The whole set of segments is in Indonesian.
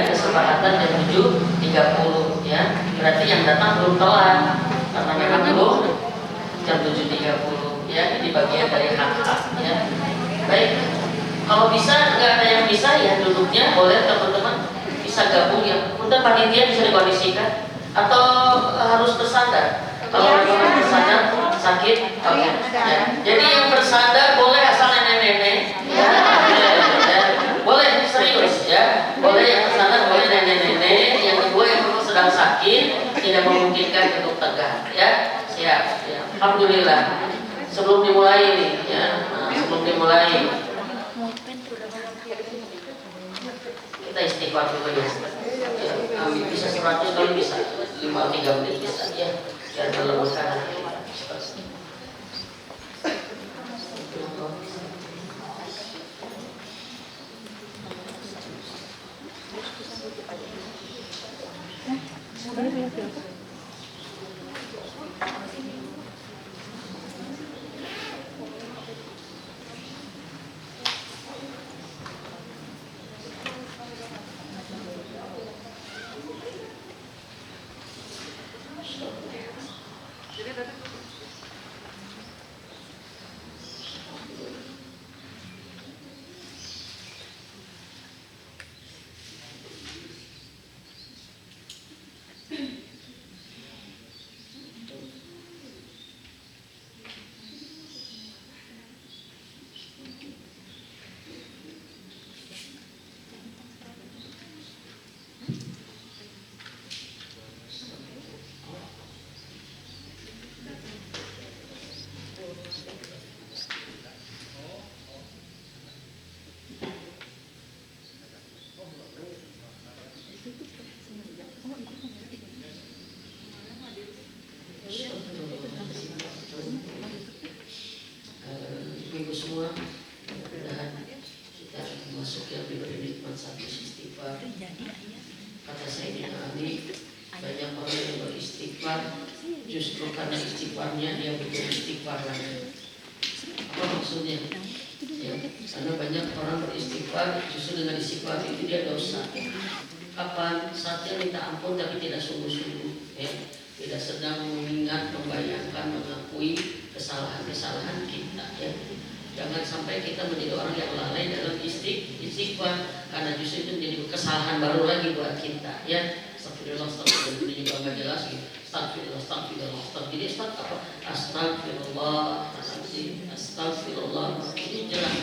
kesepakatan jam 7.30 ya. Berarti yang datang belum telat karena memang belum jam 7.30 ya. Ini bagian dari hak-hak ya. Baik, kalau bisa nggak ada yang bisa ya duduknya boleh teman-teman bisa gabung ya. Untuk panitia bisa dikondisikan atau harus bersandar. Kalau memang bersandar sakit, oke. Ya. Jadi yang bersandar boleh asal nenek-nenek ya. Boleh serius ya, boleh yang kesana, boleh nenek-nenek. Yang kedua yang memang sedang sakit, tidak memungkinkan untuk tegak ya. Siap ya. Alhamdulillah. Sebelum dimulai ini ya, sebelum dimulai kita istighfar dulu ya. Bisa 100 kali bisa, 5-3 menit bisa ya. Biar melembutkan hati. Ibu semua, dan kita masuk yang diberi nikmat satu istighfar. Kata saya Ali, banyak orang yang beristighfar justru karena istighfarnya dia butuh istighfar lagi. Apa maksudnya? Ya, karena banyak orang beristighfar justru dengan istighfar itu dia dosa. Kapan? Saatnya minta ampun tapi tidak sungguh-sungguh, ya. Tidak sedang mengingat, membayangkan, mengakui kesalahan-kesalahan kita, ya. Jangan sampai kita menjadi orang yang lalai dalam istighfar, karena justru itu menjadi kesalahan baru lagi buat kita, ya. Astagfirullah, astagfirullah, ini juga agak jelas gitu. Astagfirullah, astagfirullah, astagfirullah. Jadi astagfirullah, astagfirullah, ini jelas,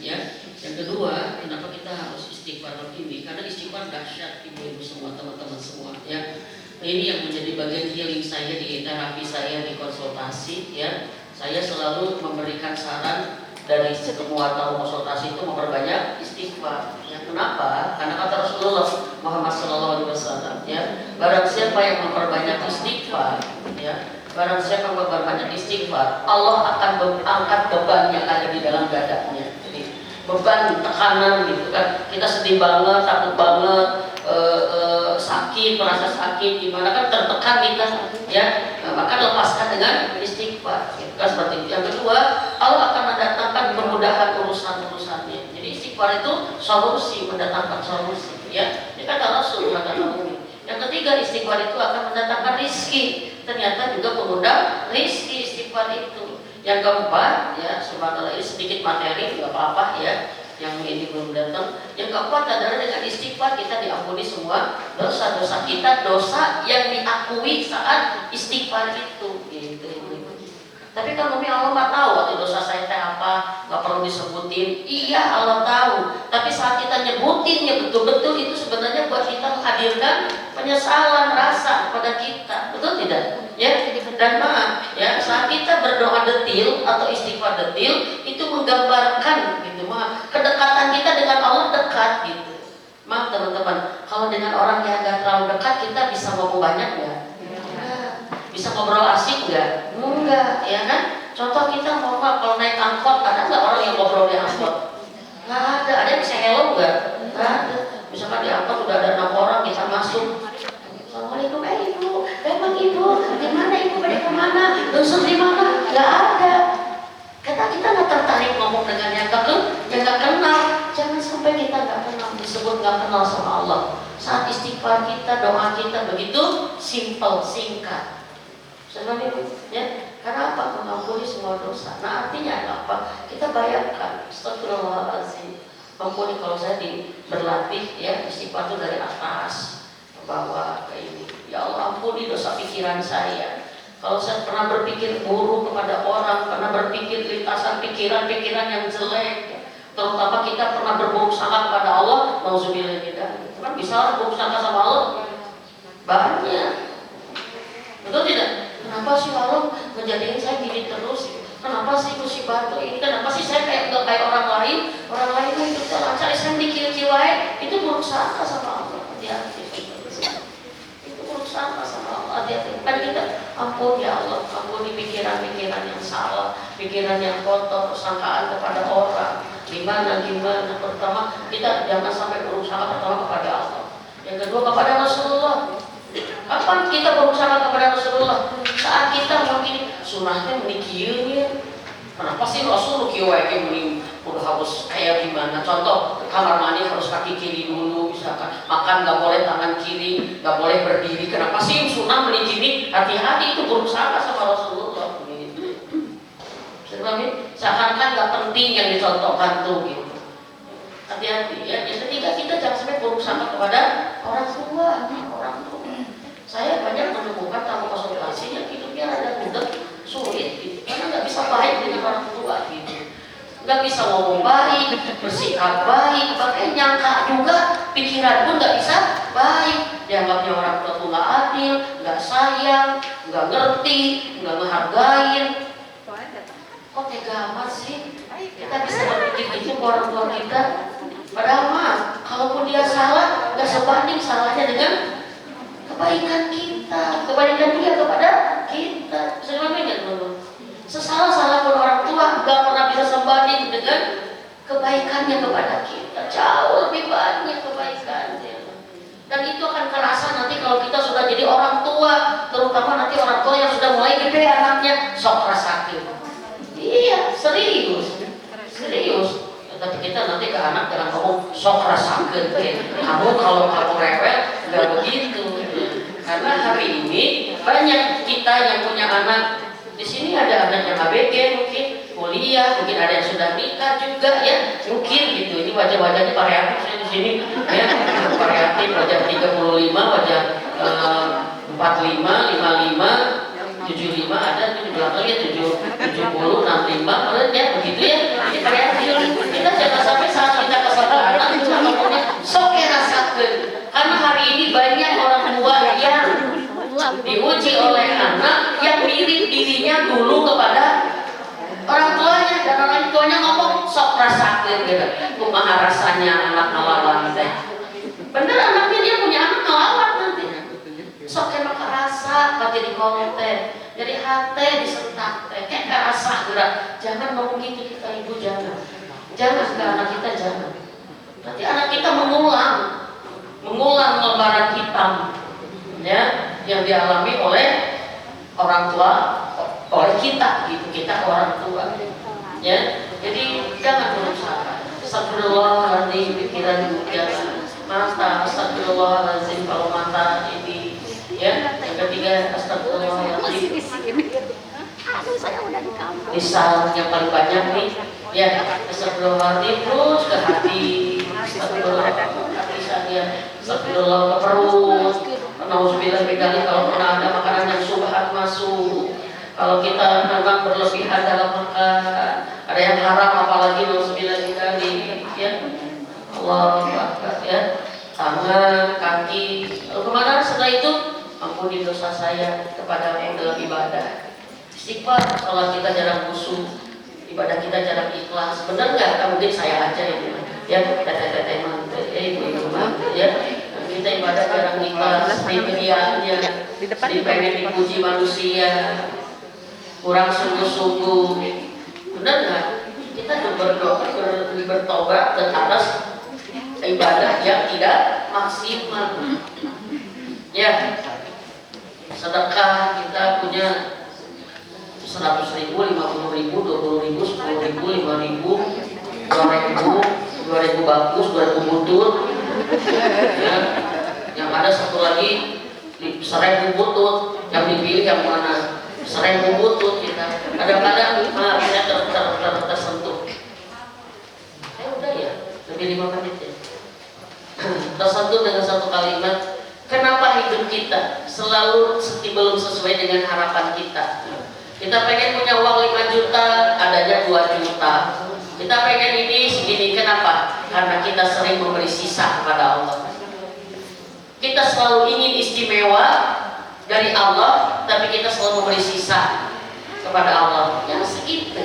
ya. Yang kedua, kenapa kita harus istighfar begini? Karena istighfar dahsyat, ibu-ibu semua, teman-teman semua, ya. Ini yang menjadi bagian healing saya di terapi saya di konsultasi, ya. Saya selalu memberikan saran dari semua tahu konsultasi itu memperbanyak istighfar. Ya, kenapa? Karena kata Rasulullah Muhammad SAW, ya, barang siapa yang memperbanyak istighfar, ya, barang siapa yang memperbanyak istighfar, Allah akan angkat beban yang ada di dalam dadanya. Jadi beban, tekanan gitu kan. Kita sedih banget, takut banget, sakit, merasa sakit, gimana kan tertekan kita, ya. Maka lepaskan dengan istighfar. Kan seperti itu. Yang kedua, Allah akan mendatangkan kemudahan urusan-urusannya. Jadi istighfar itu solusi, mendatangkan solusi, ya. Ini kata Rasul, kata Nabi. Yang ketiga, istighfar itu akan mendatangkan rizki. Ternyata juga pengundang rizki istighfar itu. Yang keempat, ya, subhanallah, ini sedikit materi, nggak apa-apa, ya. Yang ini belum datang. Yang keempat adalah dengan istighfar kita diampuni semua dosa-dosa kita, dosa yang diakui saat istighfar itu, gitu. Tapi kalau Allah nggak tahu waktu dosa saya teh apa, nggak perlu disebutin. Iya, Allah tahu. Tapi saat kita nyebutinnya betul-betul itu sebenarnya buat kita menghadirkan penyesalan rasa kepada kita, betul tidak? Ya, dan maaf, ya, saat kita berdoa detil atau istighfar detil itu menggambarkan gitu, maaf, kedekatan kita dengan Allah dekat gitu. Maaf teman-teman, kalau dengan orang yang nggak terlalu dekat kita bisa ngomong banyak nggak? Bisa ngobrol asik nggak? Enggak, ya kan? Contoh kita mau kalau naik angkot, ada nggak orang yang ngobrol di angkot? Nggak ada. Ada yang bisa hello nggak? Nggak ada. Misalkan di angkot udah ada 6 orang, kita masuk. Assalamualaikum, ibu. Emang ibu, di mana ibu? Pada kemana? Dusun di mana? Nggak ada. Kata kita nggak tertarik ngomong dengan yang nggak kenal. Jangan sampai kita nggak kenal, disebut nggak kenal sama Allah. istighfar kita, doa kita begitu simple, singkat. Sebenarnya ya, karena apa? Mengampuni semua dosa. Nah artinya apa? Kita bayangkan, astagfirullahaladzim, ampuni kalau saya berlatih ya istighfar itu dari atas ke bawah ke ini. Ya Allah ampuni dosa pikiran saya. Kalau saya pernah berpikir buruk kepada orang, pernah berpikir lintasan pikiran-pikiran yang jelek, terutama kita pernah berburuk sangka kepada Allah, nauzubillah kita. Kan bisa berburuk sangka sama Allah banyak. Betul tidak? Kenapa sih Allah ngejadiin saya gini terus? Kenapa sih musibah ini? Kenapa sih saya nggak kayak orang lain? Orang lain kan hidupnya lancar, saya dikil-kilai. Itu buruk sangka sama Allah. Hati-hati. Itu buruk sangka sama Allah. Hati-hati. Kan kita ampun ya Allah, ampuni pikiran-pikiran yang salah, pikiran yang kotor, sangkaan kepada orang. Gimana? Pertama kita jangan sampai buruk sangka pertama kepada Allah. Yang kedua kepada Rasulullah. Kapan kita berusaha kepada Rasulullah? Saat kita mungkin sunahnya menikirnya. Kenapa sih Rasul kieu wae mending udah harus kayak gimana? Contoh kamar mandi harus kaki kiri dulu, misalkan makan nggak boleh tangan kiri, nggak boleh berdiri. Kenapa sih sunah menikiri? Hati-hati itu berusaha sama Rasulullah. Gitu. Sebenarnya seakan-akan nggak penting yang dicontohkan tuh gitu. Hati-hati ya. Yang ketiga kita jangan sampai berusaha kepada orang tua. Saya banyak menemukan tamu konsultasi yang hidupnya ada budak, sulit gitu. Karena nggak bisa baik dengan orang tua gitu. Nggak bisa ngomong baik, bersikap baik, bahkan nyangka juga pikiran pun nggak bisa baik. Dianggapnya orang tua tuh nggak adil, nggak sayang, nggak ngerti, nggak menghargain. Kok tega amat sih? Kita bisa berpikir itu ke orang tua kita. Padahal mah, kalaupun dia salah, nggak sebanding salahnya dengan kebaikan kita, kebaikan dia kepada kita. Selalu ingat dulu, sesalah-salah pun orang tua gak pernah bisa sebanding dengan kebaikannya kepada kita. Jauh lebih banyak kebaikannya. Dan itu akan terasa nanti kalau kita sudah jadi orang tua, terutama nanti orang tua yang sudah mulai gede anaknya, sok rasakin. Iya, serius. Tapi kita nanti ke anak jangan ngomong sok rasakin. Kamu kalau kamu rewel gak begitu. Karena hari ini banyak kita yang punya anak. Di sini ada anak yang ABG mungkin, kuliah, mungkin ada yang sudah nikah juga ya, mungkin gitu. Ini wajah-wajahnya variatif saya di sini ya, variatif wajah 35, wajah 45, 55, 75 ada di belakangnya 70, 65, ya begitu ya. Ini variatif. Kita jangan sampai saat kita kesalahan anak itu ngomongnya sok rasakeun. Karena hari ini banyak orang tua yang diuji oleh anak yang mirip dirinya dulu kepada orang tuanya, dan orang tuanya ngomong sok rasakeun gitu. Kumaha rasanya anak ngalawan teh. Bener anaknya dia punya anak ngalawan nanti. Sok enak rasa pati di konten. Jadi hati disentak teh kayak rasa gerak. Jangan ngomong gitu kita ibu, jangan. Jangan ke anak kita, jangan. Nanti anak kita mengulang lembaran hitam ya yang dialami oleh orang tua, oleh kita gitu, kita orang tua ya. Jadi jangan berusaha. Astagfirullahaladzim, pikiran jangan mata, astagfirullahaladzim kalau mata ini ya. Yang ketiga astagfirullahaladzim, lisan yang paling banyak nih ya, astagfirullahaladzim terus ke hati, astagfirullahaladzim ya, astagfirullah ke perut. Nauzubillah bidalik, kalau pernah ada makanan yang subhat masuk, kalau kita memang berlebihan dalam makan, ada yang haram apalagi nauzubillah bidalik ya. Allah Akbar ya. Tangan, kaki, lalu kemana setelah itu? Ampuni dosa saya kepadamu dalam ibadah. Istighfar, kalau kita jarang khusyuk, ibadah kita jarang ikhlas. Benar nggak? Kan mungkin saya aja ini ya, teteh-teteh ibu-ibu ya. Kita ibadah jarang ikhlas, diberiannya, pengen dipuji manusia, kurang sungguh-sungguh. Benar nggak? Kita bertobat dan atas ibadah yang tidak maksimal. Ya, sedekah kita punya 100.000, 50.000, 20.000, 10.000, 5.000, 2.000 bagus, 2.000 butuh ya. Yang apalagi 1000 butut, yang dipilih yang mana? 1000 butut kita. Kadang-kadang kita tersentuh. Udah ya, lebih 5 menit ya. Tersentuh dengan satu kalimat. Kenapa hidup kita selalu belum sesuai dengan harapan kita? Kita pengen punya uang 5 juta, adanya 2 juta. Kita pengen ini segini, kenapa? Karena kita sering memberi sisa kepada Allah. Kita selalu ingin istimewa dari Allah, tapi kita selalu memberi sisa kepada Allah. Ya segitu.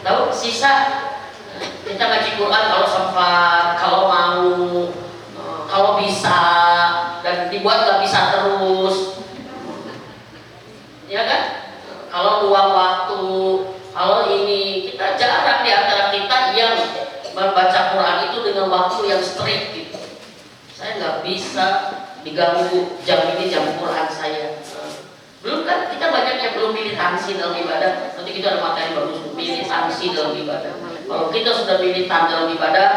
Tahu sisa? Kita ngaji Quran kalau sempat, kalau mau, kalau bisa, dan dibuat nggak bisa terus, ya kan? Kalau luang waktu, kalau ini, kita jarang di antara kita yang membaca Quran itu dengan waktu yang strict gitu. Saya nggak bisa diganggu jam ini jam Quran saya. Belum kan kita banyak yang belum militansi dalam ibadah. Nanti kita ada materi bagus militansi dalam ibadah. Kalau kita sudah militan dalam ibadah,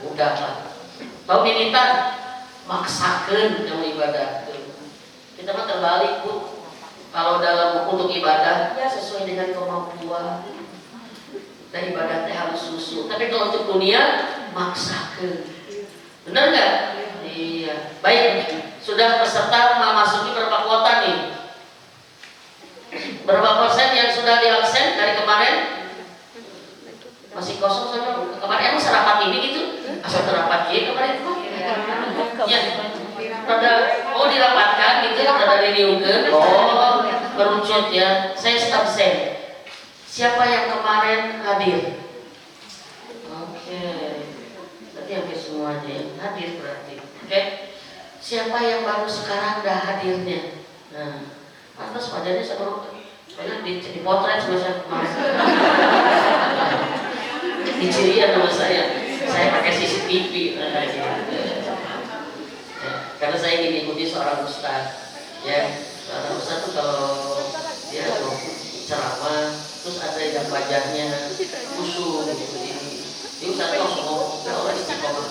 udahlah. Tahu militan? Maksakan dalam ibadah. Kita mah terbalik Bu. Kalau dalam untuk ibadah ya sesuai dengan kemampuan. Dan ibadah teh harus susu. Tapi kalau untuk dunia maksakan. Benar nggak? Iya. Baik. Sudah peserta memasuki berapa kuota nih? Berapa persen yang sudah diabsen dari kemarin? Masih kosong saja. Kemarin emang serapat ini gitu? Asal terapat ya kemarin itu? Ya. Oh dirapatkan gitu, ada diriungkeun. Oh, merucut ya. Saya absen. Siapa yang kemarin hadir? Oke. Berarti hampir semuanya yang hadir berarti. Oke. Siapa yang baru sekarang dah hadirnya? Nah, pantas wajahnya soalnya dipotret sama saya kemarin. Dicirian sama saya pakai CCTV. Karena saya ingin ikuti seorang ustaz, ya. Seorang ustaz tuh kalau dia mau ceramah, terus ada yang wajahnya kusut gitu ini. Dia ustaz tuh ngomong, orang istiqomah.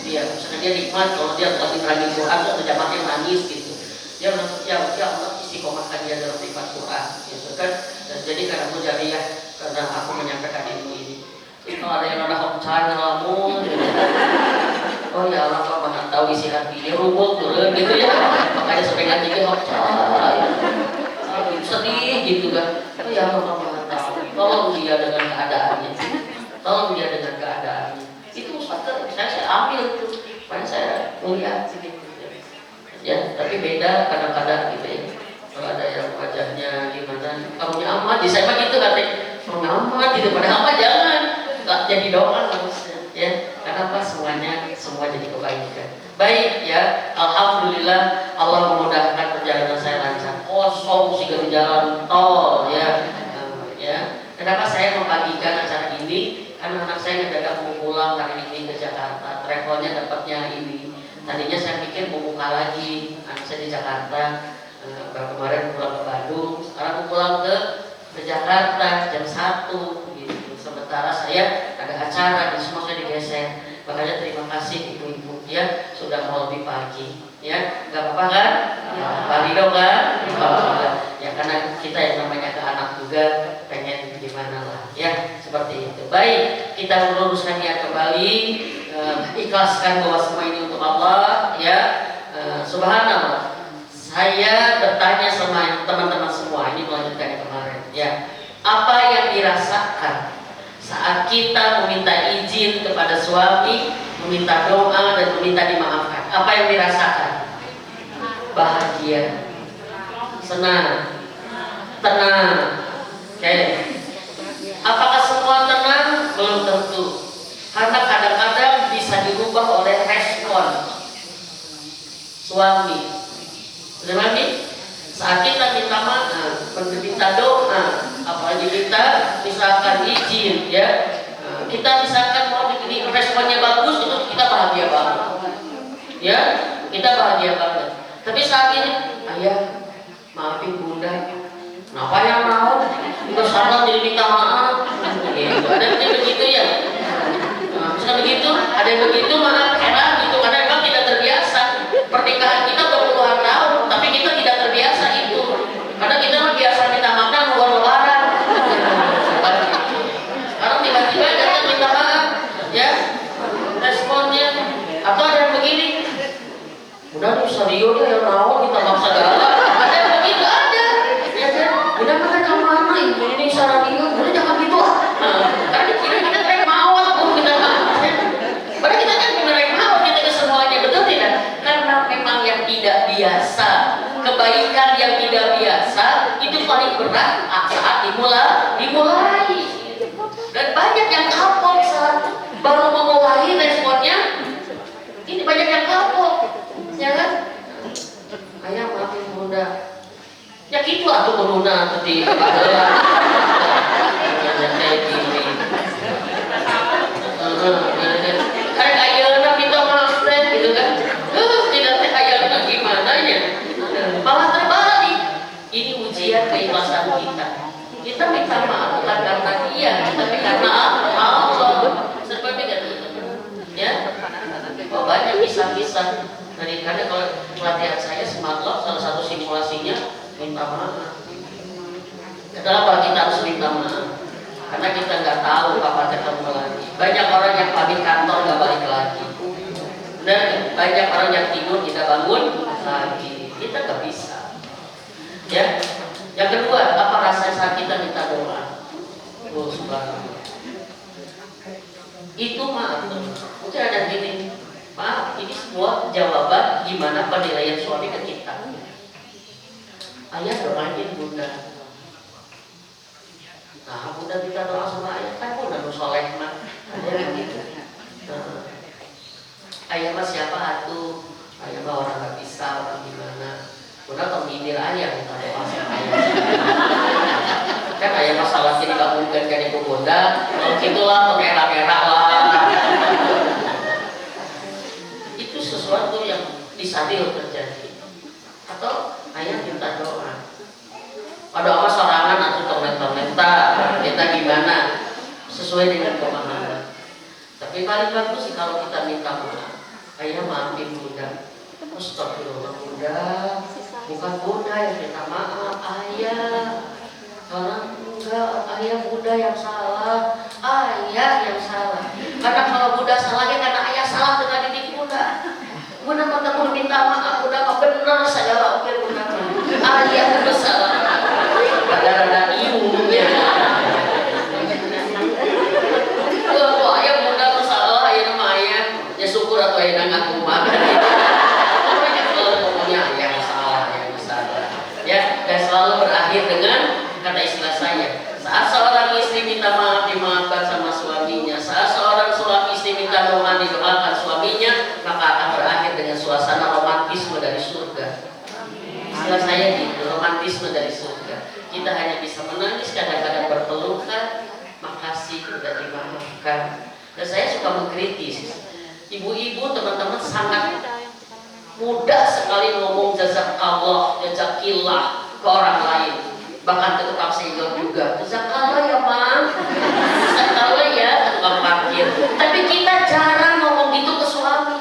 Dia, misalnya dia nikmat kalau dia lagi terangin Quran atau jamaahnya nangis gitu. Dia bilang, ya Allah istiqomahkan dia dalam nikmat Quran, gitu kan. Dan jadi karena aku jariah, karena aku menyampaikan ilmu ini. Kalau ada yang ada honcanya lamun, gitu. Oh ya Allah, kau maha tahu isi hati dia rubuk turun gitu ya. Makanya sering ngaji ke honcanya. Sedih gitu kan. Oh ya Allah, kau maha tahu. Tolong dia dengan keadaannya. Tolong dia dengan keadaannya. Itu ustaz saya ambil tuh. Makanya saya melihat gitu. Ya, tapi beda kadang-kadang gitu ya. Kalau ada yang wajahnya gimana, kamunya amat, di saya mah gitu katanya. Kamunya amat gitu, padahal apa jangan. Gak jadi doa harusnya, ya. Kenapa semua jadi kebaikan. Baik ya, alhamdulillah Allah memudahkan perjalanan saya lancar. Kosong sih ke jalan tol ya. Ya. Kenapa saya membagikan acara ini? Karena anak saya mendadak mau pulang hari ini ke Jakarta. Travelnya dapatnya ini. Tadinya saya pikir mau buka lagi. Anak saya di Jakarta. Kemarin pulang ke Bandung. Sekarang mau pulang ke Jakarta jam 1. Sementara saya ada acara di semua saya digeser. Makanya terima kasih ibu-ibu ya sudah mau lebih pagi ya. Nggak apa-apa kan? Pak Rido kan? Ya karena kita yang namanya ke anak juga pengen gimana lah ya seperti itu. Baik, kita meluruskan niat kembali, ikhlaskan bahwa semua ini untuk Allah ya. Subhanallah. Saya bertanya sama teman-teman semua, ini melanjutkan yang kemarin ya. Apa yang dirasakan saat kita meminta izin kepada suami, meminta doa dan meminta dimaafkan? Apa yang dirasakan? Bahagia, senang, tenang. Oke. Apakah semua tenang? Belum tentu. Karena kadang-kadang bisa dirubah oleh respon suami. Suami, saat kita minta maaf, minta doa, apalagi kita misalkan izin ya, kita misalkan mau ini responnya bagus, itu kita bahagia banget ya, kita bahagia banget. Tapi saat ini ayah maafin bunda, kenapa yang mau kita salah jadi minta maaf gitu. Ada yang begitu ya, misalnya begitu, ada yang begitu maaf heran gitu, karena memang tidak terbiasa. Udah nih Sario dia yang rawat kita maksa galak. Ada yang begitu ada, ya kan? Udah makan kemana ini Sario? Udah jangan gitu ah. Karena dikira kita kayak mawar pun kita makan. Padahal kita kan beneran mawar kita ke semuanya, betul tidak? Karena memang yang tidak biasa, kebaikan yang tidak biasa itu paling berat saat dimulai. Dan banyak yang kapok saat baru memulai responnya. Ini banyak yang kapok, ya kan? Ayah maafin bunda. Ya gitu atuh bunda tadi. Kayak gini. Kayak ayeuna minta maaf teh gitu kan? Tidak teh ayeuna gimana ya? Malah terbalik. Ini ujian keikhlasan kita. Kita minta maaf bukan karena dia, tapi karena Allah. Seperti itu, ya. Oh, banyak kisah-kisah. Karena kalau pelatihan saya semalam salah satu simulasinya minta maaf. Kenapa kita harus minta maaf? Karena kita nggak tahu kapan ketemu lagi. Banyak orang yang pamit kantor nggak balik lagi. Dan banyak orang yang tidur tidak bangun lagi. Kita nggak bisa. Ya. Yang kedua, apa rasa saat kita minta doa? Oh, subhanallah. Itu maaf. Mungkin ada gini. Maaf, ini sebuah jawaban gimana penilaian suami ke kita. Ayah doain bunda. Nah, bunda minta doa sama ayah, kan bunda nu soleh mah. Ada yang gitu. Ayah mah siapa atuh? Ayah mah orang nggak bisa, orang gimana? Bunda tau nyindir ayah minta doa sama ayah. Kan ayah masalah sini bangunkan kan ibu bunda, gitulah pengerak-erak lah. Itu sesuatu yang disadil terjadi. Atau ayah minta doa. Pada apa sorangan atau torment-tormenta, kita gimana? Sesuai dengan pemahaman. Tapi paling bagus sih kalau kita minta maaf. Ayah maafin bunda. Astagfirullah bunda. Bukan bunda yang minta maaf, ayah. Karena enggak, ayah bunda yang salah. Ayah yang salah. Karena kalau bunda salah ya karena ayah salah dengan didik bunda. Bunda mau minta maaf, bunda kok benar saya lakukan bunda. Ayah yang bersalah. Ada ibu ya. Kalau ayah bunda bersalah, ayah nama ayah ya syukur atau ayah ngaku makan. Ya, dan selalu berakhir dengan kata istilah saya. Saat seorang istri minta maaf dimaafkan sama suaminya, saat seorang suami istri minta doa didoakan suaminya, maka akan berakhir dengan suasana romantisme dari surga. Istilah saya gitu, romantisme dari surga. Kita hanya bisa menangis, kadang-kadang berpelukan, makasih sudah dimaafkan. Dan saya suka mengkritis. Ibu-ibu, teman-teman sangat mudah sekali ngomong jazakallah, jazakillah ke orang lain. Bahkan ke tukang sayur juga, jazakallah ya bang, jazakallah ya ke tukang parkir. Tapi kita jarang ngomong gitu ke suami.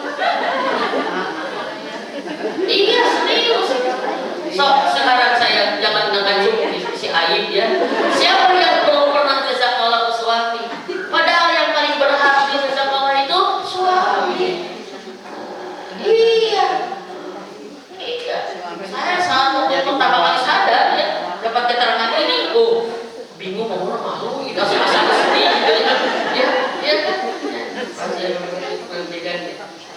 Iya serius. Sekarang saya jangan ngancung si Aib ya. Siapa yang belum pernah jazakallah ke suami? Padahal yang paling berhak di jazakallah itu suami. Iya. Saya sama pertama kali sadar ya dapat keterangan ini, bingung mau malu, itu sama-sama sedih gitu ya, ya kan?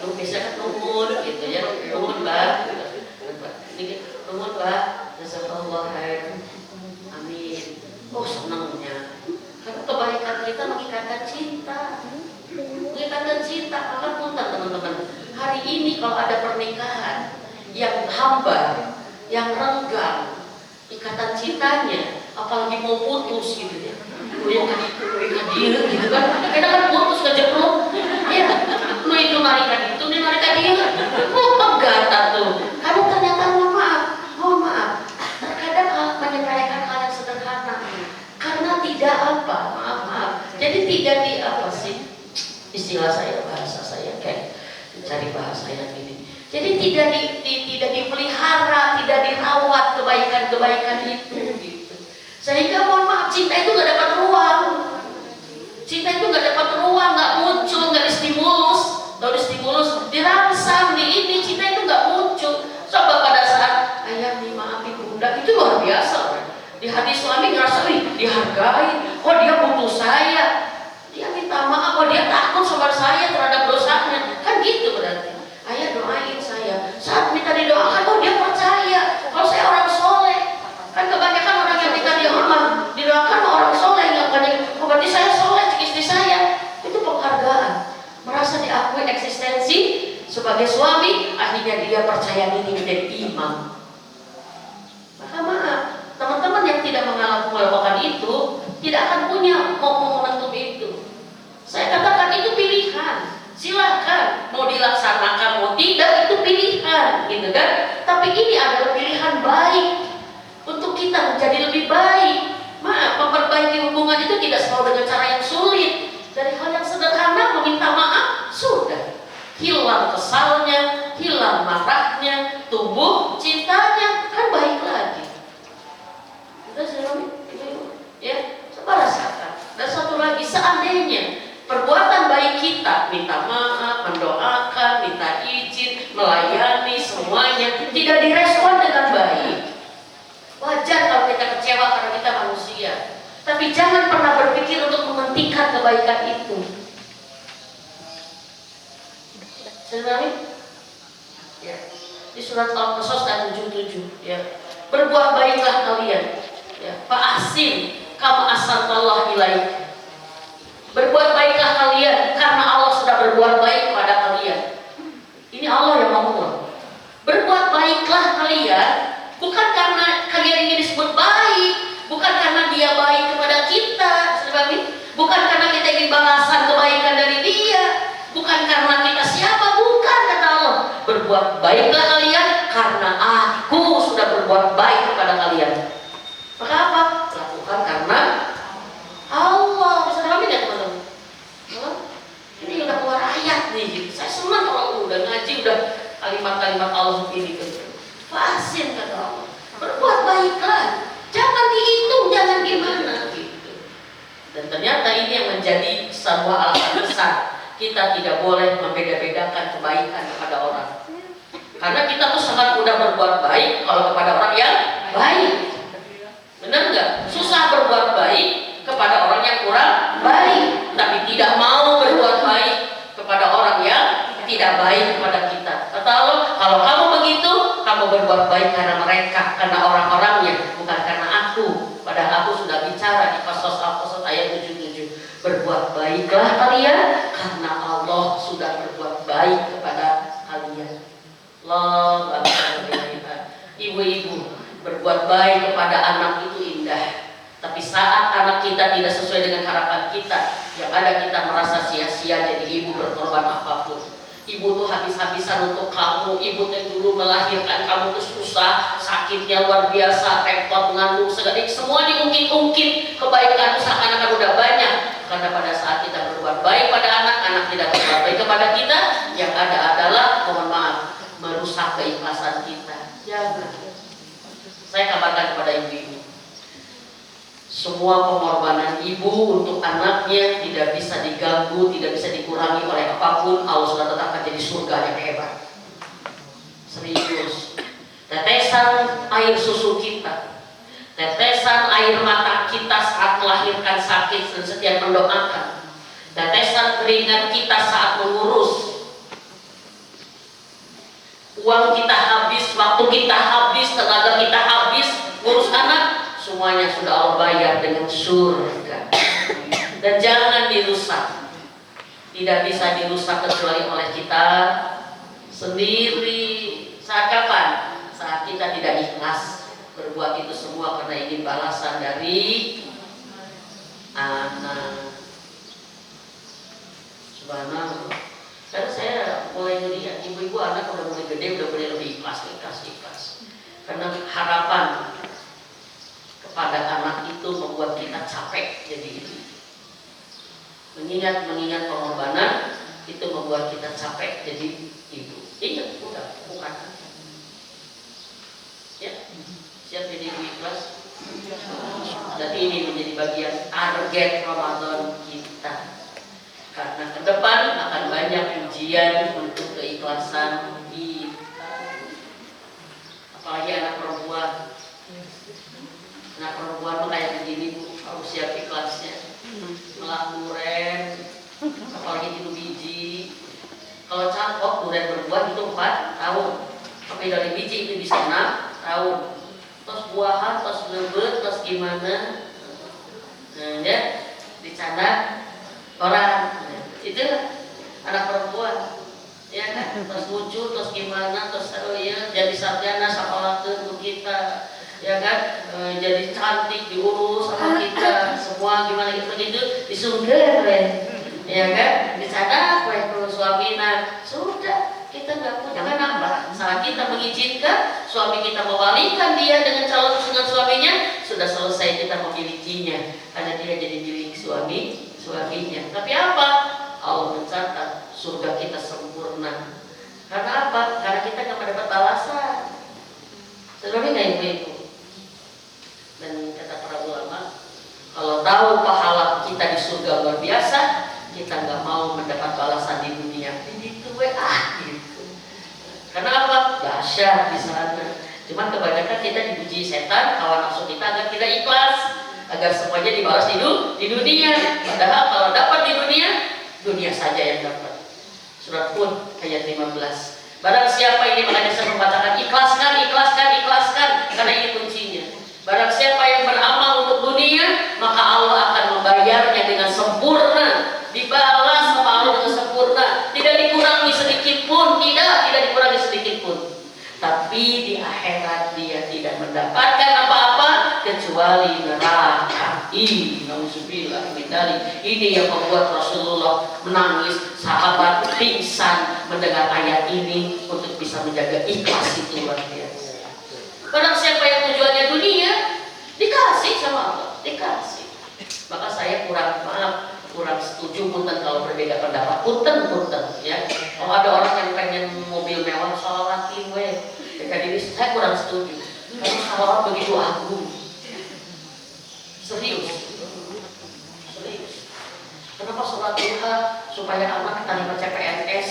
Lu bisa kan nuhun gitu ya, nuhun mbak, nuhun mbak, jazakallah khair, amin. Oh senangnya, karena kebaikan kita mengikatkan cinta. Mengikatkan cinta, maka punten teman-teman. Hari ini kalau ada pernikahan yang hambar, yang renggang, ikatan cintanya, apalagi mau putus gitu ya, yang hadir gitu kan, kita kan putus kejeblok, ya, lu itu marikan itu, dia marikan dia, pegat tuh, karena ternyata mohon maaf, terkadang menyepelekan hal yang sederhana, karena tidak apa, maaf, jadi tidak di apa sih, istilah saya, bahasa saya kayak cari bahasa yang ini. Jadi tidak dipelihara, tidak dirawat kebaikan-kebaikan itu gitu. Sehingga mohon maaf, cinta itu nggak dapat ruang. Cinta itu nggak dapat ruang, nggak muncul, nggak distimulus. Kalau distimulus dirangsang di ini, cinta itu nggak muncul. dihargai. Oh dia butuh saya, dia minta maaf. Oh dia takut sama saya terhadap dosanya. Kan gitu berarti. Ayah doain saya. Saat minta didoakan, oh dia percaya. Kalau saya orang soleh. Kan kebanyakan orang yang minta didoakan orang soleh. Yang banyak. Oh berarti saya soleh, istri saya. Itu penghargaan. Merasa diakui eksistensi sebagai suami, akhirnya dia percaya diri menjadi imam. Maka maaf, teman-teman yang tidak melakukan itu tidak akan punya momentum itu. Saya katakan itu pilihan. Silakan mau dilaksanakan mau tidak, itu pilihan, gitu kan? Tapi ini adalah pilihan baik untuk kita menjadi lebih baik. Maaf, memperbaiki hubungan itu tidak selalu dengan cara yang sulit. Dari hal yang sederhana, meminta maaf, sudah. Hilang kesalnya, hilang marahnya, tumbuh cintanya, kan baik lagi. Kita sudah ya, coba rasakan. Dan satu lagi, seandainya perbuatan baik kita, minta maaf, mendoakan, minta izin, melayani, semuanya tidak direspon dengan baik. Wajar kalau kita kecewa karena kita manusia. Tapi jangan pernah berpikir untuk menghentikan kebaikan itu. Sebenarnya, ya, di surat Al-Qasas ayat 77, ya, berbuat baiklah kalian, ya, fa'ahsin kama ahsanallahu ilaik. Berbuat baiklah kalian karena Allah sudah berbuat baik kepada kalian. Ini Allah yang ngomong. Berbuat baiklah kalian bukan karena kalian ingin disebut baik, bukan karena dia baik kepada kita, bukan karena kita ingin balasan kebaikan dari dia, bukan karena kita siapa, bukan, kata Allah. Berbuat baiklah kalian karena aku sudah berbuat baik kepada kalian. Maka apa? Lakukan karena Allah. Bisa dipahami ya teman-teman? Ini udah keluar ayat nih. Saya senang kalau udah ngaji, udah kalimat-kalimat Allah seperti itu. Fasin, kata Allah. Berbuat baiklah. Jangan dihitung, jangan gimana gitu. Dan ternyata ini yang menjadi sebuah alasan besar. Kita tidak boleh membeda-bedakan kebaikan kepada orang. Karena kita tuh sangat mudah berbuat baik kalau kepada orang yang baik. Benar nggak? Susah berbuat baik kepada orang yang kurang baik. Tapi tidak mau berbuat baik kepada orang yang tidak baik kepada kita. Kata Allah, kalau kamu begitu, kamu berbuat baik karena mereka, karena orang-orangnya, bukan karena aku. Padahal aku sudah bicara di Qasas Al-Qasas ayat 77. Berbuat baiklah kalian karena Allah sudah berbuat baik kepada kalian. Allah, ibu-ibu, berbuat baik kepada anak itu indah. Tapi saat anak kita tidak sesuai dengan harapan kita, yang ada kita merasa sia-sia jadi ibu berkorban apapun. Ibu tuh habis-habisan untuk kamu. Ibu yang dulu melahirkan kamu tuh susah, sakitnya luar biasa, repot mengandung segala, semua diungkit-ungkit. Kebaikan itu seakan-akan udah banyak. Karena pada saat kita berbuat baik pada anak, anak tidak berbuat baik kepada kita, yang ada adalah, mohon maaf, merusak keikhlasan kita. Jangan. Saya kabarkan kepada ibu-ibu, semua pengorbanan ibu untuk anaknya tidak bisa diganggu, tidak bisa dikurangi oleh apapun. Allah sudah tetapkan jadi surga yang hebat. Serius. Tetesan air susu kita, tetesan air mata kita saat melahirkan sakit dan setiap mendoakan, tetesan keringat kita saat mengurus, uang kita habis, waktu kita habis, tenaga kita habis ngurus anak, semuanya sudah Allah bayar dengan surga. Dan jangan dirusak. Tidak bisa dirusak kecuali oleh kita sendiri. Saat kapan? Saat kita tidak ikhlas berbuat itu semua karena ingin balasan dari anak. Subhanallah. Karena saya mulai melihat ibu-ibu anak udah mulai gede, udah mulai lebih ikhlas. Karena harapan kepada anak itu membuat kita capek jadi ibu. Mengingat pengorbanan itu membuat kita capek jadi ibu. Ingat, bukan. Ya, siap jadi ibu ikhlas. Dan ini menjadi bagian target Ramadan kita. Karena ke depan akan banyak ujian untuk keikhlasan kita. Apalagi anak perempuan. Anak perempuan tuh kayak begini, Bu. Kalau siap ikhlasnya. Melah duren, apalagi tidur biji. Kalau cangkok duren berbuah itu 4 tahun. Tapi dari biji itu bisa 6 tahun. Terus buahan, terus ngebet, terus gimana? Nah, ya, dicanda orang. Itu anak perempuan. Ya kan, terus lucu, terus gimana, terus ya jadi sarjana sekolah untuk kita, ya kan, jadi cantik diurus sama kita, semua gimana gitu disungker, ya kan, dicada kalau suaminya sudah kita nggak punya anak, saat kita mengizinkan suami kita membalikan dia dengan calon dengan suaminya, sudah selesai kita memilikinya, karena dia jadi milik suaminya. Tapi apa? Allah mencatat surga kita sempurna. Karena apa? Karena kita nggak mendapat balasan. Sebenarnya nggak ibu-ibu. Dan kata para ulama, kalau tahu pahala kita di surga luar biasa, kita nggak mau mendapat balasan di dunia. Itu gitu. Karena apa? Dahsyat di sana. Cuman kebanyakan kita dipuji setan, hawa nafsu kita agar tidak ikhlas, agar semuanya dibalas di dunia. Padahal kalau dapat di dunia saja yang dapat. Surat Hud ayat 15. Barang siapa ini, makanya saya membacakan ikhlaskan, karena ini kuncinya. Barang siapa yang beramal untuk dunia, maka Allah akan membayarnya dengan sempurna, dibalas sama Allah dengan sempurna, tidak dikurangi sedikit pun, tidak dikurangi sedikit pun. Tapi di akhirat dia tidak mendapatkan apa-apa kecuali neraka. Ini yang membuat Rasulullah menangis, sahabat pingsan mendengar ayat ini untuk bisa menjaga ikhlas itu luar biasa. Barang siapa yang tujuannya dunia, dikasih sama Allah, dikasih. Maka saya kurang setuju punten kalau berbeda pendapat, punten ya. Kalau ada orang yang pengen mobil mewah salawatin diri saya kurang setuju. Karena salawat begitu agung. Serius. Kenapa sholat duha supaya anak terima CPNS?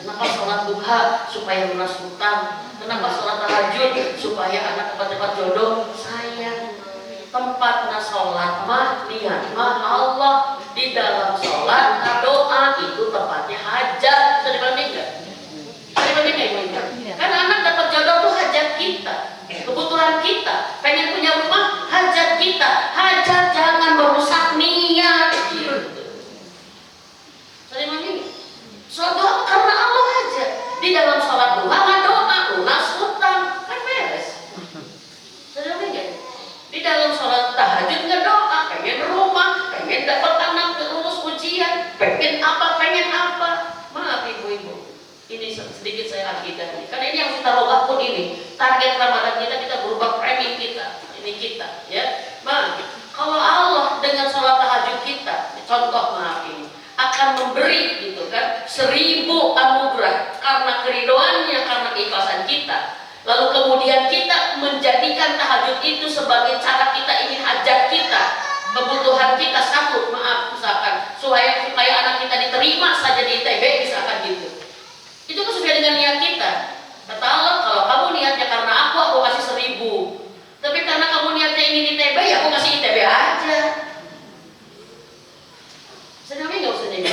Kenapa sholat duha supaya lunas hutang? Kenapa sholat tahajud supaya anak cepat-cepat jodoh? Sayang, tempatnya sholat mah niat mah Allah. Di dalam sholat doa itu tempatnya hajat. Bisa dibanding nggak? Karena anak dapat jodoh itu hajat kita, kebutuhan kita. Pengen punya rumah, hajat kita. Hajat jangan merusak niat. Sholat doa karena Allah aja. Di dalam sholat doa doa lunas hutang kan beres. Di dalam sholat tahajud nggak doa, pengen rumah, pengen dapat anak, lulus ujian, pengen apa. Maaf ibu-ibu, ini sedikit saya akidah nih. Karena ini yang kita roba pun ini target Ramadan kita berubah framing kita. Ini kita, ya. Kalau Allah dengan sholat tahajud kita, contoh maaf ini, akan memberi gitu kan 1000 anugerah karena keridoannya, karena keikhlasan kita. Lalu kemudian kita menjadikan tahajud itu sebagai cara kita ingin hajat kita, kebutuhan kita satu, misalkan supaya anak kita diterima saja di ITB misalkan gitu. Itu kan sesuai dengan niat kita. Kata Allah, kalau kamu niatnya karena aku kasih 1000. Tapi karena kamu niatnya ingin ITB, ya aku kasih ITB aja. Senangnya nggak usah nyanyi.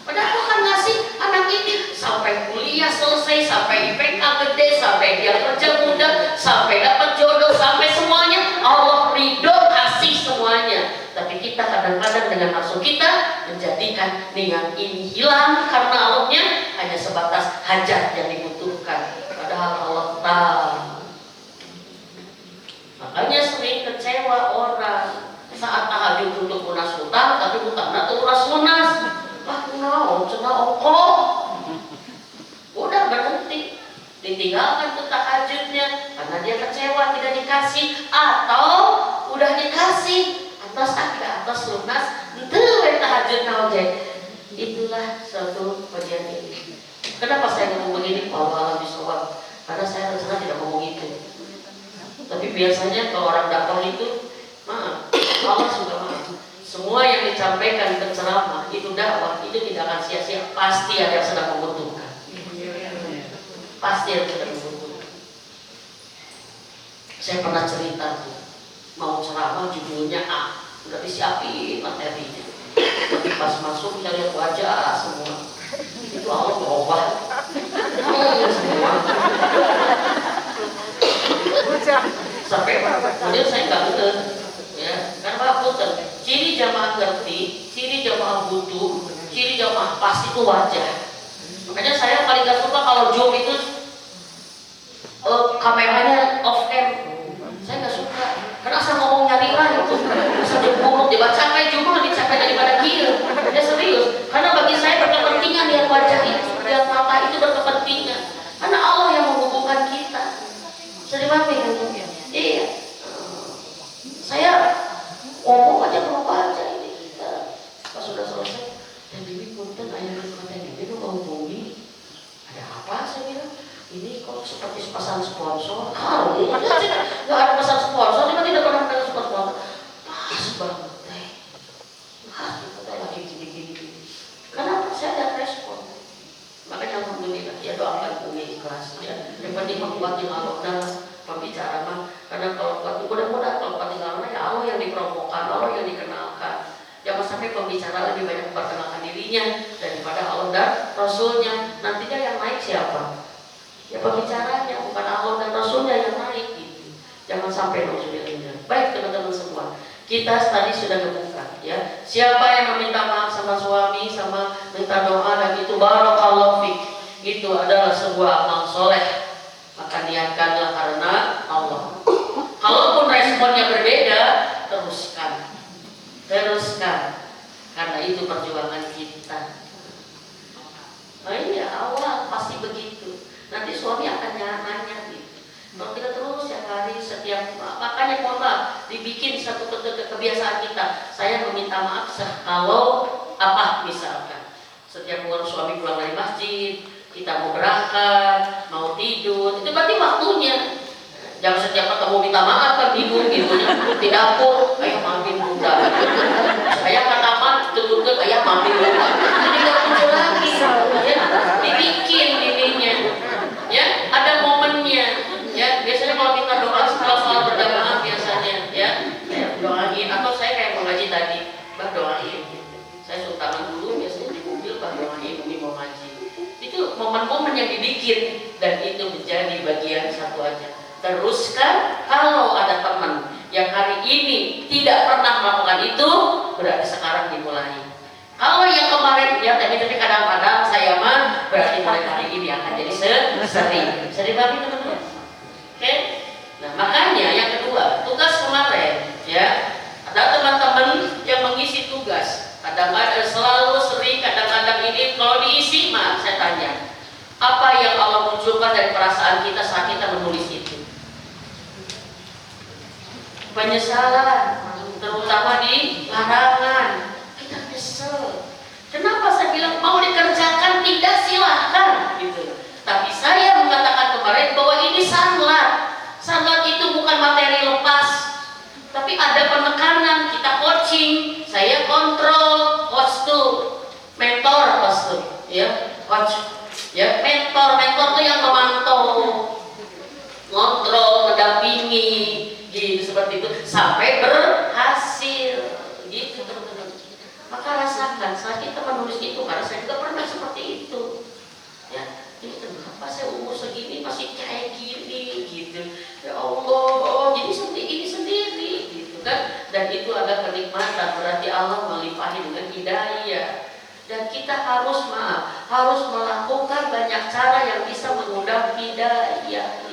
Padahal aku akan ngasih anak ini sampai kuliah selesai, sampai IPK gede, sampai dia kerja muda, sampai dapat jodoh, sampai semuanya Allah ridho kasih semuanya. Tapi kita kadang-kadang dengan nafsu kita menjadikan niat ini hilang karena Allahnya hanya sebatas hajat yang dibutuhkan. Padahal Allah tahu. Makanya sering kecewa orang saat tahajud untuk lunas hutang, tapi hutangnya tuh lunas. Cenah ongkong. Udah berhenti, ditinggalkan tuh tahajudnya karena dia kecewa tidak dikasih, atau udah dikasih atas lunas itu tahajud naoge. Itulah suatu bagian ini. Kenapa saya ngomong begini? Allah bisawab. Karena saya rencana tidak ngomong itu. Tapi biasanya kalau orang dakwah itu, maaf, Allah sudah maaf. Semua yang disampaikan dan ceramah itu dakwah, itu tidak akan sia-sia. Pasti ada yang sedang membutuhkan. Pasti ada yang sedang membutuhkan. Saya pernah cerita tuh, mau ceramah judulnya A. udah disiapin materinya. Tapi pas masuk kita lihat wajah semua. Itu Allah berubah. Semua. Sampai kemudian saya nggak betul, ya, karena punten. Ciri jamaah ngerti, ciri jamaah butuh, ciri jamaah pas itu wajah. Makanya saya paling gak suka kalau Zoom itu kameranya off cam. Saya nggak suka, karena asal ngomong nyarilah itu, asal diburuk, dibacakan juga lebih capek daripada kieu. Ya serius, karena bagi saya berkepentingan lihat wajah itu, lihat mata itu berkepentingan, karena Allah yang menghubungkan kita. Sering mati kan? Iya. Saya ngomong aja belum baca ini kita. Pas sudah selesai, dan Bibi punten ayah kata Bibi itu mau hubungi. Ada apa? Saya bilang. Ini kok seperti pasang sponsor? Nggak ada pesan sponsor, kita tidak pernah ada sponsor. Pas banget, kita lagi gini-gini. Kenapa saya ada respon? Makanya alhamdulillah, ya doakan punya ikhlas. Ya. Yang penting membuat Allah dalam pembicara mah. Karena kalau buat mudah-mudahan kalau buat Allah ya Allah yang dipromokan, Allah yang dikenalkan. Jangan sampai pembicara lebih banyak memperkenalkan dirinya daripada Allah dan Rasulnya. Nantinya yang naik siapa? Ya pembicaranya, bukan Allah dan Rasulnya yang naik gitu. Jangan sampai nauzubillah. Baik teman-teman semua, kita tadi sudah kebuka ya. Siapa yang meminta maaf sama suami, sama minta doa dan itu barakallahu fik, itu adalah sebuah amal soleh. Maka niatkanlah karena Allah. Kalaupun responnya berbeda, teruskan. Karena itu perjuangan kita. Nah iya, awal pasti begitu. Nanti suami akan nanya gitu. Kalau kita terus setiap hari, makanya mohon maaf, dibikin satu kebiasaan kita. Saya meminta maaf kalau apa misalkan setiap suami pulang dari masjid, kita mau berangkat, mau tidur, itu berarti waktunya. Jangan setiap ketemu minta maaf kan bingung gitu. Di dapur, ayah maafin bunda. Saya katakan turun ayah maafin bunda. Jadi nggak muncul lagi. Ya, dibikin ininya. Ya, ada momennya. Ya, biasanya kalau minta doa setelah sholat berjamaah biasanya, ya, doain. Atau saya kayak mengaji tadi, bah doain. Saya suruh tangan dulu, biasanya di mobil bah doain ini mau ngaji. Itu momen-momen yang dibikin dan itu menjadi bagian satu aja. Teruskan. Kalau ada teman yang hari ini tidak pernah melakukan itu, berarti sekarang dimulai. Kalau yang kemarin ya tapi kadang-kadang saya mah berarti mulai hari ini akan jadi sering banget teman-teman. Oke? Nah makanya yang kedua tugas kemarin ya ada teman-teman yang mengisi tugas. Kadang-kadang selalu sering kadang-kadang ini kalau diisi mah saya tanya apa yang Allah munculkan dari perasaan kita saat kita menulis itu? Penyesalan, terutama di larangan. Kita kesel. Kenapa saya bilang mau dikerjakan tidak silahkan gitu. Tapi saya mengatakan kemarin bahwa ini sanlat. Sanlat itu bukan materi lepas, tapi ada penekanan. Kita coaching, saya kontrol, coach tuh, mentor, coach tuh, ya, coach, ya, mentor itu yang memantau, ngontrol, mendampingi, gitu seperti itu sampai berhasil, gitu teman-teman. Maka rasakan saat kita menulis itu, karena saya juga pernah seperti itu. Ya, ini kenapa saya umur segini masih kayak gini, gitu. Ya Allah, jadi ini sendiri, gitu kan? Dan itu ada kenikmatan, berarti Allah melimpahi dengan hidayah. Dan kita harus melakukan banyak cara yang bisa mengundang hidayah.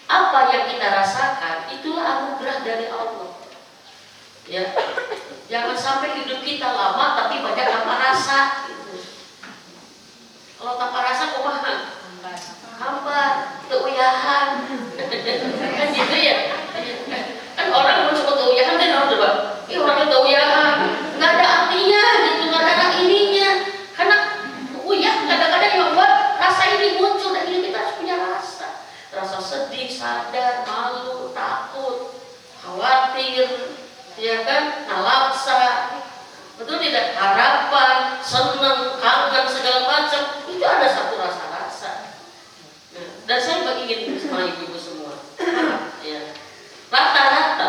Apa yang kita rasakan itulah anugerah dari Allah. Ya, jangan sampai hidup kita lama tapi banyak tanpa rasa. Gitu. Kalau tanpa rasa kumaha? Hambar, keuyahan, kan gitu ya. Kan orang mencoba keuyahan kan harus coba. Orangnya keuyahan, nggak ada artinya gitu, nggak ada ininya. Karena uyah kadang-kadang yang buat rasa ini muncul dan ini kita harus punya rasa sedih, sadar, malu, takut, khawatir, ya kan, nalaksa, betul tidak, harapan, seneng, kangen, segala macam, itu ada satu rasa-rasa. Nah, dan saya ingin sama ibu-ibu semua, ya, rata-rata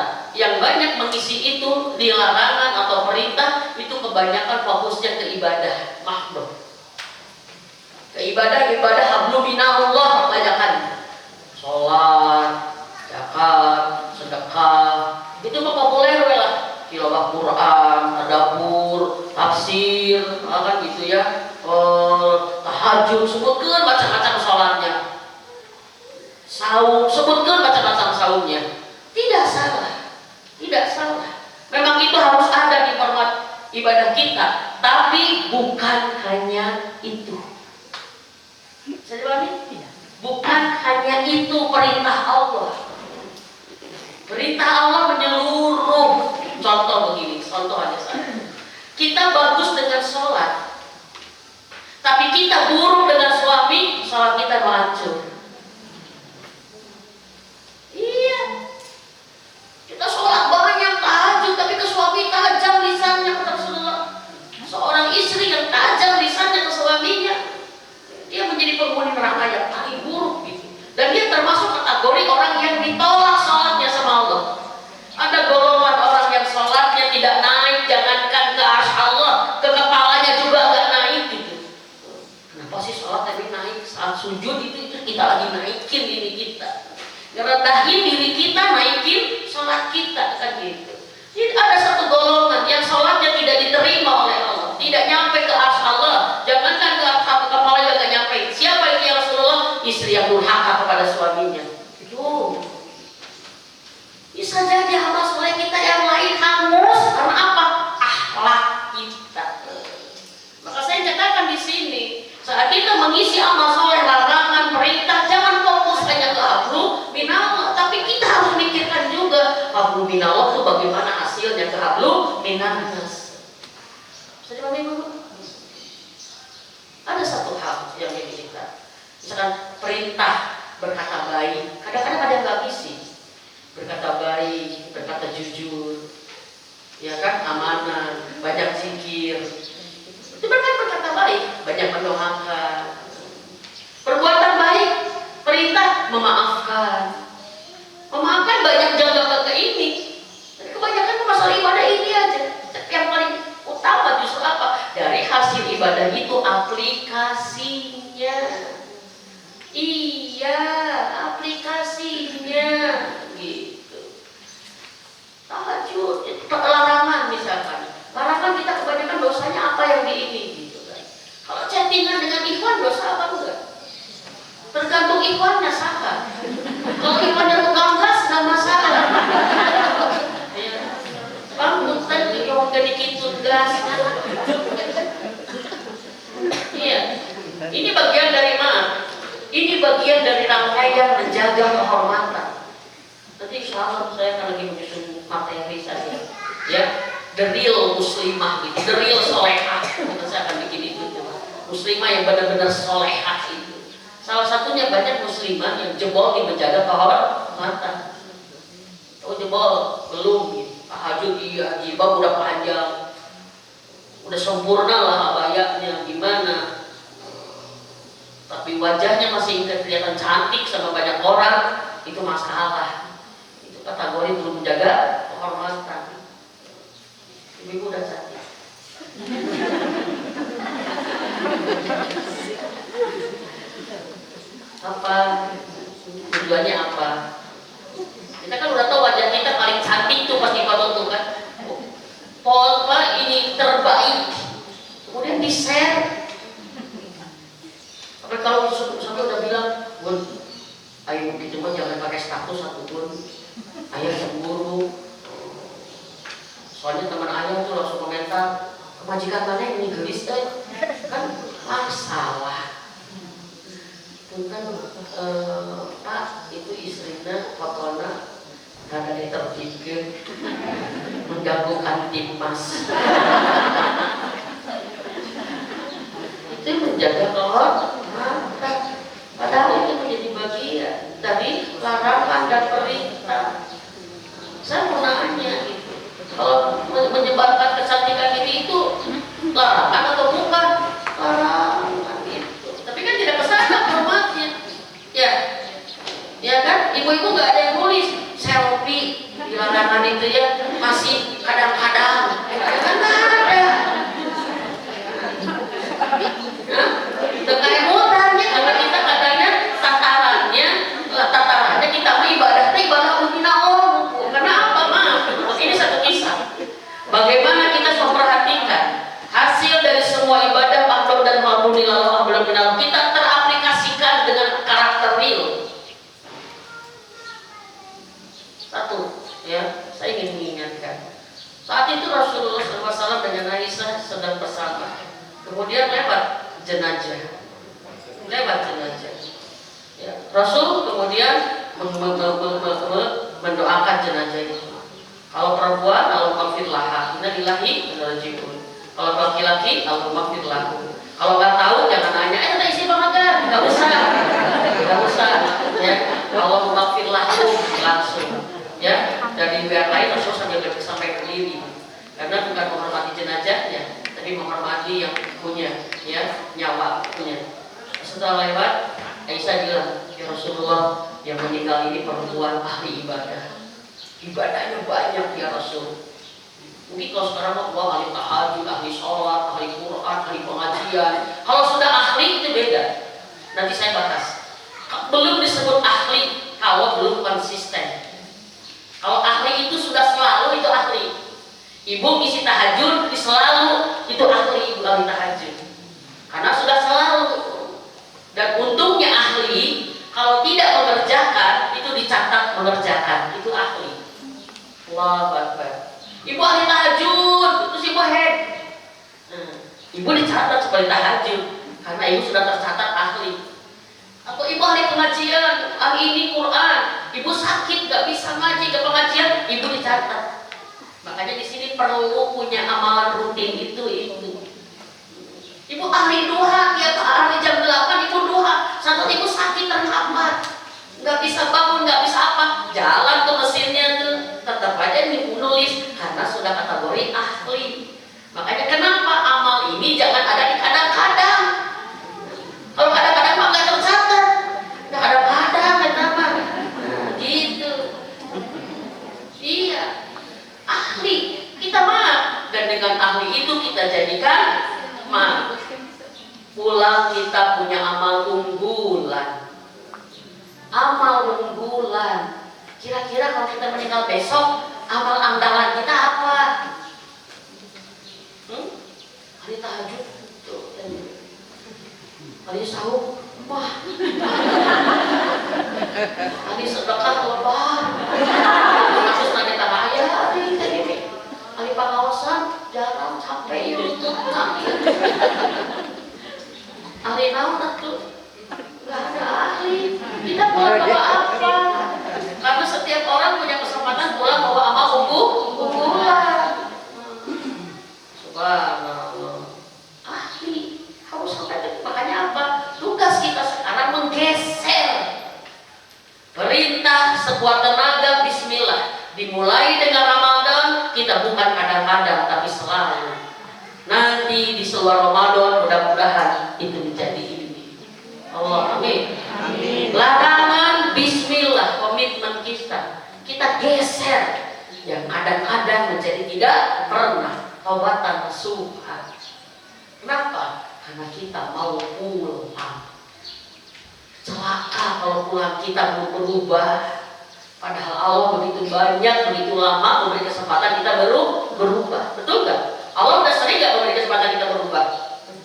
ibadah-ibadah hablum minallah banyakan. Sholat, zakat, sedekah, itu mah populer we lah. Tilawah Quran, tadabbur, tafsir, kan gitu ya. Tahajud, sebutkeun macam-macam sholatnya. Saum, sebutkeun macam-macam saumnya. Tidak salah, tidak salah. Memang itu harus ada di format ibadah kita, tapi bukan hanya itu. Saya jawabin? Bukan hanya itu perintah Allah. Perintah Allah menyeluruh. Contoh begini, contoh aja saya. Kita bagus dengan sholat, tapi kita buruk dengan suami, sholat kita hancur. Iya. Kita sholat banyak tahajud, tapi ke suami tajam lisannya, kata Rasulullah. Seorang istri yang tajam lisannya ke suaminya, dia menjadi penghuni neraka yang paling buruk gitu. Dan dia termasuk kategori orang yang ditolak sholatnya sama Allah. Ada golongan orang yang sholatnya tidak naik, jangankan ke arsy Allah, ke kepalanya juga nggak naik gitu. Kenapa sih sholat tapi naik? Saat sujud itu kita lagi naikin diri kita, ngerendahin diri kita, naikin sholat kita, kan gitu. Jadi ada satu golongan yang sholatnya tidak diterima oleh Allah, tidak nyampe ke arsy Allah, jangankan ke arsy, ke kepalanya nggak nyampe. Siapa ini ya Rasulullah? Istri yang durhaka kepada suaminya. Itu bisa jadi amal soleh kita yang lain hangus karena apa? Akhlak kita. Maka saya katakan di sini, saat kita mengisi amal soleh, larangan, perintah, jangan fokus hanya ke hablu minallah, tapi kita harus mikirkan juga hablu minallah itu bagaimana hasilnya ke hablu minannas. Saya pahami dulu. Ada satu hal yang ini kita, misalkan perintah berkata baik, kadang-kadang ada yang nggak ngisi. Berkata baik, berkata jujur, ya kan, amanah, banyak zikir, itu berkata baik, banyak mendoakan, perbuatan baik, perintah memaafkan, banyak jaga ke ini. Jadi kebanyakan masalah ibadah ini aja. Yang paling utama justru apa? Dari hasil ibadah itu aplikasinya. Iya, aplikasinya gitu. Tahajud, larangan misalkan. Larangan kita kebanyakan dosanya apa yang di ini gitu kan. Kalau chattingan dengan ikhwan dosa apa enggak? Tergantung ikhwannya sah. Kalau ikhwannya tukang gas enggak masalah. Ya. Bang, bukan ikhwan gak dikitut gas. Iya. Ini bagian dari mana? Ini bagian dari rangkaian menjaga kehormatan. Nanti insya Allah saya akan lagi menyusun materi saya, ya, the real muslimah itu, the real solehah. Saya akan bikin itu, muslimah yang benar-benar solehah itu. Salah satunya banyak muslimah yang jebol di menjaga kehormatan. Oh jebol belum, gitu. Tahajud iya, jilbab udah panjang, udah sempurna lah abayanya, gimana? Tapi wajahnya masih kelihatan cantik sama banyak orang, itu masalah. Itu kategori belum menjaga kehormatan. Ibu udah cantik. Apa tujuannya apa? Kita kan udah tahu wajah kita paling cantik tuh pasti foto tuh kan. Apa ini terbaik. Kemudian di share. Tapi kalau sampai udah bilang, Bun, ayo gitu mah jangan pakai status satu Bun. Ayah cemburu. Soalnya teman ayah tuh langsung komentar, majikan mana yang ini gelis kan masalah. Itu kan Pak, itu istrinya fotonya karena dia terpikir menggabungkan timnas. Itu menjaga kehormatan. Padahal itu menjadi bagian dari larangan dan perintah. Saya mau nanya gitu, kalau menyebarkan kecantikan ini itu larangan atau bukan? Larangan gitu. Tapi kan tidak kesana hormatnya. Ya, ya kan? Ibu-ibu nggak ada yang nulis selfie di larangan itu ya, masih kadang-kadang. Kan nggak ada. Udah kayak mutan dengan Aisyah sedang bersama. Kemudian lewat jenazah. Ya, Rasul kemudian mendoakan jenazah itu. Kalau perempuan, Allahumma ighfir laha, inna lillahi wa inna ilaihi raji'un. Kalau laki-laki, Allahumma ighfir lahu. Kalau nggak tahu jangan nanya, ada isi Bang Agar, nggak usah, ya. Allahumma ighfir lahu langsung, ya. Dan di riwayat lain Rasul sampai berdiri, karena bukan menghormati jenazahnya, tapi menghormati yang punya, ya, nyawa punya. Setelah lewat, Aisyah bilang, ya Rasulullah, yang meninggal ini perempuan ahli ibadah. Ibadahnya banyak ya Rasul. Mungkin kalau sekarang wah ahli tahajud, ahli sholat, ahli Quran, ahli pengajian. Kalau sudah ahli itu beda. Nanti saya bahas. Belum disebut ahli kalau belum konsisten. Kalau ahli itu sudah selalu itu ahli. Ibu isi tahajud selalu itu ahli, ibu ahli tahajud. Karena sudah selalu. Dan untungnya ahli kalau tidak mengerjakan itu dicatat mengerjakan, itu ahli. Allahu Akbar. Ibu ahli tahajud, terus ibu head. Ibu dicatat sebagai tahajud karena ibu sudah tercatat ahli. Atau ibu ahli pengajian, ahli ini Quran. Ibu sakit gak bisa ngaji ke pengajian, ibu dicatat. Makanya di sini perlu punya amalan rutin itu. Ibu ahli duha, tiap hari jam 8 ibu duha. Satu ibu sakit terhambat, nggak bisa bangun, nggak bisa apa, jalan ke mesinnya tuh, tetap aja ibu nulis karena sudah kategori ahli. Makanya kenapa amal ini jangan ada di kadang-kadang. Kalau kadang-kadang mah nggak tercatat, nggak ada kadang, kenapa? Gitu. Iya, ahli kita mah, dan dengan ahli itu kita jadikan pulang kita punya amal unggulan. Kira-kira kalau kita meninggal besok, amal andalan kita apa? Hari tahajud, hari sahur, wah, hari sedekah lebar, terus nanti tahayat, hari pengawasan jarang sampai itu nanti. Ahli naon tuh nggak ada ahli. Kita pulang bawa apa? Karena setiap orang punya kesempatan pulang bawa amal unggulan. Subhanallah. Ahli harus sampai. Makanya apa? Tugas kita sekarang menggeser. Perintah sekuat tenaga. Bismillah. Dimulai dengan Ramadan. Kita bukan kadang-kadang tapi selalu. Nanti di seluruh Ramadan mudah-mudahan itu menjadi ini. Allah, amin. Amin. Larangan bismillah, komitmen kita geser yang kadang-kadang menjadi tidak pernah taubatan nasuha. Kenapa? Karena kita mau pulang. Celaka kalau pulang kita belum berubah. Padahal Allah begitu banyak, begitu lama memberi kesempatan kita baru berubah. Betul nggak? Allah udah sering gak memberi kesempatan kita berubah?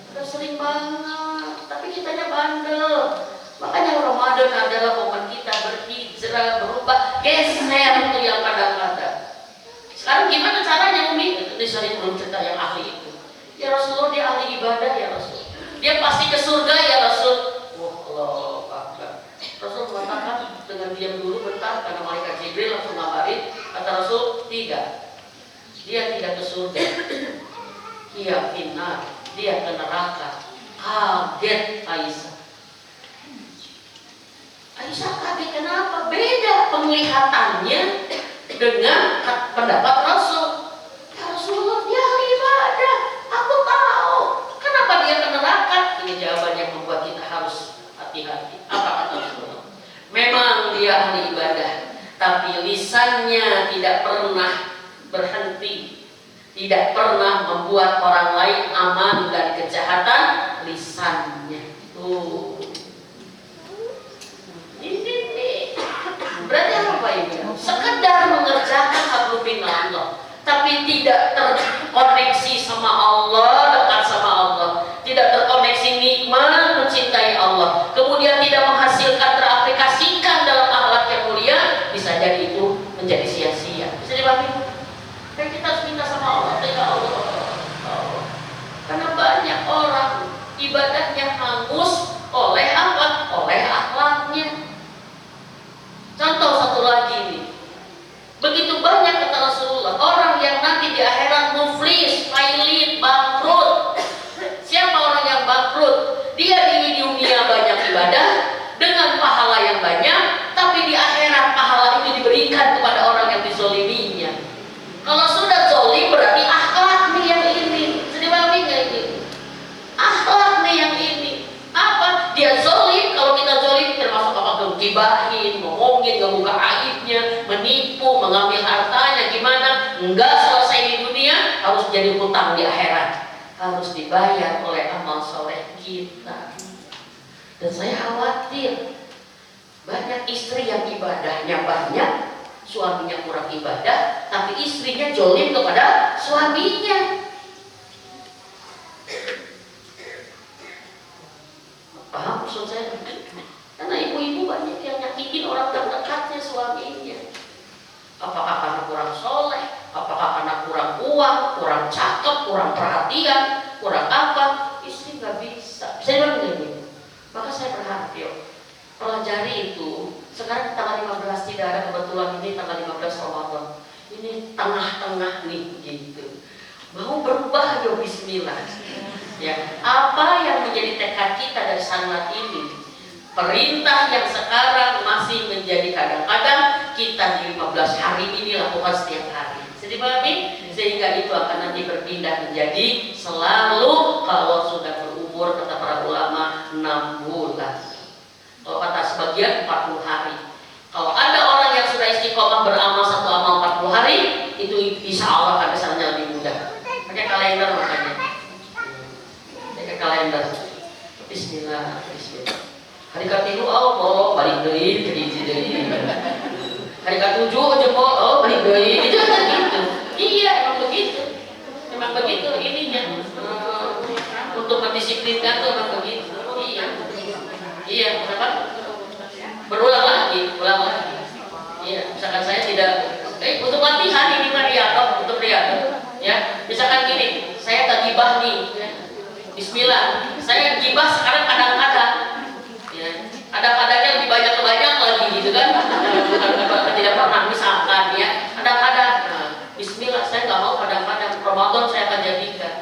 Udah sering banget, tapi kitanya bandel. Makanya Ramadan adalah momen kita berhijrah, berubah, geser itu yang kadang-kadang. Sekarang gimana caranya Umi? Ini sering belum cerita yang ahli itu. Ya Rasulullah, dia ahli ibadah ya Rasul. Dia pasti ke surga ya Rasul. Wah Allah Akbar. Rasul mengatakan dengan diam dulu bentar karena malaikat Jibril langsung ngabarin. Kata Rasul, tidak. Dia tidak ke surga. Dia finnar, dia ke neraka. Kaget Aisyah. Aisyah kaget kenapa? Beda penglihatannya dengan pendapat Rasul. Ya Rasulullah, dia ahli ibadah. Aku tahu. Kenapa dia ke neraka? Ini jawaban yang membuat kita harus hati-hati. Apa kata Rasulullah? Memang dia ahli ibadah, tapi lisannya tidak pernah berhenti, tidak pernah membuat orang lain aman dari kejahatan lisannya. Ini berarti apa Ibu? Sekedar mengerjakan hablum minallah, tapi tidak terkoneksi sama Allah, dekat sama Allah, tidak terkoneksi nikmat, mencintai Allah, kemudian tidak menghasilkan, teraplikasikan dalam akhlak yang mulia, bisa jadi itu menjadi sia-sia. Bisa dipahami? Dan kita harus minta sama Allah, ya Allah, jadi hutang di akhirat, harus dibayar oleh amal soleh kita. Dan saya khawatir banyak istri yang ibadahnya banyak, suaminya kurang ibadah, tapi istrinya jolim kepada suaminya. Paham maksud saya? Karena ibu-ibu banyak yang nyakitin orang terdekatnya, suaminya. Apakah karena kurang soleh, apakah karena kurang uang, kurang cakep, kurang perhatian, kurang apa, istri nggak bisa. Saya bilang begini, maka saya berharap yuk pelajari itu. Sekarang tanggal 15 tidak ada, kebetulan ini tanggal 15 Ramadan, ini tengah-tengah nih gitu, mau berubah yuk, bismillah ya. Apa yang menjadi tekad kita dari sanat ini, perintah yang sekarang masih menjadi kadang-kadang kita di 15 hari ini lakukan setiap hari. Jadi pahami? Sehingga itu akan nanti berpindah menjadi selalu, kalau sudah berumur kata para ulama 6 bulan. Kalau kata sebagian 40 hari. Kalau ada orang yang sudah istiqomah beramal satu amal 40 hari, itu insya Allah akan kesannya lebih mudah. Pakai kalender makanya. Pakai kalender. Bismillah, bismillah. Hari ke-3 bolong balik deui ke hiji deui. Hari ke-7 jempol balik deui. Itu kan gitu. Iya, emang begitu. Memang begitu ininya. Untuk mendisiplinkan tuh memang begitu. Iya. Iya, kenapa? Berulang lagi, ulang lagi. Iya, misalkan saya tidak untuk latihan ini mah riyadhah, untuk riyadhah. Ya, misalkan gini, saya tak gibah nih. Bismillah. Saya gibah sekarang kadang-kadang. Kadang-kadangnya lebih banyak lagi gitu kan. Tidak pernah misalkan ya, kadang-kadang bismillah, saya nggak mau kadang-kadang. Ramadan saya akan jadikan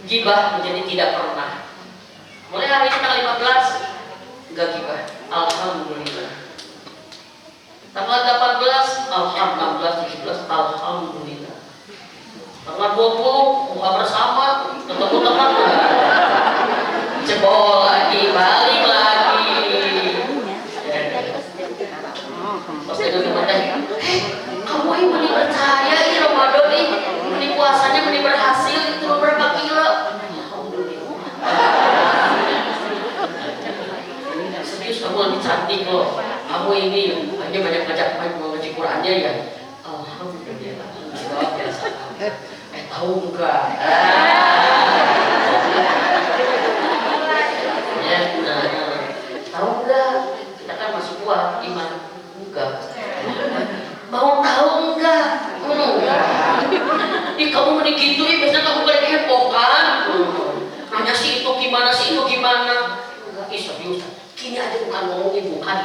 gibah menjadi tidak pernah. Mulai hari ini tanggal 15 enggak gibah, alhamdulillah. Tanggal 18 alhamdulillah, 17 alhamdulillah. Tanggal 20 buka bersama, ketemu teman jebol lagi, balik lagi. Pas itu teman kamu ini mending percaya ini Ramadan nih, mending puasanya mending berhasil, itu berapa kilo? Serius kamu lebih cantik loh, kamu ini hanya banyak ngajak mau ngaji Qurannya ya. Alhamdulillah, luar biasa. Tahu enggak? Tahu enggak? Kita kan masih kuat iman. Enggak. Mau tahu enggak? Enggak. Ih, kamu mending gitu nih, biasanya kamu pada heboh kan? Nanya si itu gimana, si itu gimana? Enggak, serius. Kini aja bukan ngomongin, bukan.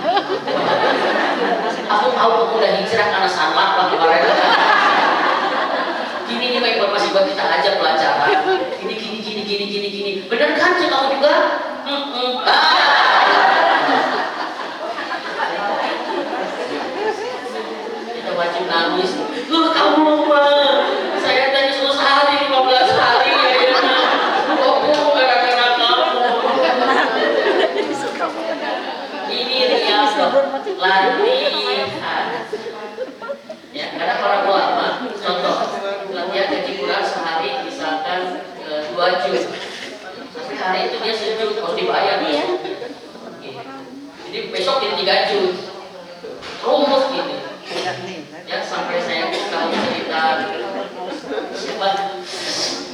Aku tahu kamu udah hijrah karena salah lah kemarin. Gini nih informasi buat kita aja pelajaran. Gini. Bener kan sih kamu juga? Kita wajib nangis. Kamu mah, saya tadi susah hari 15 hari ya. Kok gara-gara kamu. Ini riyadhah, latihan. Ya, karena para ulama, contoh latihan ngaji Quran sehari misalkan 2 juz. Tapi hari itu dia sujud, harus dibayar. Jadi besok jadi 3 juz. Rumus gini. Ya, sampai saya tahu cerita siapa?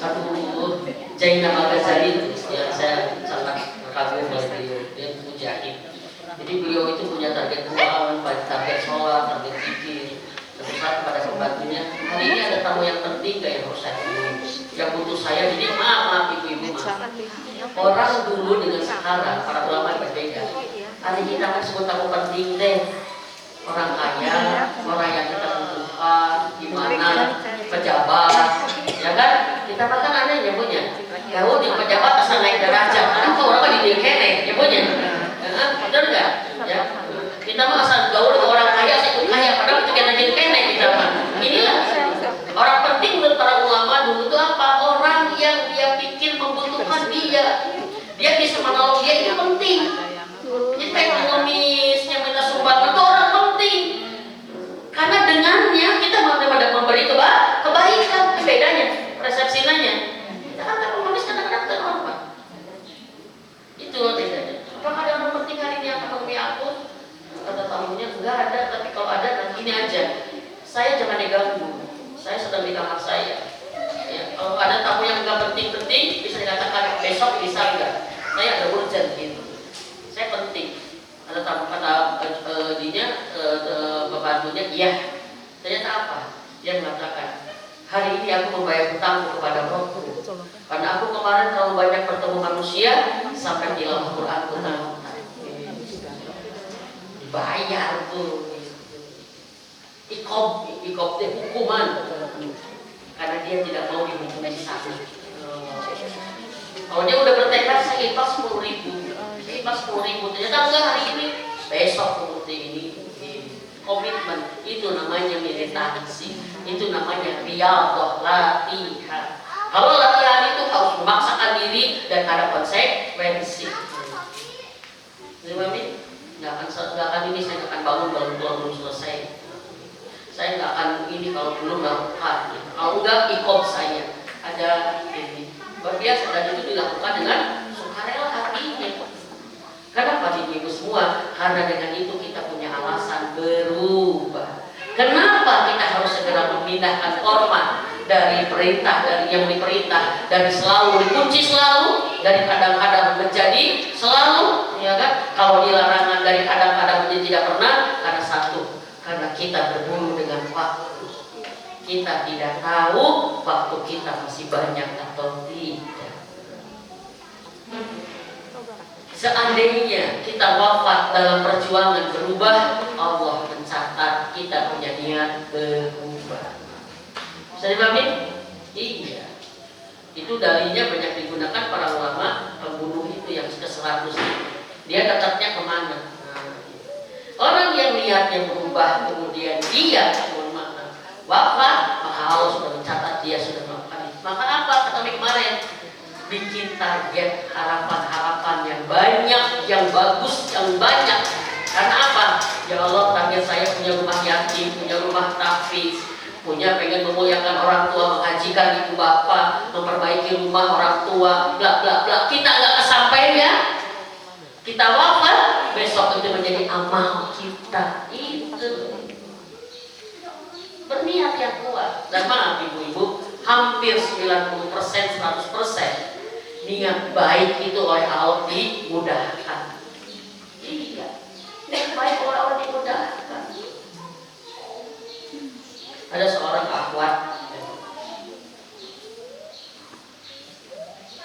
Aduh, Zainal Al-Ghazali, ya saya sangat kagum oleh beliau. Dia mujahid. Jadi beliau itu punya target uang, target sholat, target zikir. Sesaat kepada pembantunya, hari ini ada tamu yang penting gak yang harus saya pilih, yang butuh saya. Jadi maaf ibu-ibu, maaf. Orang dulu dengan sekarang, para ulama berbeda. Hari ini kita sebut tamu penting deh. Orang kaya, orang yang kita butuhkan, gimana, pejabat, ya kan? Kita makan aneh nyebutnya. Kalau di pejabat asal naik derajat, kenapa orang di kene nyebutnya? Benar nggak? Ya. Kita mah asal gaul ke orang kaya, saya ikut kaya, padahal itu kene kita mah. Inilah orang penting menurut para ulama dulu itu apa? Orang yang dia pikir membutuhkan dia bisa menolong dia, itu penting. Kita yang mengemis, yang minta sumbangan itu orang penting. Karena dengannya kita memberi kebaikan. Bedanya Enggak ada, tapi kalau ada nanti ini aja. Saya jangan diganggu. Saya sedang di kamar saya. Ya, kalau ada tamu yang nggak penting-penting, bisa dikatakan besok bisa enggak? Saya ada urgent gitu. Saya penting. Ada tamu kata pembantunya, iya. Ternyata apa? Dia mengatakan, hari ini aku membayar hutangku kepada Rohku. Karena aku kemarin terlalu banyak bertemu manusia sampai hilang Al-Quran dibayar tuh. Ikob dia hukuman karena dia tidak mau dihukum di sana. Kalau dia udah bertekad, saya impas 10.000, ternyata enggak hari ini, besok seperti ini. Komitmen itu namanya militansi, itu namanya riyadhah, latihan. Kalau latihan itu harus memaksakan diri dan ada konsekuensi. Nggak akan ini, saya akan bangun kalau belum selesai. Saya nggak akan ini kalau belum melakukan. Kalau enggak ikob saya ada ini. Berbiasa dan itu dilakukan dengan sukarela hatinya. Kenapa Ibu semua? Karena dengan itu kita punya alasan berubah. Kenapa kita harus segera memindahkan format dari perintah, dari yang diperintah, dari selalu dikunci selalu, dari kadang-kadang menjadi selalu, ya kan? Kalau dilarangan dari kadang-kadang menjadi tidak pernah, karena satu, karena kita berburu dengan waktu. Kita tidak tahu waktu kita masih banyak atau tidak. Seandainya kita wafat dalam perjuangan berubah, Allah mencatat kita punya niat berubah. Bisa dipahami? Iya. Itu dalilnya banyak digunakan para ulama pembunuh itu yang ke-100. Dia datangnya kemana? Nah, orang yang niatnya berubah kemudian dia wafat, maka Allah sudah mencatat dia sudah melakukan itu. Maka apa kata kemarin? Bikin target harapan-harapan yang banyak, yang bagus, yang banyak. Karena apa? Ya Allah, target saya punya rumah yatim, punya rumah tahfiz, punya pengen memuliakan orang tua, menghajikan ibu bapak, memperbaiki rumah orang tua, bla bla bla. Kita nggak kesampaian ya. Kita wafat, besok itu menjadi amal kita. Itu berniat yang kuat. Dan maaf ibu-ibu, hampir 90%, 100% niat baik itu oleh Allah dimudahkan. Iya, niat baik oleh Allah dimudahkan. Ada seorang akhwat,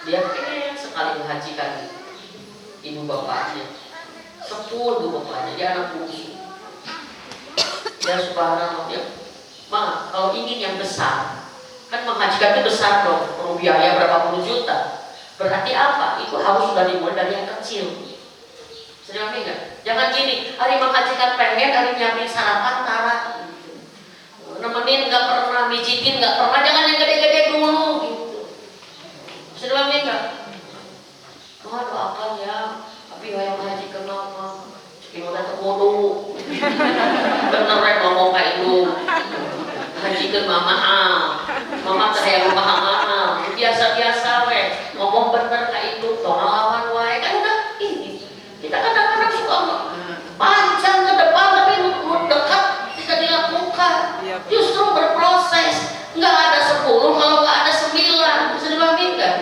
dia pengen sekali menghajikan ibu bapaknya, sepuh ibu bapaknya, dia anak bungsu. Dia subhanallah, dia maaf, kalau ingin yang besar, kan menghajikan itu besar dong, perlu biaya berapa puluh juta. Berarti apa? Itu harus sudah dimulai dari yang kecil. Sering enggak? Jangan gini, hari menghajikan pengen, hari nyiapin sarapan tara. Nemenin nggak pernah, mijitin nggak pernah, jangan yang gede-gede dulu gitu. Sering enggak? Wah doakan ya, tapi yang haji kenapa? Cekin udah terbodo. Bener rek ngomong kayak itu. Hajikan mama teh yang mahal, biasa-biasa weh. Ngomong bener kayak itu, tolong lawan wae kan udah ini. Kita kadang-kadang suka panjang ke depan tapi dekat tidak dilakukan. Justru berproses. Nggak ada 10 kalau nggak ada 9. Bisa dipahami nggak?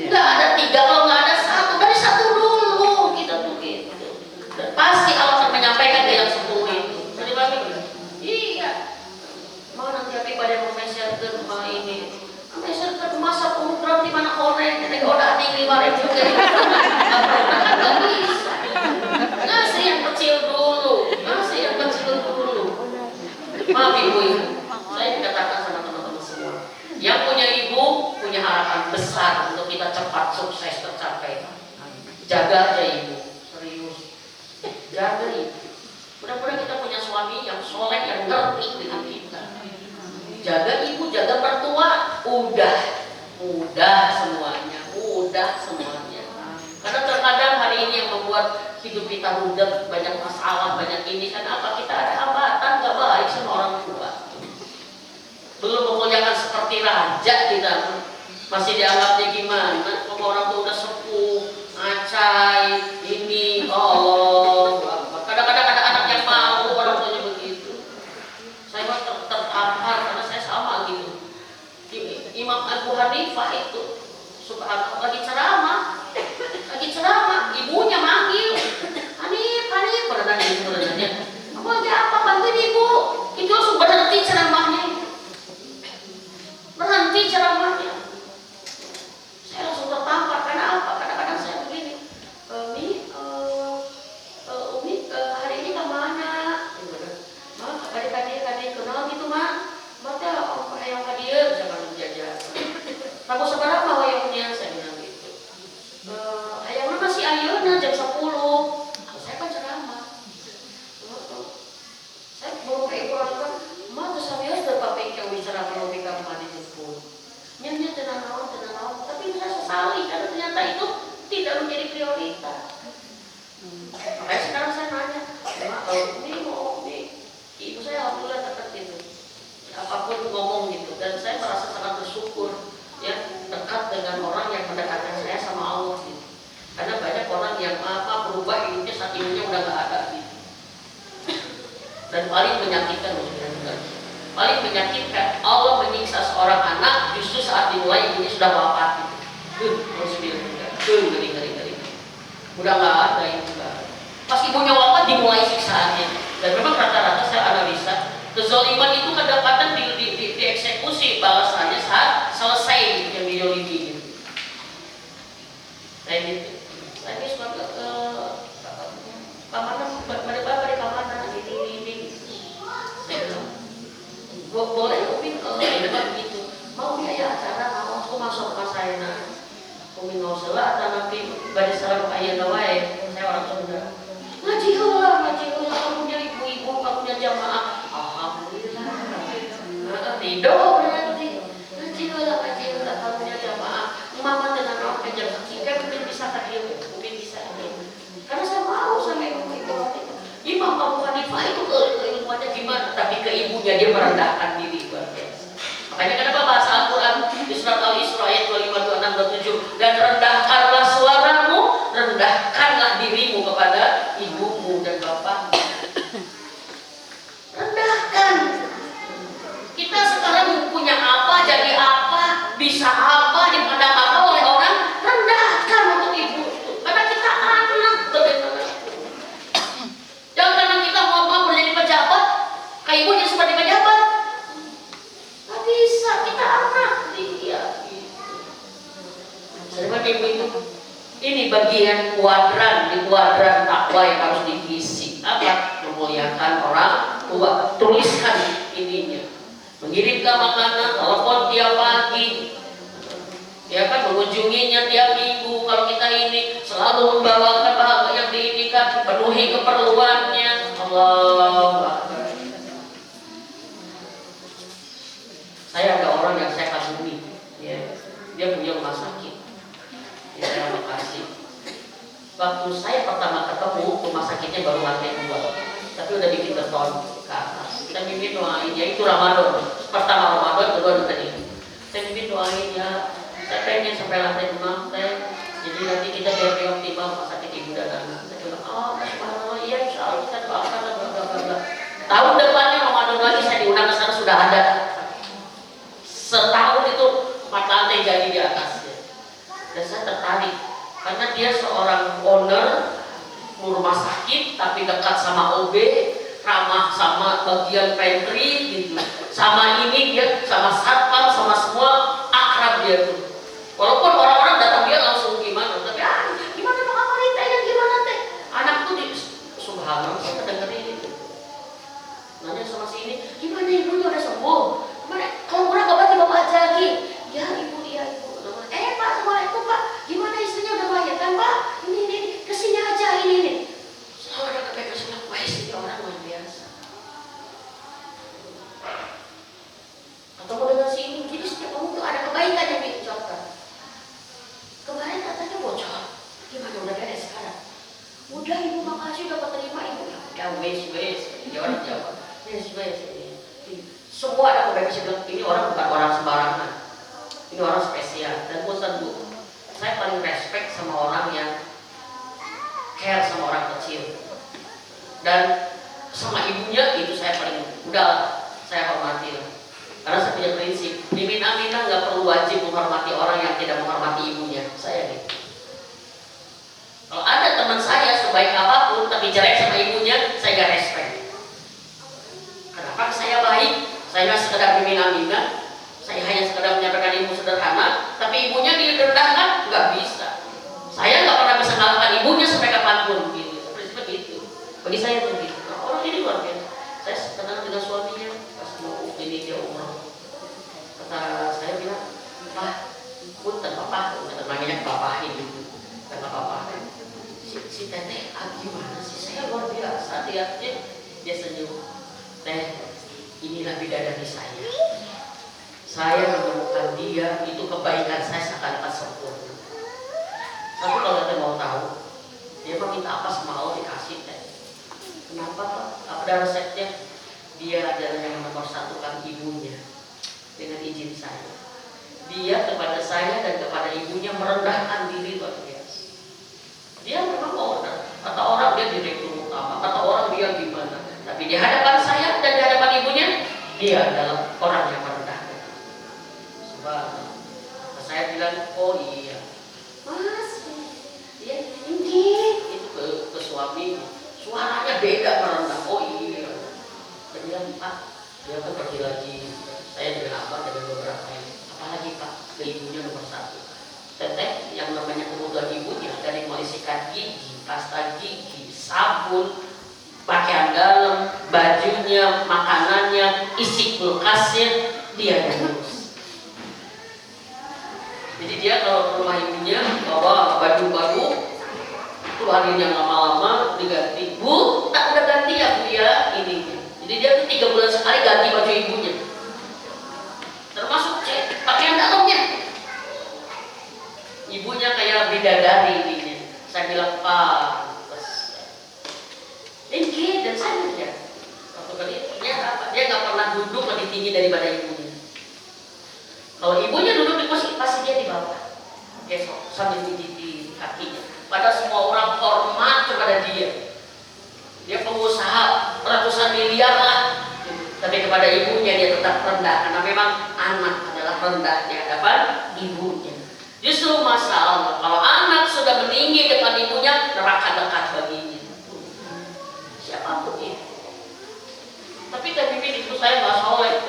Nggak ada 3 kalau nggak ada 1. Dari 1 dulu kita tuh gitu. Dan pasti Allah akan menyampaikan ke yang 10 itu. Bisa dipahami nggak? Iya. Mau nanti apa pada mau meser ke rumah ini? Meser ke rumah 10 gram di mana koreng? Jadi udah di 5.000 jadi nggak bisa. Ngasih yang kecil dulu. Maaf ibu-ibu, saya dikatakan sama teman-teman semua, yang punya ibu punya harapan besar untuk kita cepat sukses tercapai. Jaga aja ibu, serius. Jaga ibu. Mudah-mudahan kita punya suami yang soleh, yang ngerti dengan kita. Jaga ibu, jaga mertua, mudah semuanya. Karena terkadang hari ini yang membuat hidup kita mudah, banyak masalah, banyak ini. Kenapa? Kita ada hambatan gak baik sama orang tua. Belum memuliakan seperti raja kita, masih dianggapnya gimana? Kalau orang tua udah sepuh, ngacai, ini, kadang-kadang ada anak yang mau orang tuanya udah nggak ada gitu. Dan paling menyakitkan, paling menyakitkan Allah menyiksa seorang anak justru saat dimulai ibunya sudah wafat gitu. Ngeri. Udah nggak ada itu kan. Pas ibunya wafat dimulai siksaannya. Dan memang rata-rata saya analisa kezaliman itu kadang-kadang dieksekusi balasannya saat selesai yang didolimi gitu. Kayak gitu. Tadi suka ke kamarnya, balik kamarnya ini. Saya bilang, boleh Umi kalau debat begitu. Mau biaya acara, mau aku masuk rumah saya nah. Umi mau salah atau nanti bari salam ayah nawai. Saya orang Sunda. Ngaji heula, kamu jadi ibu-ibu, kamu jadi jamaah. Alhamdulillah. Tidak berarti. Ngaji heula, kamu jadi jamaah. Mama dengan orang kerja sehingga mungkin bisa tadi, mungkin bisa ini. Karena saya mau sama ibu-ibu. Imam Abu Hanifah itu keilmuannya gimana? Tapi ke ibunya dia merendahkan diri luar biasa. Makanya kenapa bahasa Al-Quran di surat Al-Isra ayat 25, 26, 27 dan rendahkanlah suaramu, rendahkanlah dirimu kepada ibumu dan bapakmu. Rendahkan. Kita sekarang punya apa, jadi apa, bisa apa, dipandang apa oleh orang, rendahkan untuk ibu itu. Karena kita anak bagaimana. Jangan karena kita mau menjadi pejabat, kayak ibunya seperti pejabat. Nggak bisa, kita anak dia. Seperti ibu itu. Ini bagian kuadran, di kuadran takwa yang harus diisi. Apa? Memuliakan orang tua. Tuliskan ininya. Mengirimkan makanan, telepon tiap pagi. Ya kan, mengunjunginya tiap minggu. Kalau kita ini selalu membawakan bahagia yang diinginkan, penuhi keperluannya. Allah. Saya ada orang yang saya kagumi, ya. Dia punya rumah sakit. Ya, saya makasih. Waktu saya pertama ketemu, rumah sakitnya baru lantai 2, tapi udah bikin beton ke atas. Kita mimpin doain, ya itu Ramadan. Pertama Ramadan, kedua tadi. Saya mimpin doain ya. Saya pengen sampai lantai 5, jadi nanti kita biar optimal rumah sakit ibu dan anak. Saya bilang, subhanallah, iya insya Allah kita doakan bla. Tahun depannya Ramadan lagi saya diundang ke sana sudah ada. Setahun itu 4 lantai jadi di atasnya. Dan saya tertarik karena dia seorang owner rumah sakit tapi dekat sama OB, ramah sama bagian pantry gitu. Sama ini dia sama satpam sama semua akrab dia tuh. Walaupun orang-orang datang dia langsung gimana, tapi gimana Pak Aparita yang gimana teh? Anak tuh di subhanallah saya dengerin itu. Nanya sama si ini, gimana ibunya udah sembuh? Gimana? Kalau kurang obat dibawa aja lagi. Ya ibu. Pak, assalamualaikum Pak. Gimana istrinya udah melahirkan Pak? Ini kesini aja ini. Selalu ada kebaikan sudah. Wah istri orang luar biasa. Atau mau dengan si ini, jadi setiap kamu tuh ada kebaikan yang diucapkan. Kemarin katanya bocor. Gimana udah beres sekarang? Udah ibu makasih udah terima ibu. Ya wes. Dia orang Jawa. Wes. Semua ada kebaikan. Saya bilang ini orang bukan orang sembarangan. Ini orang spesial. Dan bosan bu, saya paling respect sama orang yang care sama orang kecil. Dan sama ibunya itu saya paling udah saya hormati. Karena saya punya prinsip, Mimin Aminah nggak perlu wajib menghormati orang yang tidak menghormati ibunya. Saya gitu. Kalau ada teman saya sebaik apapun tapi jelek sama ibunya, saya gak respect. Kenapa? Saya baik, saya nggak sekedar Mimin Aminah. Saya hanya sekedar menyampaikan ilmu sederhana, tapi ibunya direndahkan, nggak bisa. Saya nggak pernah bisa mengalahkan ibunya sampai kapanpun, gitu. Prinsipnya gitu. Bagi saya itu begitu. Nah, orang ini luar biasa. Saya kenal dengan suaminya, pas mau ini dia umroh. Kata saya bilang, Pak, punten papa, namanya papa ini, kata papa. Si teteh, gimana sih? Saya luar biasa. Dia senyum. Teh, inilah bidadari saya. Saya menemukan dia, itu kebaikan saya seakan-akan sempurna. Tapi kalau kita mau tahu, dia mau minta apa sama Allah dikasih teh. Kenapa Pak? Apa resepnya? Dia adalah yang nomor satukan ibunya dengan izin saya. Dia kepada saya dan kepada ibunya merendahkan diri luar biasa. Dia memang owner, kata orang dia direktur utama. dia adalah orang yang merendah. Sebab saya bilang, oh iya, mas, dia tinggi, itu ke suami, suaranya beda merendah. Oh iya, dia bilang, Pak, dia kan pergi lagi. Saya dengan abang dengan beberapa ini, apalagi Pak, ke ibunya nomor 1. Teteh yang namanya kebutuhan ibunya dari mulai sikat gigi, pasta gigi, sabun, pakaian dalam, bajunya, makanannya, isi kulkasnya, dia yang ngurus. Jadi dia kalau ke rumah ibunya bawa baju baru, keluarin yang lama-lama diganti. Bu, tak udah ganti ya Bu ya ini. Jadi dia tuh 3 bulan sekali ganti baju ibunya. Termasuk pakaian dalamnya. Ibunya kayak bidadari ini. Saya bilang, Pak, tinggi dan saya ya. Waktu kali dia nggak pernah duduk lebih tinggi daripada ibunya. Kalau ibunya duduk di kursi, pasti dia di bawah. Besok sambil di kakinya. Padahal semua orang hormat kepada dia. Dia pengusaha ratusan miliar lah. Tapi kepada ibunya dia tetap rendah karena memang anak adalah rendah di hadapan ibunya. Justru masalah kalau anak sudah meninggi depan ibunya, neraka dekat baginya. Siapapun itu. Tapi bikin ibu saya nggak soleh.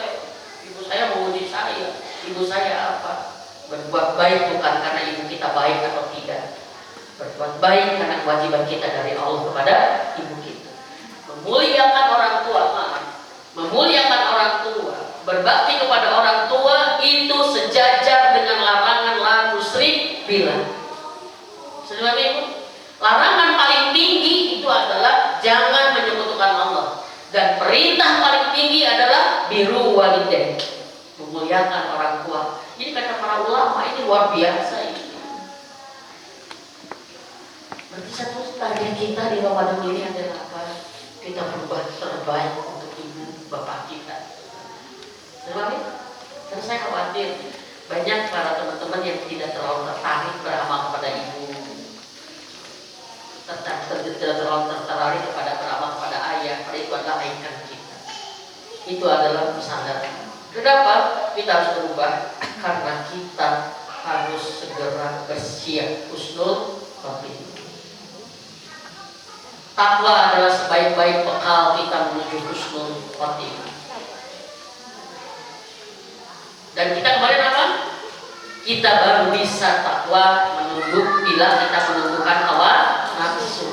Ibu saya menguji saya. Ibu saya apa? Berbuat baik bukan karena ibu kita baik atau tidak. Berbuat baik karena kewajiban kita dari Allah kepada ibu kita. Memuliakan orang tua, memuliakan orang tua, berbakti kepada orang tua itu sejajar dengan larangan la tusyrik billah. Sebab itu, larangan paling tinggi itu adalah jangan menyekutukan Allah, dan perintah paling tinggi adalah biru walidain, memuliakan orang tua. Ini kata para ulama ini luar biasa ini. Berarti satu target kita di Ramadan ini adalah apa? Kita berbuat terbaik untuk ibu bapak kita. Sebab itu, saya khawatir banyak para teman-teman yang tidak terlalu tertarik beramal kepada ibu, tidak terlalu tertarik kepada beramal kepada ayah. Karena itu adalah ikatan kita. Itu adalah kesadaran. Kenapa kita harus berubah? Karena kita harus segera bersiap husnul khotimah. Takwa adalah sebaik-baik bekal kita menuju husnul khotimah. Dan kita kemarin apa? Kita baru bisa takwa menunduk bila kita menundukkan hawa nafsu.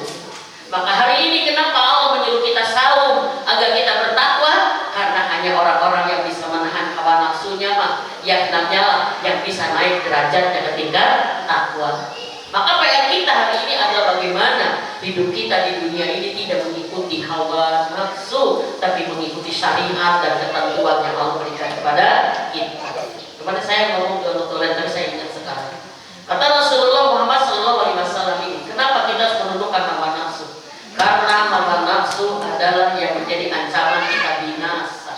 Maka hari ini kenapa Allah menyuruh kita saum agar kita bertakwa? Karena hanya orang-orang yang bisa menahan hawa nafsunya yang namanya yang bisa naik derajatnya ketika takwa. Maka PR kita hari ini adalah bagaimana hidup kita di dunia ini tidak mengikuti hawa nafsu, tapi mengikuti syariat dan ketentuan yang Allah berikan kepada kita. Kemarin saya ngomong ke dokter tapi saya ingat sekarang. Kata Rasulullah Muhammad SAW ini, kenapa kita harus menundukkan hawa nafsu? Karena hawa nafsu adalah yang menjadi ancaman kita binasa.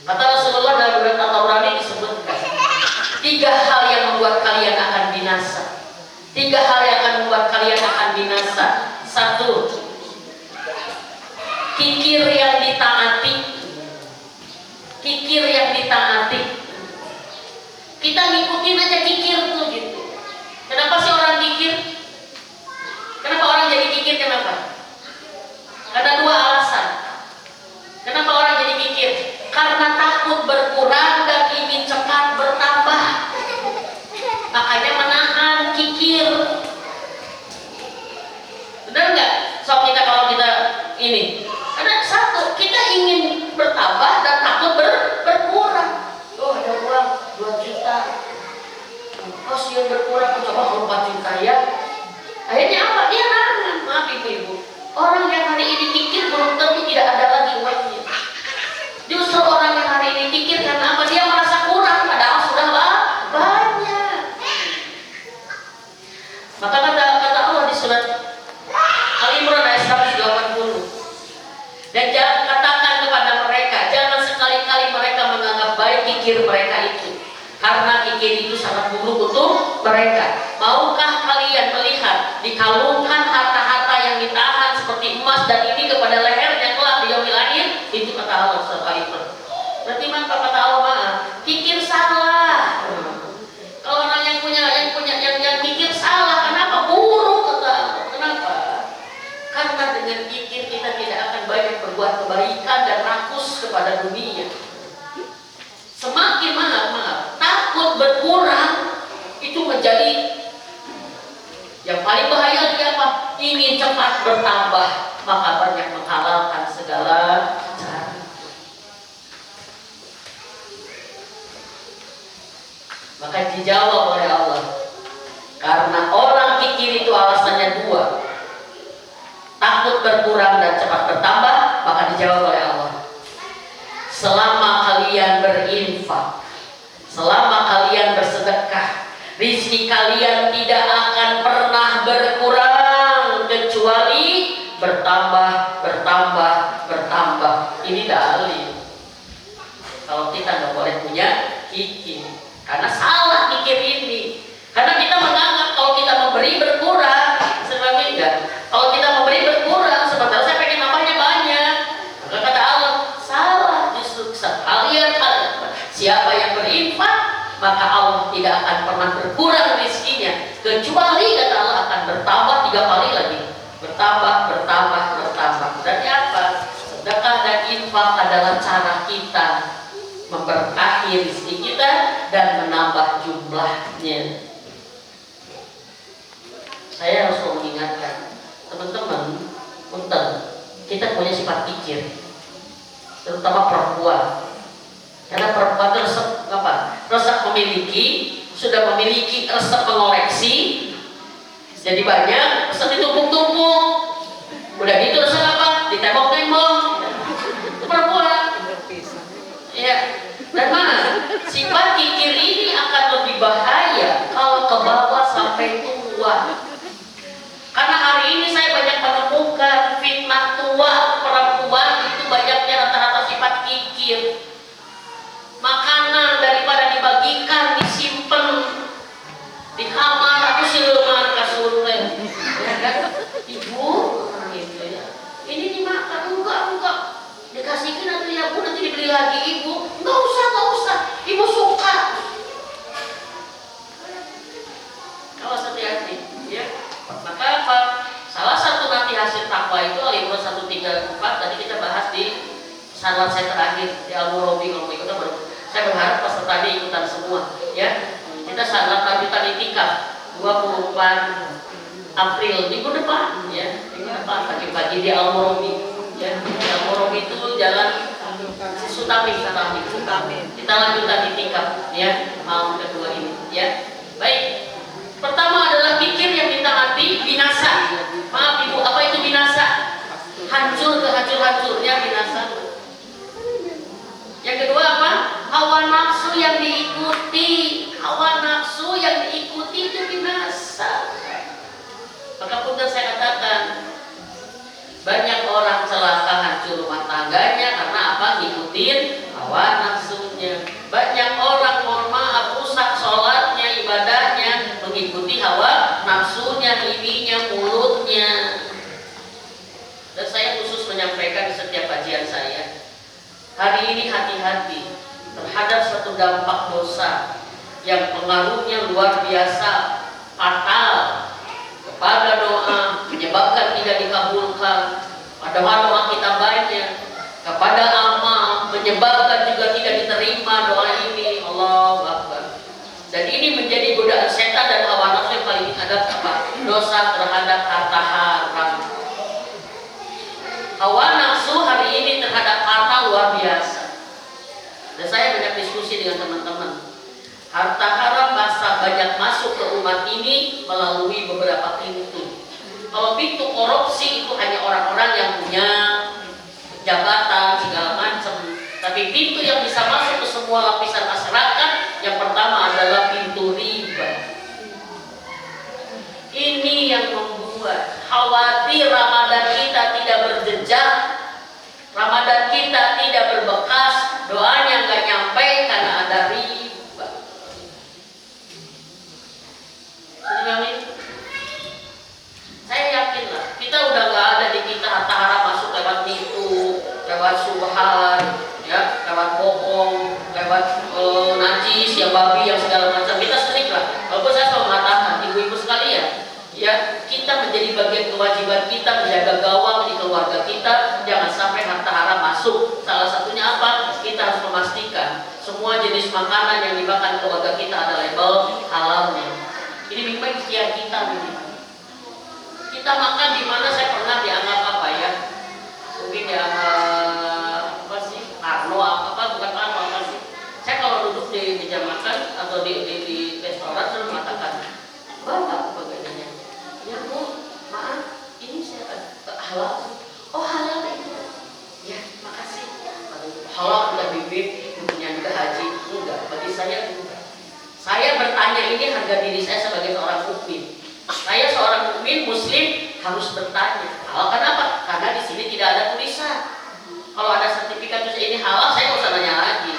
Kata Rasulullah dalam surat At-Tabrani disebutkan 3 hal yang membuat kalian akan binasa. 3 hal yang akan membuat kalian akan binasa. 1, kikir yang ditaati. Kikir yang ditaati. Kita ngikutin aja kikir tuh gitu. Kenapa sih orang kikir? Kenapa orang jadi kikir? Kenapa? Ada 2 alasan. Kenapa orang jadi kikir? Karena takut berkurang dan ingin cepat bertambah. Makanya menahan kikir. Benar nggak? So kita kalau kita ini ada 1, kita ingin bertambah dan takut berkurang. Oh ada uang 2 juta, oh yang berkurang, coba kalau 4 juta ya. Akhirnya apa? Dia nahan. Maaf ibu-ibu, orang yang hari ini kikir belum tentu tidak ada lagi uangnya. Justru orang yang hari ini kikir karena apa? Dia merasa kurang padahal sudah banyak. Maka kata Allah di surat Al-Imran ayat 180, dan jangan katakan kepada mereka, jangan sekali-kali mereka menganggap baik kikir mereka itu, karena kikir itu sangat buruk untuk mereka. Maukah kalian melihat dikalungkan harta-harta yang ditahan seperti emas dan ini kepada lehernya kelak di yaumil akhir? Itu kata Allah surat Al-Imran. Berarti maka kata Allah maaf, kikir salah. Kalau orang yang kikir salah, kenapa buruk kata Allah? Kenapa? Karena dengan kikir kita tidak akan banyak berbuat kebaikan dan rakus kepada dunia. Semakin takut berkurang itu menjadi yang paling bahaya. Dia apa? Ingin cepat bertambah, maka banyak menghalalkan segala cara. Maka dijawab oleh Allah, karena orang kikir itu alasannya dua, takut berkurang dan cepat bertambah. Maka dijawab oleh Allah, selama kalian berinfak, selama kalian bersedekah, rizki kalian tidak akan pernah berkurang kecuali bertambah. Ini dalil kalau kita nggak boleh punya kikir, karena salah kikir ini. Karena kita menganggap kalau kita memberi berkurang, sebenarnya enggak. Kalau kita memberi berkurang, sementara saya pengen nambahnya banyak. Maka kata Allah, salah. Justru sekalian siapa yang berinfak, maka Allah tidak akan pernah berkurang rezekinya, kecuali kata Allah akan bertambah 3 kali lagi. Bertambah. Berarti apa? Sedekah dan infak adalah cara kita memberkahi rezeki kita dan menambah jumlahnya. Saya harus mengingatkan teman-teman, punten, kita punya sifat kikir, terutama perempuan. Karena perempuan itu resep memiliki, sudah memiliki resep mengoleksi, jadi banyak, resep ditumpuk-tumpuk. Udah gitu resep apa? Ditembok-tembok. Itu perempuan. Ya. Dan sifat kikir ini akan lebih bahaya kalau ke bawah sampai tua. Karena hari ini saya banyak menemukan fitnah tua perempuan itu banyaknya rata-rata sifat kikir. Makanan daripada dibagikan disimpan di kamar atau siluman kasur. Ibu, gitu ya. Ini dimakan enggak. Dikasihkan atau ya Bu, nanti dibeli lagi Ibu. Enggak usah. Ibu suka. Awas hati-hati, ya. Maka apa? Salah satu nanti hasil takwa itu Al-Imran 134 tadi kita bahas di sanad saya terakhir di Al-Murabi. Kalau mau ikutan baru. Saya berharap peserta tadi ikutan semua, ya. Kita sanad lanjutan itikaf 24 April minggu depan, ya. Minggu depan pagi-pagi di Al-Murabi, ya. Di Al-Murabi itu jalan Sutami. Kita lanjutan itikaf, ya. Malam kedua ini, ya. Baik. Pertama adalah pikir yang ditaati binasa. Maaf Ibu, apa itu binasa? Hancur kehancur-hancurnya binasa. Yang kedua apa? Hawa nafsu yang diikuti. Hawa nafsu yang diikuti itu binasa. Maka pun saya katakan, banyak orang celaka hancur rumah tangganya karena apa? Ngikutin hawa nafsunya. Banyak orang mohon maaf rusak sholatnya, ibadahnya, mengikuti hawa nafsunya, ininya, mulutnya. Dan saya khusus menyampaikan di setiap kajian saya, hari ini hati-hati terhadap satu dampak dosa yang pengaruhnya luar biasa, fatal kepada doa, menyebabkan tidak dikabulkan. Padahal doa kita banyak, kepada amal, menyebabkan juga tidak diterima doa ini. Allahu Akbar. Dan ini menjadi godaan setan dan hawa nafsu yang paling ada apa? Dosa terhadap harta haram. Hawa nafsu hari ini terhadap harta luar biasa. Dan saya banyak diskusi dengan teman-teman. Harta haram banyak masuk ke umat ini melalui beberapa pintu. Kalau pintu korupsi itu hanya orang-orang yang punya jabatan segala macam. Tapi pintu yang bisa masuk ke semua lapisan masyarakat, yang pertama adalah pintu riba. Ini yang membuat khawatir Ramadan kita tidak berjejak, Ramadan kita tidak berbekas, doanya nggak nyampe karena ada riba. Saya yakin lah, kita udah nggak ada di kita harta haram masuk lewat nipu, lewat subhan, ya, lewat bohong. jaga gawang di keluarga kita, jangan sampai harta haram masuk. Salah satunya apa? Kita harus memastikan semua jenis makanan yang dimakan keluarga kita ada label halalnya. Ini memang ikhtiar kita nih. Kita makan di mana saya pernah dianggap apa ya? Mungkin dianggap apa sih? Karno apa bukan Karno apa sih? Saya kalau duduk di meja makan atau di restoran selalu mengatakan, "Bapak bagaimana? Ya Bu, maaf, ini saya halal." "Oh halal itu." "Ya, makasih." Halal bukan bibit, punya juga haji. Enggak, bagi saya enggak. Saya bertanya ini harga diri saya sebagai seorang mukmin. Saya seorang mukmin muslim harus bertanya. Halal kenapa? Karena di sini tidak ada tulisan. Kalau ada sertifikat ini halal, saya nggak usah nanya lagi.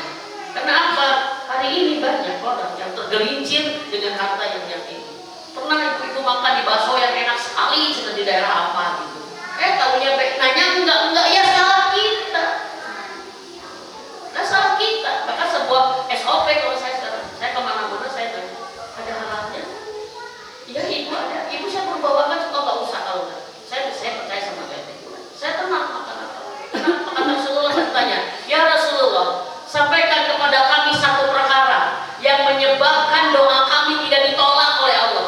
Kenapa? Hari ini banyak orang yang tergelincir dengan harta yang ini. Pernah ibu-ibu makan di bakso yang enak sekali sudah di daerah apa gitu. Tahunya nanya enggak ya salah kita. Nah salah kita. Maka sebuah SOP kalau saya kemana-mana saya tanya, ada halalnya? Iya ibu ada. Ibu saya berbawakan suka nggak usah kalau enggak. Saya percaya sama bete. Saya tenang makan apa. Kenapa? Kata Rasulullah bertanya, ya Rasulullah, sampaikan kepada kami satu perkara yang menyebabkan doa kami tidak ditolak oleh Allah.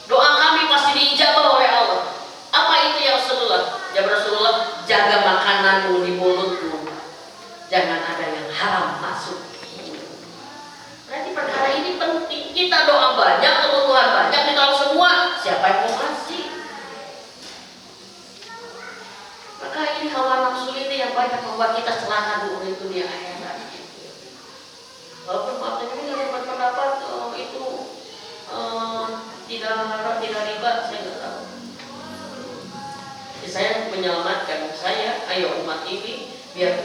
Doa kami pasti diijabah oleh Allah. Apa itu ya Rasulullah? Ya Rasulullah, jaga makananmu di mulutmu. Jangan ada yang haram masuk. Berarti perkara ini penting. Kita doa banyak, kebutuhan banyak, ditolak semua. Siapa yang mau kasih? Maka ini hawa nafsu ini yang banyak membuat kita celaka di dunia akhirat. Walaupun maksudnya ini yang berpendapat itu tidak riba, saya nggak tahu. Jadi saya menyelamatkan ayo umat ini biar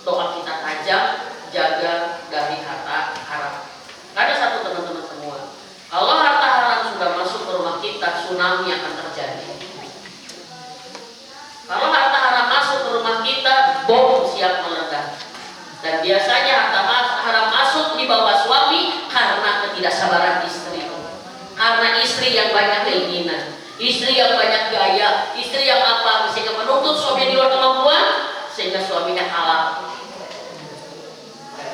doa kita tajam, jaga dari harta haram. Ada satu teman-teman semua, kalau harta haram sudah masuk ke rumah kita, tsunami akan terjadi. Kalau harta haram masuk ke rumah kita, bom siap meledak. Dan biasanya harta haram masuk di bawah suami karena ketidaksabaran istri. Karena istri yang banyak keinginan, istri yang banyak gaya, istri yang apa, sehingga menuntut suami di luar kemampuan, sehingga suaminya kalah.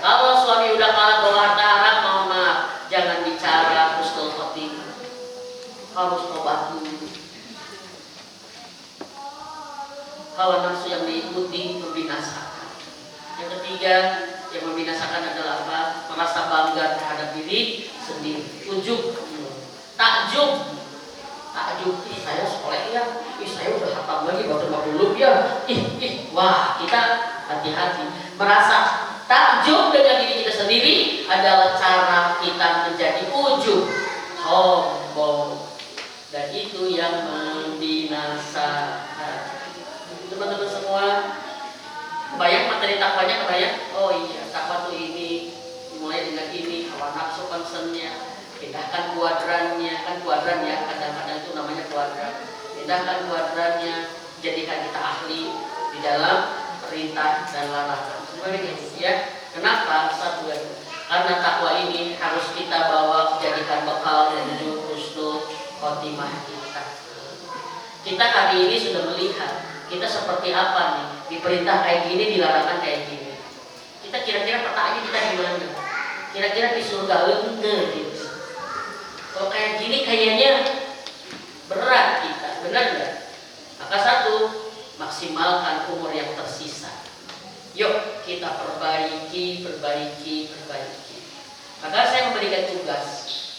Kalau suami udah kalah bawa harta haram, mohon maaf, jangan bicara husnul khotimah. Harus tobat dulu. Hawa nafsu yang diikuti membinasakan. Yang ketiga, yang membinasakan adalah apa? Merasa bangga terhadap diri sendiri. Ujub, takjub. Saya soleh ya. Saya udah hatam lagi baru belum ya. Wah, kita hati-hati. Merasa takjub dengan diri kita sendiri adalah cara kita menjadi ujub, sombong, dan itu yang membinasakan. Teman-teman semua, kebayang materi takwanya, kebayang? Oh iya, takwa tuh ini dimulai dengan ini, hawa nafsu concernnya, pindahkan kuadrannya, kan kuadran ya, kadang-kadang itu namanya kuadran. Pindahkan kuadrannya, jadikan kita ahli di dalam perintah dan larangan. Sebenarnya ya, kenapa? Satu ya, karena takwa ini harus kita bawa, jadikan bekal menuju husnul khotimah kita. Kita hari ini sudah melihat kita seperti apa nih, diperintah kayak gini, dilarangkan kayak gini. Kita kira-kira pertanyaan kita di mana? Kira-kira di surga enggak gitu. Kalau kayak gini kayaknya berat kita, benar nggak? Maka satu, maksimalkan umur yang tersisa. Yuk kita perbaiki. Maka saya memberikan tugas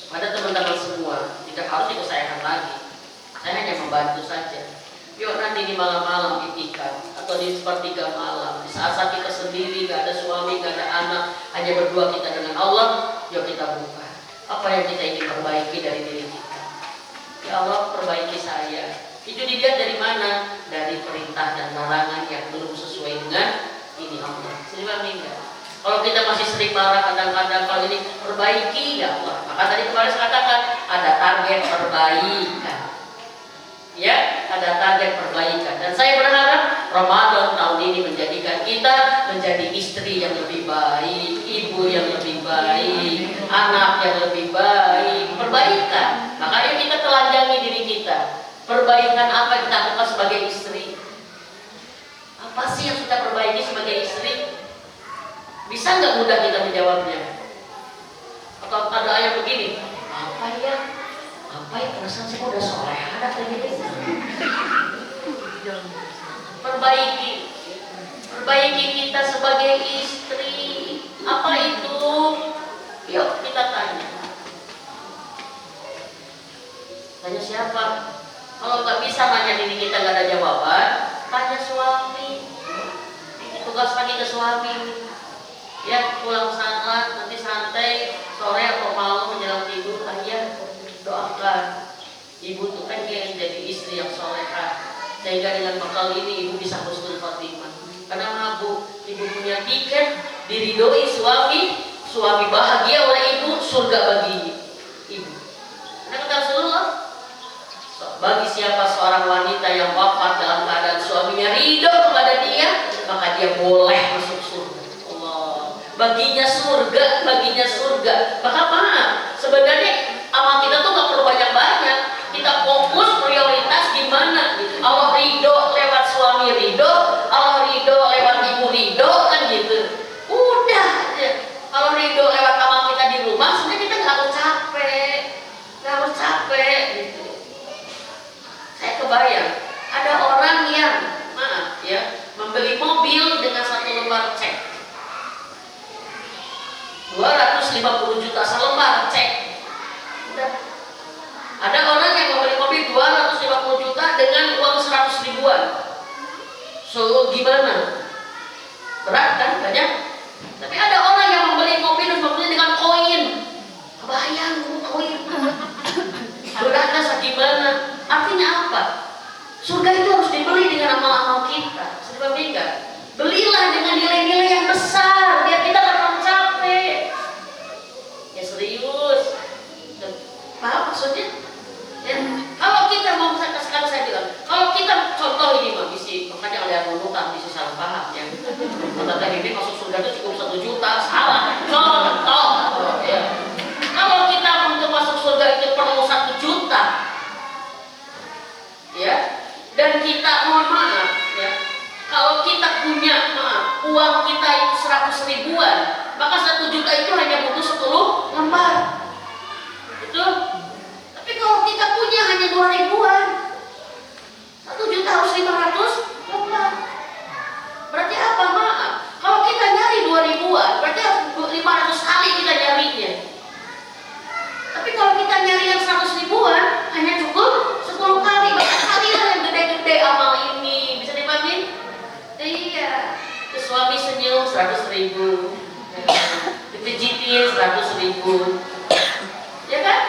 kepada teman-teman semua, tidak harus diusahakan lagi. Saya hanya membantu saja. Yuk nanti di malam-malam itikaf atau di sepertiga malam, di saat-saat kita sendiri, gak ada suami, gak ada anak, hanya berdua kita dengan Allah, yuk kita buka. Apa yang kita ingin perbaiki dari diri kita? Ya Allah, perbaiki saya. Itu dilihat dari mana? Dari perintah dan larangan yang belum sesuai dengan ini Allah. Sehingga enggak. Kalau kita masih sering marah kadang-kadang, kalau ini perbaiki ya Allah. Maka tadi kemarin saya katakan ada target perbaikan. Ya, ada target perbaikan. Dan saya berharap Ramadan tahun ini menjadikan kita menjadi istri yang lebih baik, ibu yang lebih baik, anak yang lebih baik, perbaikan. Maka ayo kita telanjangi diri kita. Perbaikan apa yang kita lakukan sebagai istri? Apa sih yang kita perbaiki sebagai istri? Bisa nggak mudah kita menjawabnya? Atau ada ayat begini, apa ya perasaan saya udah soleh ada kayak gitu. Perbaiki kita sebagai istri. Apa itu? Yuk kita tanya siapa? Kalau nggak bisa nanya diri kita nggak ada jawaban, tanya suami. Tugas lagi ke suami. Ya pulang saat nanti santai sore atau malam menjelang tidur, ayah doakan ibu tuh kan dia yang jadi istri yang solehah, sehingga dengan bekal ini ibu bisa husnul khotimah. Karena ibu punya tiket diridhoi suami bahagia oleh ibu, surga bagi ibu. Karena kata Rasulullah, bagi siapa seorang wanita yang wafat dalam keadaan suaminya ridho kepada dia, maka dia boleh masuk surga. Baginya surga. Maka maaf, sebenarnya amal kita tuh gak perlu banyak-banyak. Kita fokus prioritas gimana. Allah ridho lewat suami ridho, Allah ridho lewat ibu ridho, kan gitu. Udah aja. Kalau ridho lewat amal kita di rumah, sebenarnya kita gak harus capek gitu. Saya kebayang ada orang yang maaf ya membeli mobil dengan satu lembar cek 250 juta selembar cek. Udah. Ada orang yang membeli mobil 250 juta dengan uang 100 ribuan. So gimana? Berat kan? Banyak. Tapi ada orang yang membeli mobil dengan koin. Kebayang koin. Beratnya segimana? Artinya apa? Surga itu harus dibeli dengan amal-amal kita. Sebab enggak? Belilah dengan nilai-nilai yang besar biar kita gak terlalu capek. Ya serius. Paham maksudnya? Ya. Kalau kita mau sekarang saya bilang, kalau kita contoh ini Mbak Bisi, makanya ada yang ngomong Bisi salah paham ya. Kata ini masuk surga itu cukup 1 juta, salah. Contoh. Ya. Kalau kita untuk masuk surga itu perlu 1 juta, ya, dan kita mohon maaf, ya, kalau kita punya uang kita itu 100 ribuan, maka 1 juta itu hanya butuh 10 lembar. Betul? Tapi kalau kita punya hanya 2 ribuan, 1 juta harus 500 lembar. Berarti apa? Maaf, kalau kita nyari 2 ribuan, berarti harus 500 kali kita nyarinya. Tapi kalau kita nyari yang 100 ribuan, hanya cukup 10 kali. Bahkan kalilah yang gede-gede amal ini. Bisa dipahami? Iya. Suami senyum 100 ribu, dipijitin 100 ribu, ya kan?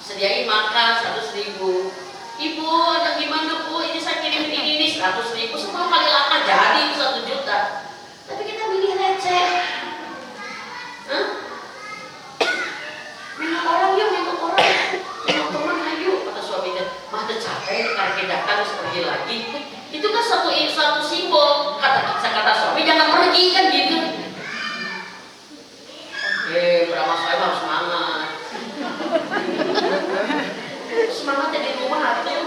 Sediain makan 100 ribu. Ibu ada gimana bu? Ini saya kirim ini 100 ribu. 10 kali lama jadi 1 juta. Tapi kita milih receh. Hah? Minum orang teman ayo kata suaminya, mah capek karena datang harus pergi lagi. Itu kan satu simbol kata suami jangan pergi kan gitu. Berapa saya harus semangat. Semangatnya di rumah tuh.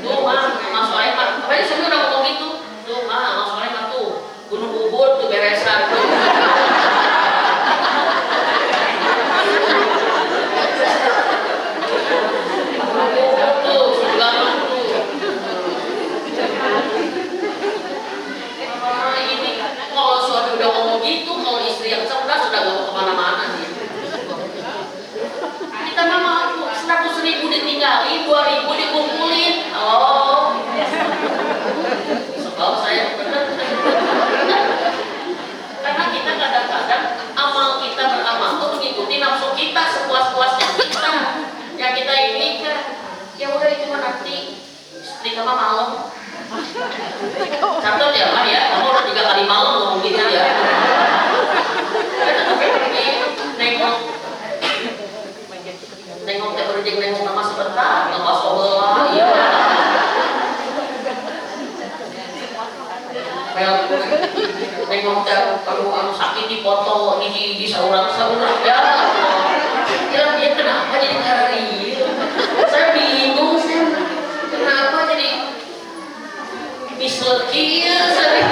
Tuh mas Soeimah, apalagi suami udah ngomong gitu. Tuh mas Soeimah tuh Gunung Ubud tuh beresan tuh. Ditinggalin 2.000 dikumpulin. Oh, sebab saya benar. Karena kita kadang-kadang amal kita beramal tuh mengikuti nafsu kita sepuas-puasnya kita. Yang kita ini kan, ya udah itu mah nanti istri kamu malam. Contoh ya lah ya, kamu udah 3 kali malam ngomong gitu ya. Nengok teh urang nengok nama sebentar, nggak sobelah, iya. Nengok teh kalau anu sakit dipoto di saurang ya. Ya dia kenapa jadi hari? Saya bingung saya. disebut kia sering.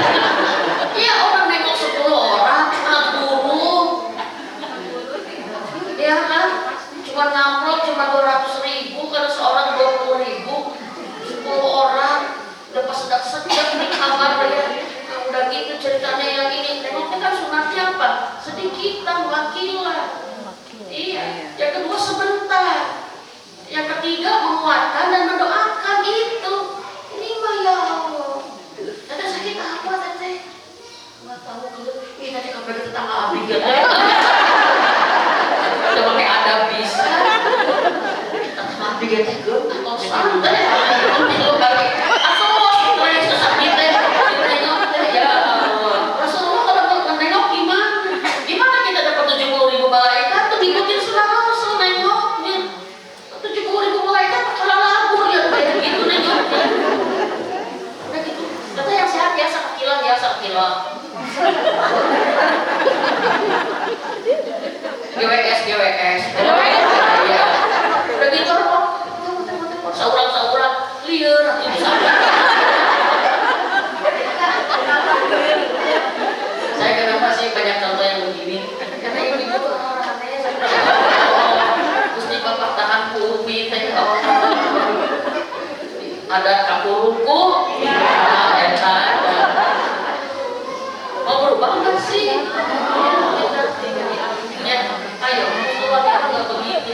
Ya orang nengok 10 orang, guru. Ya kan? Cuma ngamplop cuma 200.000 karena seorang 20.000. 10 orang udah pas sedang di kamar ya. Nah, udah gitu ceritanya yang ini. Nengoknya kan sunatnya apa? Sedikitan, wakilan. Iya. Yang kedua sebentar. Yang ketiga menguatkan dan mendoakan itu. Ini mah ya Allah. Tete sakit apa tete? Nggak tahu kalau ini tadi kabar tetangga abdi ya. Udah pakai ada bisa. Tetangga abdi ya teh gue atau santai. Itu kali. Atau proyek sakit teh. Nengok teh ya Allah. Rasulullah kalau menengok gimana? Gimana kita dapat 70.000 malaikat tuh ngikutin sunnah Rasul nengoknya. 70.000 malaikat kalau labur ya kayak gitu nengoknya. Udah gitu. Kata yang sehat ya sekilan ya sekilan. GWS ya. Udah gitu sauran liar itu sama. Saya kenapa sih banyak contoh yang begini? Karena ibu itu orangnya terus di bapak tahan kubi teh ada kapuruku mau berubah nggak sih? Ya, ayo, sholat itu nggak begitu.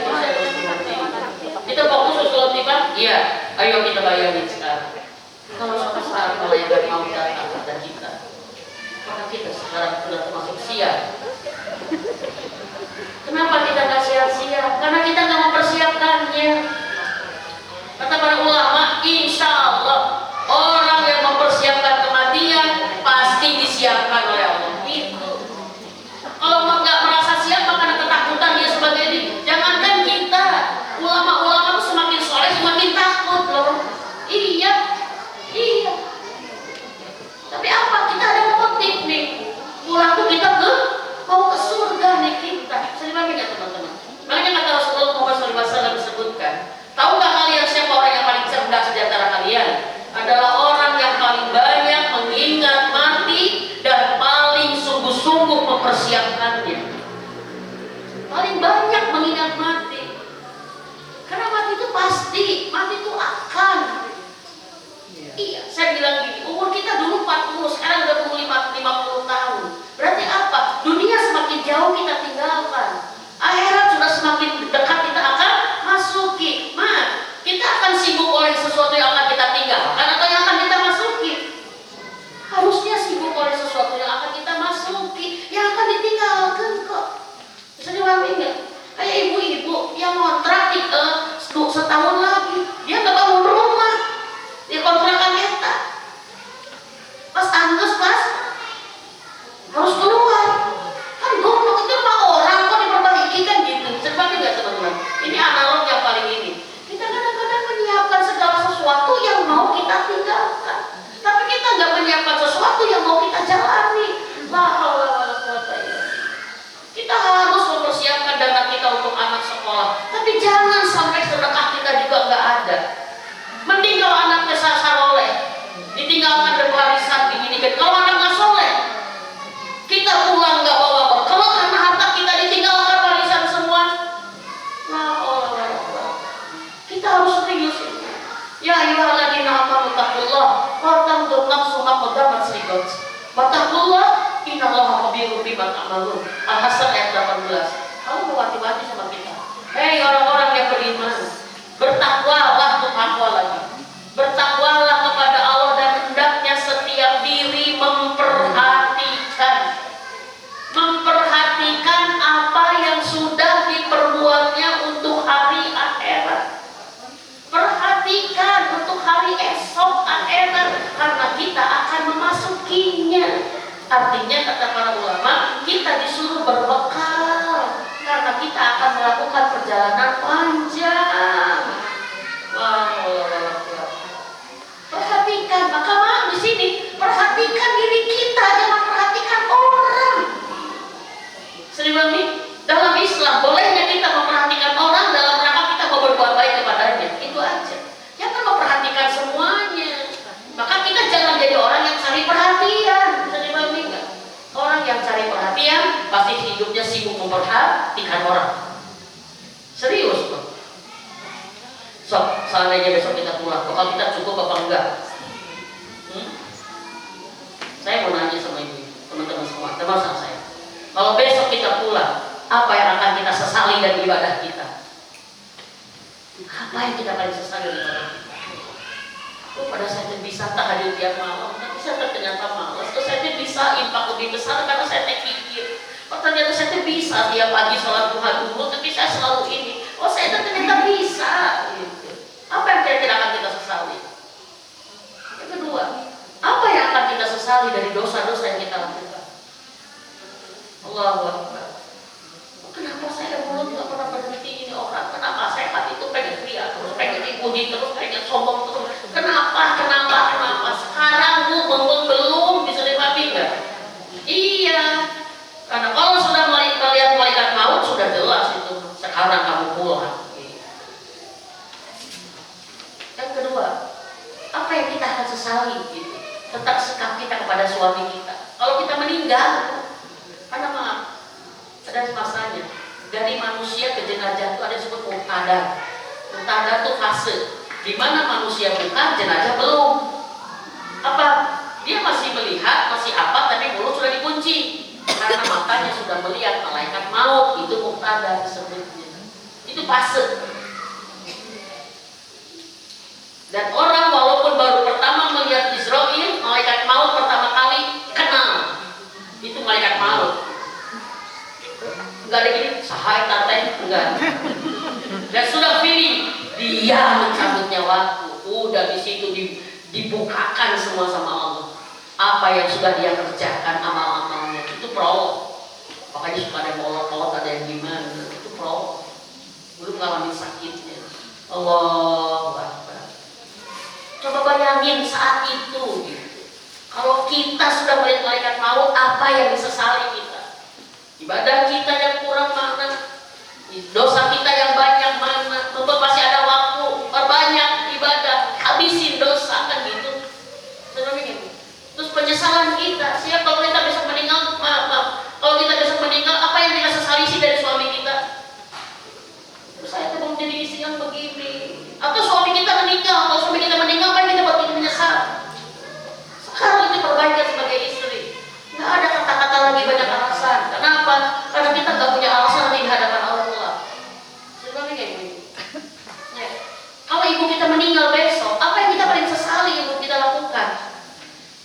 Kita fokus ke sholat tiba, iya. Ayo kita bayangin sekarang. Kalau suatu saat malaikat mau datang kepada kita, maka kita sekarang sudah termasuk siap. Kenapa kita nggak siap-siap? Karena kita nggak mempersiapkannya. Kata para ulama, insya Allah orang yang mempersiapkan kematian pasti disiapkan oleh Allah. Itu. Kalau nggak merasa siap maka ada ketakutan dia sebagai ini. Jangankan kita, ulama-ulama itu semakin soleh semakin takut loh. Iya. Tapi apa? Kita ada motif nih. Pulang tuh kita mau ke surga nih kita. Saya pahami nggak teman-teman? Makanya kata Rasulullah Muhammad SAW disebutkan. Tahu nggak kalian siapa orang yang paling cerdas di antara kalian? Adalah orang yang paling banyak mengingat mati dan paling sungguh-sungguh mempersiapkannya. Paling banyak mengingat mati. Karena mati itu pasti, mati itu akan. Iya, saya bilang gini, umur kita dulu 40, sekarang udah 50 tahun. Berarti apa? Dunia semakin jauh kita tinggalkan. Akhirat sudah semakin dekat kita akan masuki. Kita akan sibuk oleh sesuatu yang akan kita tinggalkan atau yang akan kita masuki. Harusnya sibuk oleh sesuatu yang akan kita masuki, yang akan ditinggalkan kok. Bisa dipahami nggak? Kayak ibu-ibu yang ngontrak setahun lagi, dia nggak bangun rumah, dia kontrakan eta. Pas anggus harus keluar. Kan goblok itu rumah orang kok diperbaiki kan gitu. Bisa dipahami nggak teman-teman? Ini analog yang paling ini. Kita kadang-kadang menyiapkan segala sesuatu yang mau kita tinggalkan, tapi kita nggak menyiapkan sesuatu yang mau kita jalani. Kita harus mempersiapkan dana kita untuk anak sekolah, tapi jangan sampai sedekah kita juga nggak ada. Mending kalau anaknya soleh, ditinggalkan dari warisan begini. Kalau anak nggak soleh, kita pulang nggak bawa bekal karena harta kita ditinggalkan warisan semua. Kita harus serius. Ya ayyuhalladzina amanu taqullah wa tanzur nafsum ma qaddamat lighad. Wattaqullah innallaha khabirun bima ta'malun. Al-Hasan ayat 18. Allah mewati-wati sama kita. Hei orang-orang yang beriman, bertakwalah tuh takwa lagi. Bertakwalah kepada Allah dan hendaknya setiap diri memperhatikan apa yang sudah diperbuatnya untuk hari akhirat. Perhatikan untuk hari esok akhirat karena kita akan memasukinya. Artinya kata para ulama, kita disuruh berbekal karena kita akan melakukan perjalanan panjang. Perhatikan, maka di sini perhatikan diri kita, jangan perhatikan orang. Seriwami, dalam Islam bolehnya kita memperhatikan orang dalam rangka kita mau berbuat baik kepadanya. Itu aja. Jangan memperhatikan semuanya. Maka kita jangan jadi orang hidupnya sibuk memperhatikan orang. Serius loh. Seandainya besok kita pulang, bakal kita cukup apa enggak? Saya mau nanya sama ibu, teman-teman semua, termasuk saya. Kalau besok kita pulang, apa yang akan kita sesali dari ibadah kita? Apa yang kita paling sesali dari ibadah kita? Pada saat itu bisa tahajud tiap malam, tapi saya ternyata malas. Terus saya bisa impak lebih besar karena saya pikir, ternyata saya bisa tiap pagi sholat duha dulu, tapi saya selalu ini. Saya ternyata bisa. Gitu. Apa yang kira-kira akan kita sesali? Yang kedua, apa yang akan kita sesali dari dosa-dosa yang kita lakukan? Allahu Akbar. Kenapa saya mulut nggak pernah berhenti ini orang? Kenapa saya hati itu pengen teriak terus, pengen dipuji terus, pengen sombong terus? Kenapa? Sekarang belum bisa dimaafin nggak? Iya. Karena kalau sudah melihat malaikat maut sudah jelas itu. Sekarang kamu pulang. Yang kedua, apa yang kita akan sesali gitu? Tentang sikap kita kepada suami kita. Kalau kita meninggal, karena maaf, ada masanya. Dari manusia ke jenazah itu ada disebut muqtada. Muqtada itu fase di mana manusia bukan, jenazah belum. Apa? Dia masih melihat, masih apa, tapi mulut sudah dikunci. Karena matanya sudah melihat malaikat maut, itu muqtada disebutnya. Itu fase. Dan orang walaupun baru pertama melihat Israel, malaikat maut pertama kali kenal. Itu malaikat maut. Enggak ada gini, sahai tateh, enggak. Dan sudah feeling, dia mencabut nyawaku. Udah di situ dibukakan semua sama Allah. Apa yang sudah dia kerjakan, amal-amalnya itu prolog. Makanya suka ada molot-molot, ada yang gimana, itu prolog. Belum ngalamin sakitnya. Allah Akbar. Coba bayangin saat itu gitu. Kalau kita sudah melihat malaikat maut, apa yang disesali kita? Ibadah kita yang kurang mana? Dosa kita yang banyak mana? Tentu pasti ada waktu, perbanyak ibadah, habisin dosa kan gitu. Terus penyesalan kita, siapa kalau kita besok meninggal, kalau kita besok meninggal, apa yang kita sesali sih dari suami kita? Terus saya tuh mau jadi istri yang begini. Atau suami kita meninggal, kalau suami kita meninggal, apa yang kita buat kita menyesal? Sekarang itu perbaikan sebagai istri. Nggak ada kata-kata lagi banyak alasan. Kenapa? Karena kita nggak punya alasan di hadapan Allah. Sebenarnya kayak gini. Ya. Kalau ibu kita meninggal besok, apa yang kita paling sesali ibu kita lakukan?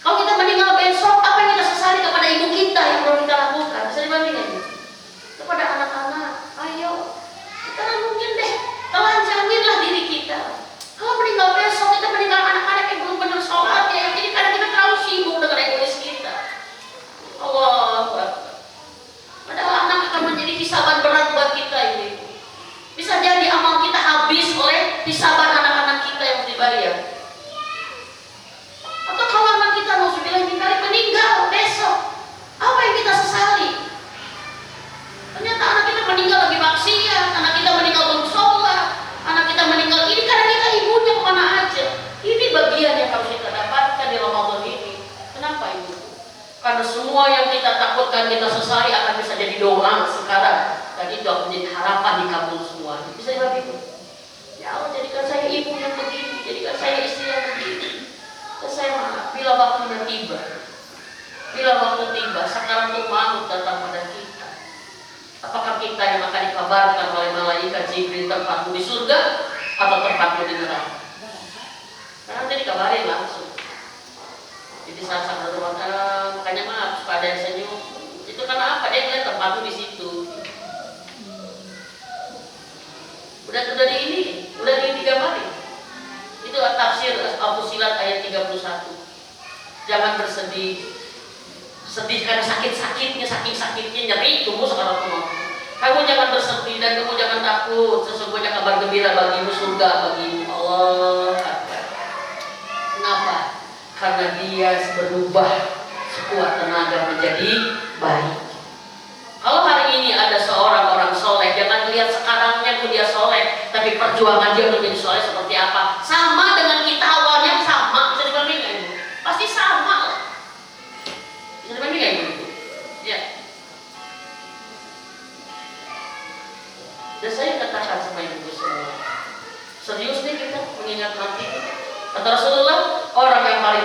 Kalau kita meninggal besok, apa yang kita sesali kepada ibu kita yang belum kita lakukan? Bisa dibandingkan? Kepada anak-anak, ayo kita renungin deh, telanjangin diri kita. Kalau meninggal besok, kita meninggal anak-anak yang belum benar sholat ya. Jadi karena kita terlalu sibuk dengan egois kita. Allah. Padahal anak akan menjadi hisaban berat buat kita ini. Bisa jadi amal kita habis oleh hisaban anak-anak kita yang dibayar. Atau kalau anak kita meninggal besok, apa yang kita sesali? Ternyata anak kita meninggal lagi maksiat, anak kita meninggal belum sholat, anak kita meninggal ini karena kita ibunya kemana aja. Ini bagian yang harus kita dapatkan di Ramadan ini. Kenapa ibu? Karena semua yang kita takutkan, kita sesali akan bisa jadi doa sekarang. Dan itu akan menjadi harapan dikabul semua. Bisa dibagikan? Ya Allah, jadikan saya ibu yang begini, jadikan saya istri yang begini. Dan saya maaf, bila waktunya tiba, sekarang tuh maut datang pada kita. Apakah kita yang akan dikabarkan oleh malaikat Jibril tempatmu di surga atau tempatmu di neraka? Karena nanti dikabarin langsung. Jadi saat berdoa, makanya maaf, pada yang senyum. Itu karena apa? Dia ngeliat tempatmu di situ. Udah digambarin. Itu tafsir Al-Fusilat ayat 31. Jangan bersedih. Sedih karena sakit-sakitnya, saking sakitnya nyeri tubuh sekarang tuh. Kamu jangan bersedih dan kamu jangan takut. Sesungguhnya kabar gembira bagimu, surga bagimu. Allah Akbar. Kenapa? Karena dia berubah sekuat tenaga menjadi baik. Kalau hari ini ada seorang orang soleh, jangan lihat sekarangnya dia soleh, tapi perjuangan dia menjadi soleh seperti apa? Sama dengan kita awalnya sama, bisa dibandingkan? Pasti sama. Bisa dibandingkan? Ya.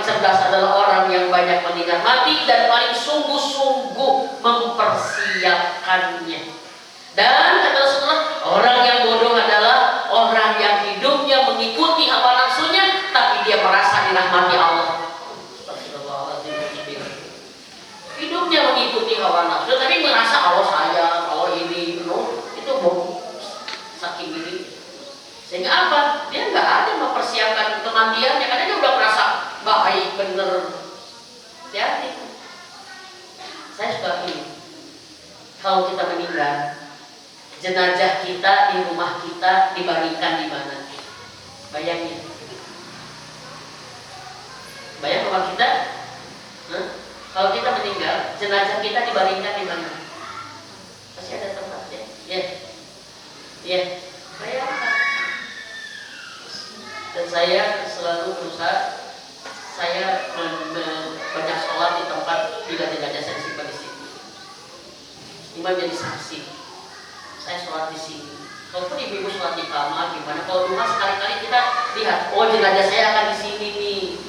cerdas adalah orang yang banyak mengingat mati dan paling sungguh-sungguh mempersiapkannya. Dan kata Rasulullah, orang yang bodoh adalah orang yang hidupnya mengikuti hawa nafsunya, tapi dia merasa dirahmati Allah. Hidupnya mengikuti hawa nafsu, tapi merasa Allah sayang, Allah ini, itu bohong, saking diri. Sehingga apa? Dia nggak ada mempersiapkan kematiannya, karena dia udah merasa baik, bener. Hati-hati. Saya suka ini. Kalau kita meninggal, jenazah kita di rumah kita dibaringkan di mana? Bayangin. Bayang rumah kita? Kalau kita meninggal, jenazah kita dibaringkan di mana? Pasti ada tempatnya. Ya. Bayangkan. Dan saya selalu berusaha, saya banyak sholat di tempat tidak jenazah saya simpan di sini. Imam jadi saksi. Saya sholat di sini. Kalaupun ibu-ibu sholat di kamar, gimana? Kalau rumah sekali-kali kita lihat, oh jenazah saya akan di sini nih.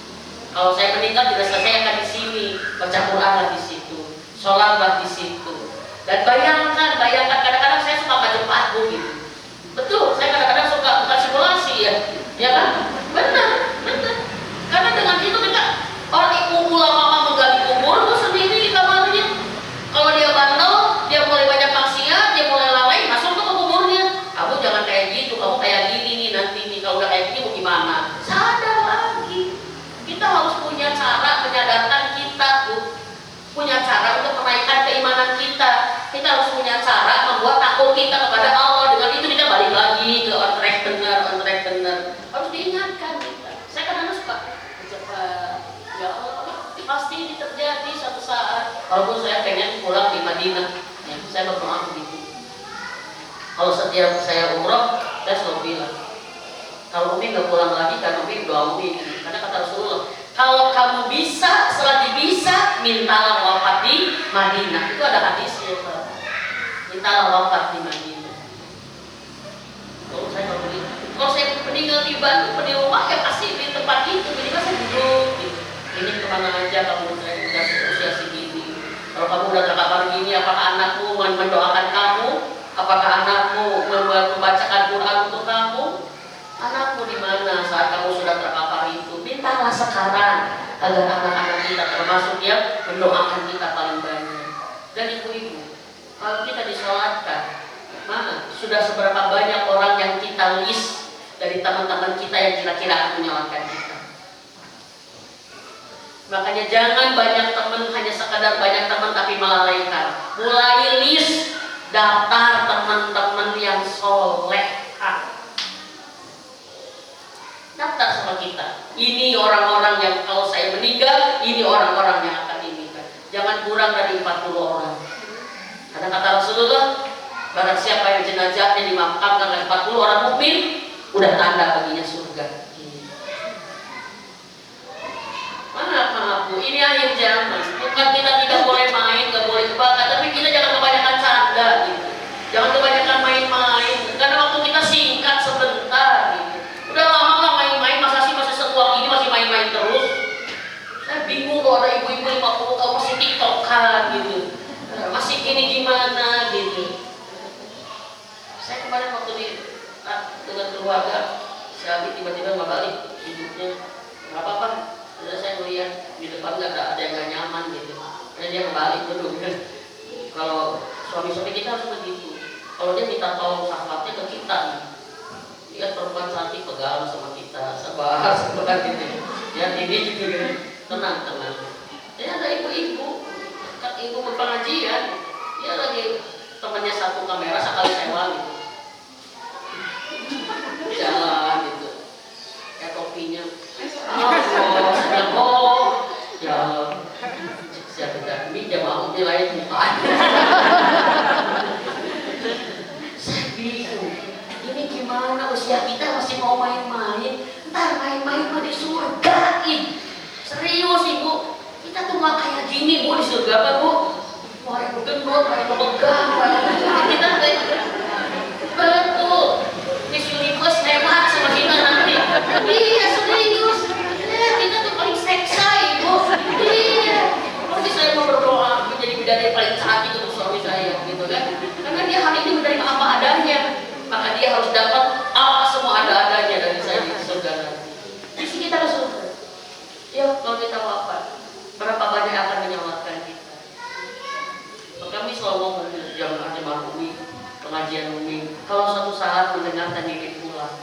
Kalau saya meninggal, jenazah saya akan di sini. Baca Quranlah di situ, sholatlah di situ. Dan bayangkan kadang-kadang saya suka baca paku gitu. Betul, saya kadang-kadang suka bukan simulasi ya kan? Benar. Karena dengan itu kita orang ulama menggali kubur itu sendiri di kamarnya. Kalau dia bandel, dia mulai banyak maksiat, dia mulai lalai, masuk ke kuburnya. Kamu jangan kayak gitu, kamu kayak gini nih nanti nih. Kalau udah kayak gini mau gimana? Sadar lagi. Kita harus punya cara menyadarkan kita, punya cara untuk menaikkan keimanan kita. Kita harus punya cara membuat takut kita kepada Allah. Dengan itu kita balik lagi ke on track benar. Harus diingatkan kita. Saya kadang-kadang suka ya Allah, pasti ini terjadi satu saat. Walaupun saya pengen pulang di Madinah, ya, saya berdoa begitu. Kalau setiap saya umroh, saya selalu bilang, kalau Umi nggak pulang lagi, kan Umi doa Umi. Karena kata Rasulullah, kalau kamu bisa, selagi bisa, mintalah wafat di Madinah. Itu ada hadisnya, Pak. Mintalah wafat di Madinah. Kalau saya meninggal di Bandung, di rumah, ya pasti di tempat itu. Jadi kan saya duduk gitu. Ini kemana aja kamu udah usia segini. Kalau kamu udah terkapar gini, apakah anakmu mendoakan kamu? Apakah anakmu membacakan Quran untuk kamu? Anakmu di mana saat kamu sudah terkapar itu? Mintalah sekarang agar anak-anak kita termasuk yang mendoakan kita paling banyak. Dan ibu-ibu, kalau kita disolatkan, mana sudah seberapa banyak orang yang kita list dari teman-teman kita yang kira-kira akan menyelamatkan kita. Makanya jangan banyak teman, hanya sekadar banyak teman tapi melalaikan. Mulai list daftar teman-teman yang soleh. Daftar sama kita. Ini orang-orang yang kalau saya meninggal, ini orang-orang yang akan dinikah. Jangan kurang dari 40 orang. Karena kata Rasulullah, barang siapa yang jenazahnya dimakamkan oleh 40 orang mukmin, udah tanda baginya surga. Maaf Bu, ini akhir zaman. Bukan kita tidak boleh main, nggak boleh kebakar, tapi kita jangan kebanyakan canda gitu. Jangan kebanyakan main-main, karena waktu kita singkat sebentar gitu. Udah lama lah main-main, masa setua gini masih main-main terus. Saya bingung kalau ada ibu-ibu 50 tahun masih tiktokan gitu. Masih gini gimana gitu. Saya kemarin waktu dengan keluarga, saya tiba-tiba nggak balik hidupnya. Nggak apa-apa. Terus saya melihat di depan nggak ada yang nggak nyaman gitu. Karena dia kembali dulu kan. Kalau suami-suami kita harus begitu. Kalau dia minta tolong sahabatnya ke kita nih. Lihat perempuan cantik pegang sama kita, sebahas gitu. Lihat ini gitu kan. Tenang. Jadi ada ibu-ibu, ibu berpengajian, dia lagi temannya satu kamera sekali sewa gitu. Jalan gitu. Kayak topinya. Saya tidak ini jamaah ummi lain bukan. Saya bingung. Ini gimana usia kita masih mau main-main? Ntar main-main mah di surga ih. Serius ibu. Kita tuh nggak kayak gini Bu di surga apa Bu? Wah ibu gendut, wah ibu pegang, kita tadi pulang.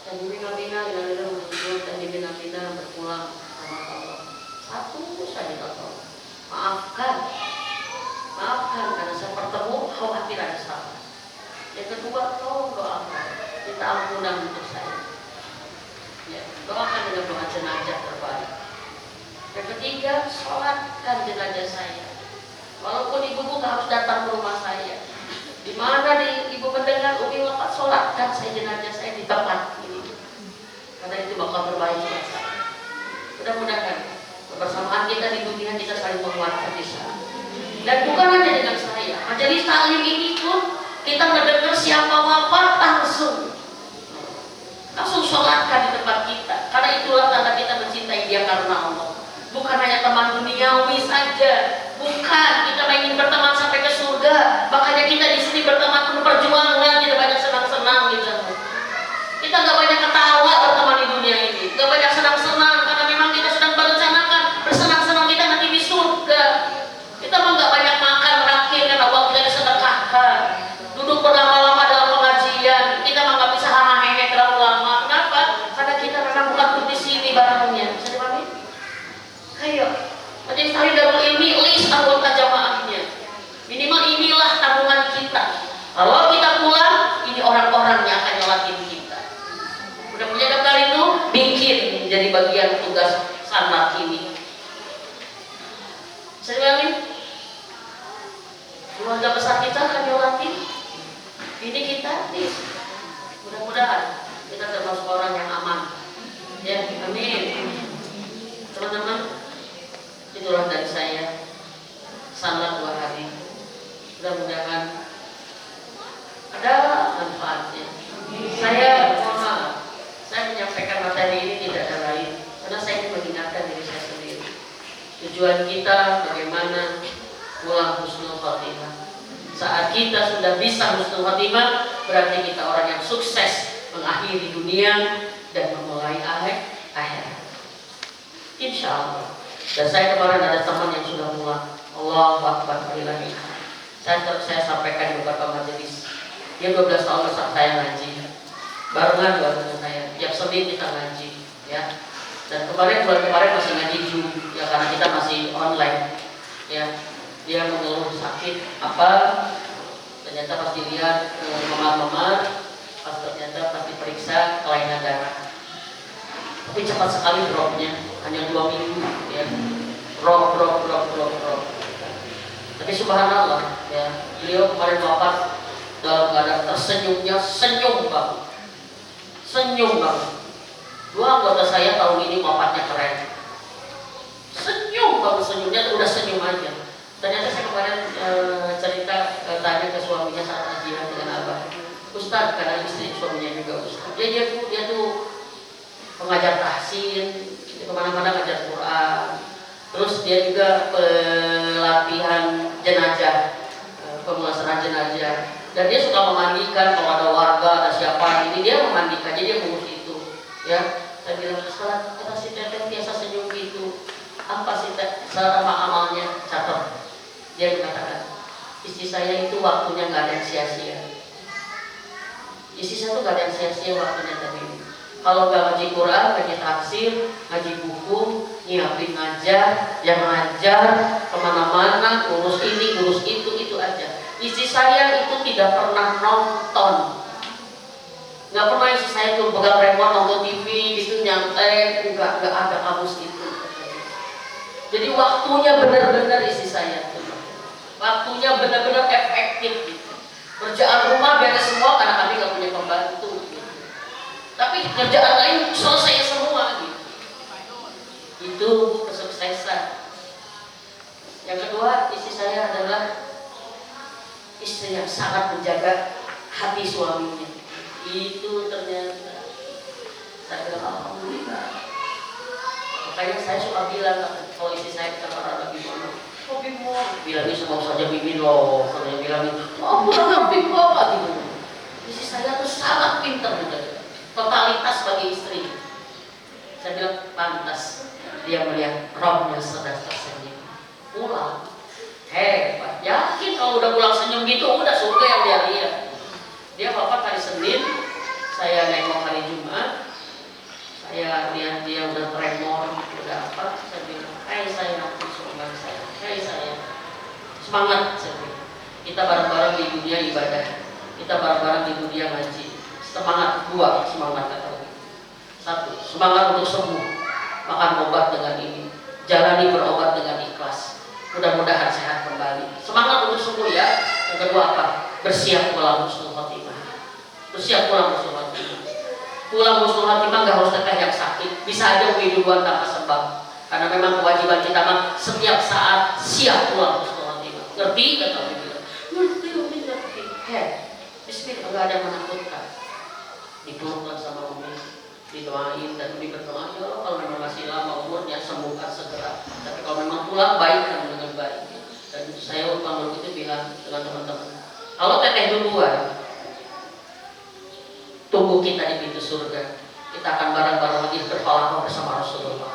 Tadi bina-bina berpulang sama Allah. Satu saja Allah. Maafkan karena saya bertemu khawatir ada salah. Yang kedua, tolong doakan, minta ampunan untuk saya. Ya, doakan dengan doa jenazah terbaik. Yang ketiga, sholatkan jenazah saya. Walaupun ibu nggak harus datang ke rumah saya. Di mana ibu mendengar Umi wafat, sholatkan saya jenazah saya di tempat ini. Karena itu bakal berbaik buat saya. Mudah-mudahan kebersamaan kita di dunia kita saling menguatkan di sana. Dan bukan hanya dengan saya, majelis taklim ini pun kita mendengar siapa wafat langsung sholatkan di tempat kita. Karena itulah tanda kita mencintai dia karena Allah. Bukan hanya teman duniawi saja, bukan kita ingin berteman sampai ke surga. Makanya kita di sini berteman penuh perjuangan, tidak banyak senang-senang gitu. Kita nggak banyak ketawa berteman di dunia ini, nggak banyak senang-senang karena memang kita sedang merencanakan bersenang-senang kita nanti di surga. Kita mah nggak banyak makan terakhir karena uang kita disedekahkan. Duduk berlama-lama dalam pengajian, kita mah nggak bisa hahaha terlalu lama. Kenapa? Karena kita memang bukan di sini barangnya. Bisa dipahami? Ayo, majelis taklim Darul Ilmi list anggota jamaahnya. Minimal inilah tabungan kita. Kalau kita pulang, ini orang-orang yang akan nyolatin kita. Mudah-mudahan kali itu bikin menjadi bagian tugas sanat ini. Saya keluarga besar kita akan nyolatin. Ini kita nih. Mudah-mudahan kita termasuk orang yang aman. Ya, amin. Teman-teman, itulah dari saya sangat 2 hari. Mudah-mudahan ada manfaatnya. Saya mohon maaf, saya menyampaikan materi ini tidak ada lain karena saya ingin mengingatkan diri saya sendiri. Tujuan kita bagaimana pulang husnul khotimah. Saat kita sudah bisa husnul khotimah, berarti kita orang yang sukses mengakhiri dunia dan memulai akhirat. Insya Allah. Dan saya kemarin ada teman yang sudah pulang. Allahu Akbar. Saya sampaikan di beberapa majelis. Dia 12 tahun bersama saya ngaji. Barengan dengan saya. Tiap Senin kita ngaji, ya. Dan bulan kemarin masih ngaji Zoom, ya karena kita masih online, ya. Dia mengeluh sakit apa? Ternyata pas dilihat memar-memar, pas diperiksa kelainan darah. Tapi cepat sekali dropnya, hanya 2 minggu, ya. Drop. Tapi subhanallah, ya, beliau kemarin wafat dalam keadaan tersenyumnya, senyum banget. 2 anggota saya tahun ini wafatnya keren. Senyum banget senyumnya, udah senyum aja. Ternyata saya kemarin tanya ke suaminya saat kajian dengan abah. Ustadz, karena istri suaminya juga Ustadz. Dia tuh pengajar tahsin, kemana-mana ngajar Quran. Terus dia juga pelatihan jenazah, pemulasaraan jenazah. Dan dia suka memandikan kalau ada warga, ada siapa ini dia memandikan, jadi dia ngurus itu. Ya, saya bilang setelah kita si teteh biasa senyum gitu, apa sih teh selama amalnya catat. Dia mengatakan, istri saya itu waktunya nggak ada yang sia-sia. Istri saya tuh nggak ada yang sia-sia waktunya tadi. Kalau nggak ngaji Quran, ngaji tafsir, ngaji buku, nyiapin ngajar, yang ngajar kemana-mana, urus ini, urus itu aja. Istri saya itu tidak pernah nonton, nggak pernah istri saya tuh pegang remote nonton TV gitu nyantai, nggak ada kamus itu. Jadi waktunya benar-benar istri saya tuh, waktunya benar-benar efektif gitu. Kerjaan rumah beres semua karena kami nggak punya pembantu. Gitu. Tapi kerjaan lain selesai semua gitu. Itu kesuksesan. Yang kedua, istri saya adalah istri yang sangat menjaga hati suaminya. Itu ternyata saya bilang alhamdulillah. Makanya saya suka bilang kalau istri saya bicara lagi gimana, oh Bimo, bilangnya semua saja Mimin loh. Kalau yang bilangnya, oh kurang Bimo apa gitu. Istri saya tuh sangat pintar menjaga totalitas bagi istri. Saya bilang pantas dia melihat rohnya sedang tersenyum. Pulang hebat, yakin kalau udah pulang senyum gitu udah surga yang dia lihat. Dia wafat hari Senin, saya nengok hari Jumat, saya lihat dia udah tremor, udah apa, saya bilang, hai saya, semangat, saya bilang. Kita bareng-bareng di dunia ibadah, kita bareng-bareng di dunia ngaji. Semangat, dua semangat kata. Satu, semangat untuk sembuh, makan obat dengan ini, jalani berobat dengan ikhlas. Mudah-mudahan sehat kembali. Semangat untuk sembuh ya. Yang kedua apa? Bersiap pulang husnul khotimah. Bersiap pulang husnul khotimah. Pulang husnul khotimah nggak harus teteh yang sakit. Bisa aja umi duluan tanpa sebab. Karena memang kewajiban kita mah setiap saat siap pulang husnul khotimah. Ngerti kata umi bilang? Ngerti umi ngerti. Bismillah, nggak ada yang menakutkan. Dipelukkan sama umi, didoain dan umi berdoa, ya Allah kalau memang masih lama umurnya sembuhkan segera. Tapi kalau memang pulang baikkan dengan baik. Dan saya waktu itu bilang dengan teman-teman, kalau teteh duluan, tunggu kita di pintu surga. Kita akan bareng-bareng lagi berhalaqah bersama Rasulullah.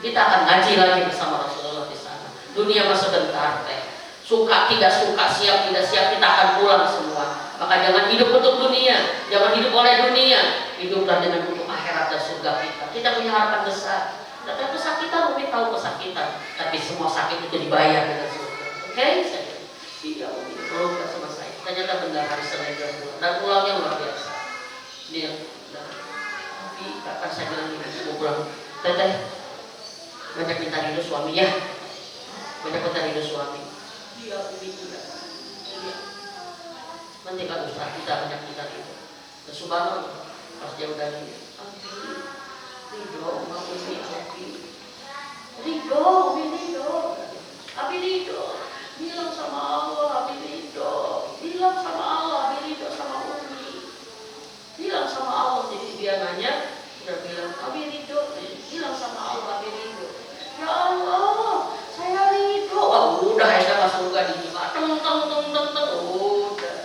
Kita akan ngaji lagi bersama Rasulullah di sana. Dunia masa sebentar teh. Suka tidak suka, siap tidak siap, kita akan pulang semua. Maka jangan hidup untuk dunia, jangan hidup oleh dunia. Hiduplah dengan untuk akhirat dan surga kita. Kita punya harapan besar. Tapi kesakitan, Umi tahu kesakitan. Tapi semua sakit itu dibayar dengan surga. Oke? Saya tidak Umi berubah sama saya. Ternyata benar hari Senin dan pulangnya luar biasa. Dia tapi kapan saya bilang gini, mau pulang, teteh banyak minta ridho suami ya, banyak minta ridho suami. Iya Umi juga. Iya. Nanti kan Ustaz kita banyak minta ridho. Dan subhanallah pas dia udah gini, ridho, mau Umi Abi, ridho, Umi ridho, Abi ridho, bilang sama Allah, Abi ridho, bilang sama Allah, Abi ridho sama Umi, bilang sama Allah. Jadi dia nanya, udah bilang Abi ridho, bilang sama Allah, Abi ridho. Ya Allah, saya ridho. Wah udah ya masuk surga di jiwa, teng udah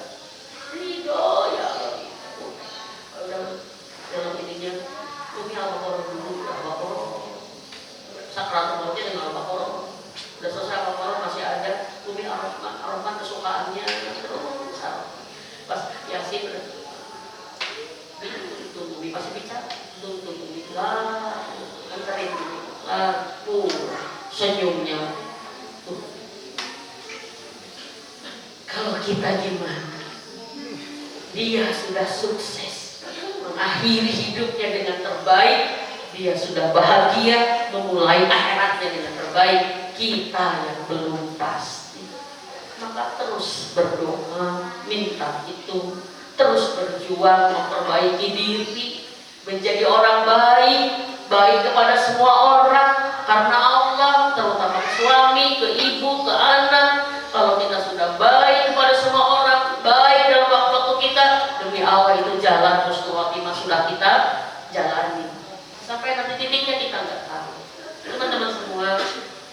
ridho ya Allah. Udah dalam ininya, Umi Al-Baqarah dulu, Al-Baqarah sakratul mautnya dengan Al-Baqarah. Udah selesai Al-Baqarah masih ada Umi Ar-Rahman kesukaannya terus. Pas Yasin udah itu Umi pasti bicara, tuh Umi lah, anterin lampu senyumnya. Kalau kita gimana? Dia sudah sukses mengakhiri hidupnya dengan terbaik, dia sudah bahagia memulai akhiratnya dengan terbaik. Kita yang belum pasti, maka terus berdoa, minta itu, terus berjuang memperbaiki diri, menjadi orang baik, baik kepada semua orang karena Allah, terutama ke suami, ke ibu, ke anak. Kalau kita sudah baik kepada semua orang, baik dalam waktu kita, demi Allah itu jalan husnul khotimah sudah kita jalani. Sampai nanti titiknya kita nggak tahu. Teman-teman semua,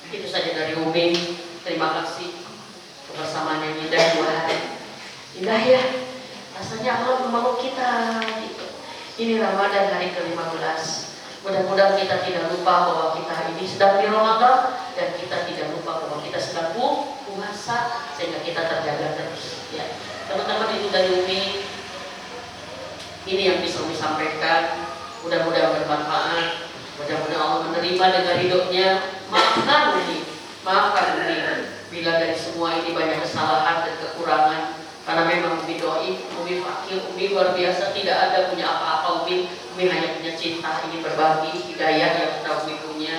itu saja dari Umi. Terima kasih kebersamaannya indah 2 hari. Indah ya, rasanya Allah memeluk kita. Gitu. Ini Ramadan hari ke-15. Mudah-mudahan kita tidak lupa bahwa kita ini sedang di Ramadan dan kita tidak lupa bahwa kita sedang puasa sehingga kita terjaga terus. Ya, teman-teman itu dari Umi. Ini yang bisa Umi sampaikan. Mudah-mudahan bermanfaat. Mudah-mudahan Allah menerima dengan ridhonya. Maafkan Umi, bila dari semua ini banyak kesalahan dan kekurangan. Karena memang Umi doi, Umi fakir, Umi luar biasa, tidak ada punya apa-apa Umi hanya punya cinta, ingin berbagi hidayah yang kita Umi punya.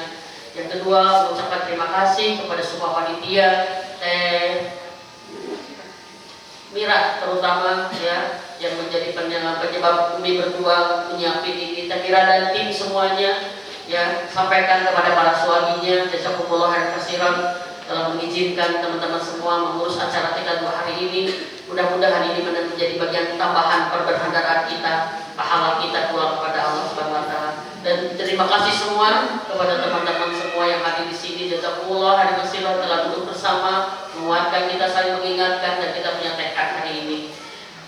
Yang kedua, mengucapkan terima kasih kepada semua panitia, Mira terutama ya, yang menjadi penyebab Umi berdua menyiapin ini. Mira dan tim semuanya ya, sampaikan kepada para suaminya, jazakumullah khairan katsiran dalam mengizinkan teman-teman semua mengurus acara kita 2 hari ini. Mudah-mudahan ini menjadi bagian tambahan perbendaharaan kita, pahala kita keluar kepada Allah Subhanahu wa taala. Dan terima kasih semua kepada teman-teman semua yang hadir di sini. Jazakumullah khairan katsiran telah duduk bersama, menguatkan kita, saling mengingatkan, dan kita punya tekad hari ini.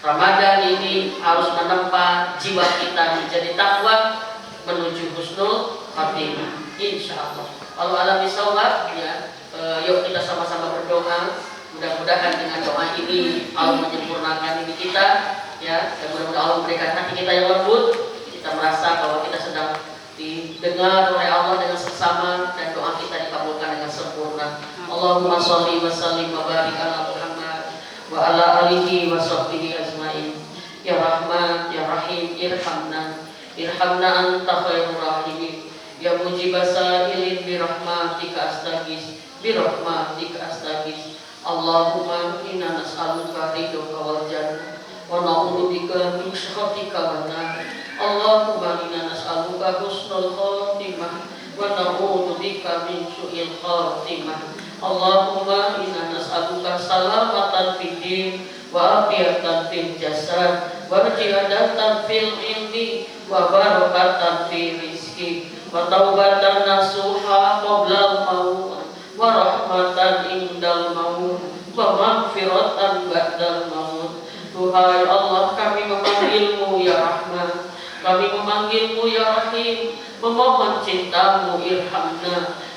Ramadan ini harus menempa jiwa kita menjadi takwa menuju husnul khotimah. Insyaallah. Kalau alam bisawab ya, yuk kita sama-sama berdoa. Mudah-mudahan dengan doa ini Allah menyempurnakan diri kita, ya, dan mudah-mudahan Allah memberikan hati kita yang lembut, kita merasa bahwa kita sedang didengar oleh Allah dengan seksama, dan doa kita dikabulkan dengan sempurna. Allahumma sholli wa sallim wa barik ala Muhammad wa ala alihi wa sahbihi ajmain. Ya Rahman, Ya Rahim, irhamna anta khairur rahimin. Ya mujibas sa'ilin bi rahmatika astaghis, bi rahmatika astaghis. Allahumma inna nas'aluka ridhoka wal jannah wa na'udzubika min sakhatika wan nar. Allahumma inna nas'aluka husnul khatimah wa na'udzubika min su'il khatimah. Allahumma inna nas'aluka salamatan fid din wa afiatan fil jasad wa ziyadatan fil ilmi wa barakatan fi rizqi wa taubatan nasuha qabla al-maut wa rahmatan indal maut wa maghfiratan ba'dal maut. Tuhai Allah, kami memanggilmu ya Rahman, kami memanggilmu ya Rahim, memohon cintamu.